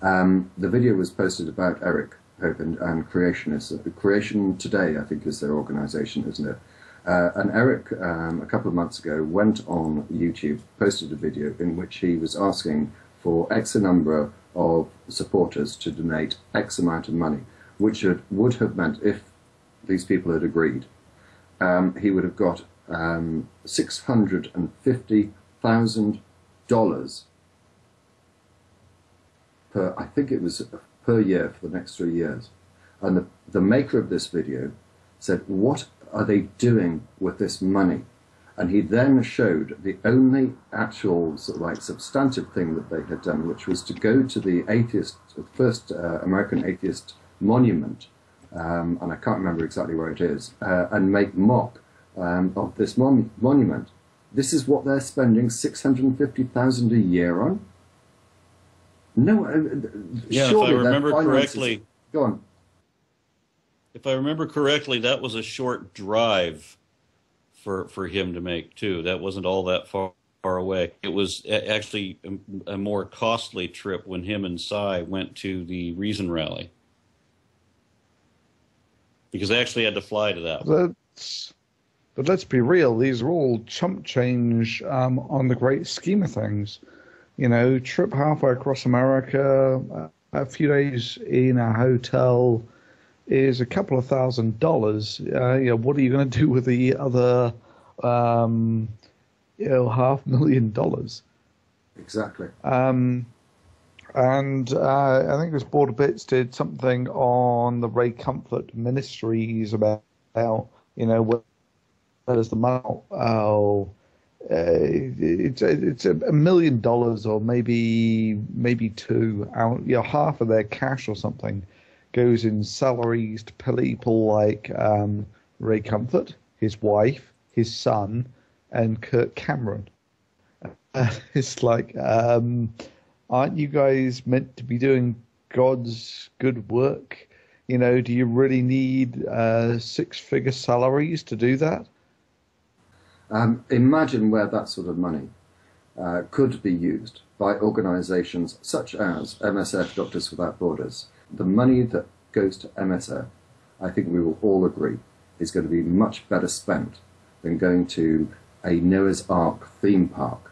The video was posted about Eric Hovind and Creationists. Creation Today, I think, is their organization, isn't it? And Eric, a couple of months ago, went on YouTube, posted a video in which he was asking for X number of supporters to donate X amount of money, which would have meant, if these people had agreed, he would have got $650,000 per, I think it was per year for the next 3 years. And the maker of this video said, what are they doing with this money? And he then showed the only actual substantive thing that they had done, which was to go to the first American atheist monument, and I can't remember exactly where it is, and make mock of this monument. This is what they're spending $650,000 a year on? No, yeah, surely if I remember correctly. Go on. If I remember correctly, that was a short drive for him to make too. That wasn't all that far away. It was actually a more costly trip when him and Sye went to the Reason Rally, because they actually had to fly to that. But let's be real, these are all chump change on the great scheme of things. Trip halfway across America, a few days in a hotel is a couple of $1,000s. What are you going to do with the other $500,000? Exactly. And I think it was Border Bits did something on the Ray Comfort Ministries about where does the money? It's $1 million or maybe two out. Half of their cash or something goes in salaries to people like Ray Comfort, his wife, his son, and Kirk Cameron. It's like, aren't you guys meant to be doing God's good work? Do you really need six-figure salaries to do that? Imagine where that sort of money could be used by organizations such as MSF, Doctors Without Borders. The money that goes to MSF, I think we will all agree, is going to be much better spent than going to a Noah's Ark theme park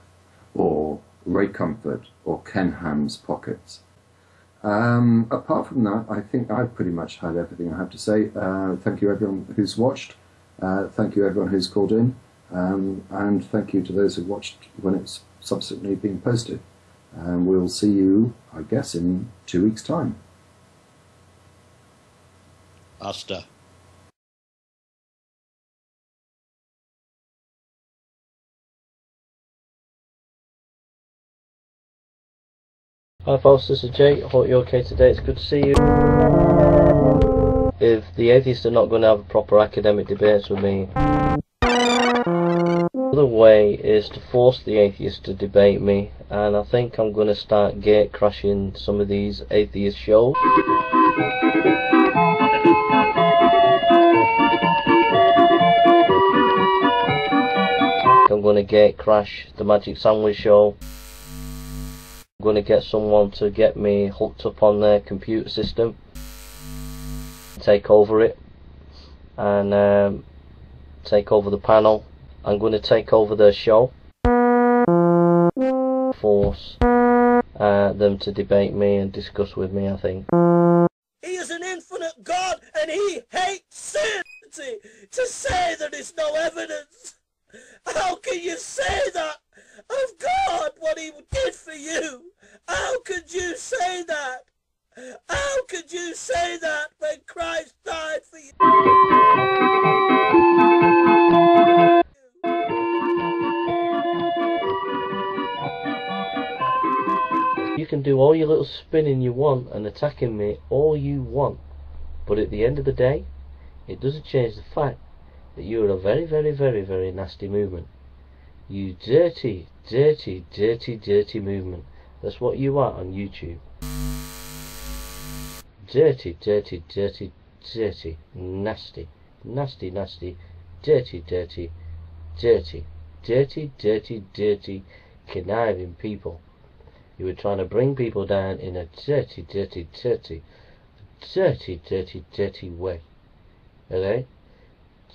or Ray Comfort or Ken Ham's pockets. Apart from that, I think I've pretty much had everything I have to say. Thank you everyone who's watched. Thank you everyone who's called in. And thank you to those who watched when it's subsequently being posted. And we'll see you, I guess, in 2 weeks' time. Hasta. Hi folks, this is Jake. I hope you're okay today. It's good to see you. If the atheists are not going to have proper academic debates with me, the other way is to force the atheists to debate me, and I think I'm going to start gate crashing some of these atheist shows. I'm going to gate crash the Magic Sandwich Show. I'm going to get someone to get me hooked up on their computer system, take over it, and take over the panel. I'm going to take over their show, force them to debate me and discuss with me, I think. He is an infinite God and he hates sin. To say that there's no evidence, how can you say that of God, what he did for you? How could you say that? How could you say that when Christ died for you? You can do all your little spinning you want and attacking me all you want, but at the end of the day, it doesn't change the fact that you are a very, very, very, very nasty movement. You dirty, dirty, dirty, dirty movement. That's what you are on YouTube. Dirty, dirty, dirty, dirty, nasty, nasty, nasty, dirty, dirty, dirty, dirty, dirty, dirty, conniving people. You were trying to bring people down in a dirty, dirty, dirty, dirty, dirty, dirty way. Okay?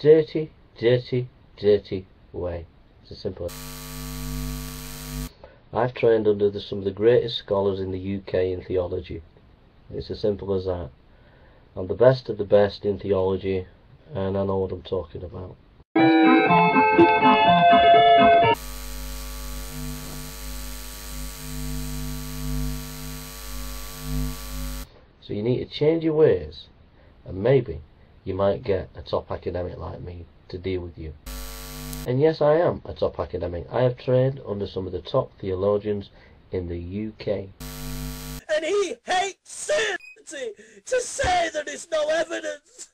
Dirty, dirty, dirty way. It's as simple as. I've trained under some of the greatest scholars in the UK in theology. It's as simple as that. I'm the best of the best in theology, and I know what I'm talking about. So you need to change your ways, and maybe you might get a top academic like me to deal with you. And yes, I am a top academic. I have trained under some of the top theologians in the UK. And he hates sin. To say that there's no evidence.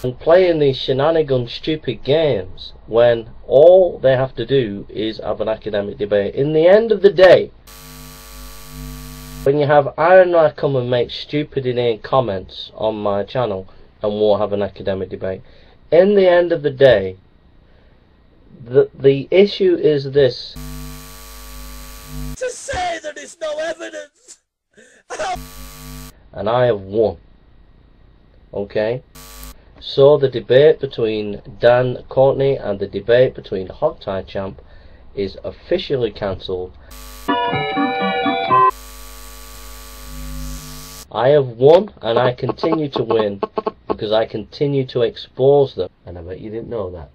And playing these shenanigan stupid games when all they have to do is have an academic debate. In the end of the day, when you have Aronra come and make stupid inane comments on my channel and won't have an academic debate, in the end of the day, the issue is this. To say that there's no evidence. And I have won. Okay? So the debate between Dan Courtney and the debate between HogTieChamp is officially cancelled. I have won, and I continue to win because I continue to expose them, and I bet you didn't know that.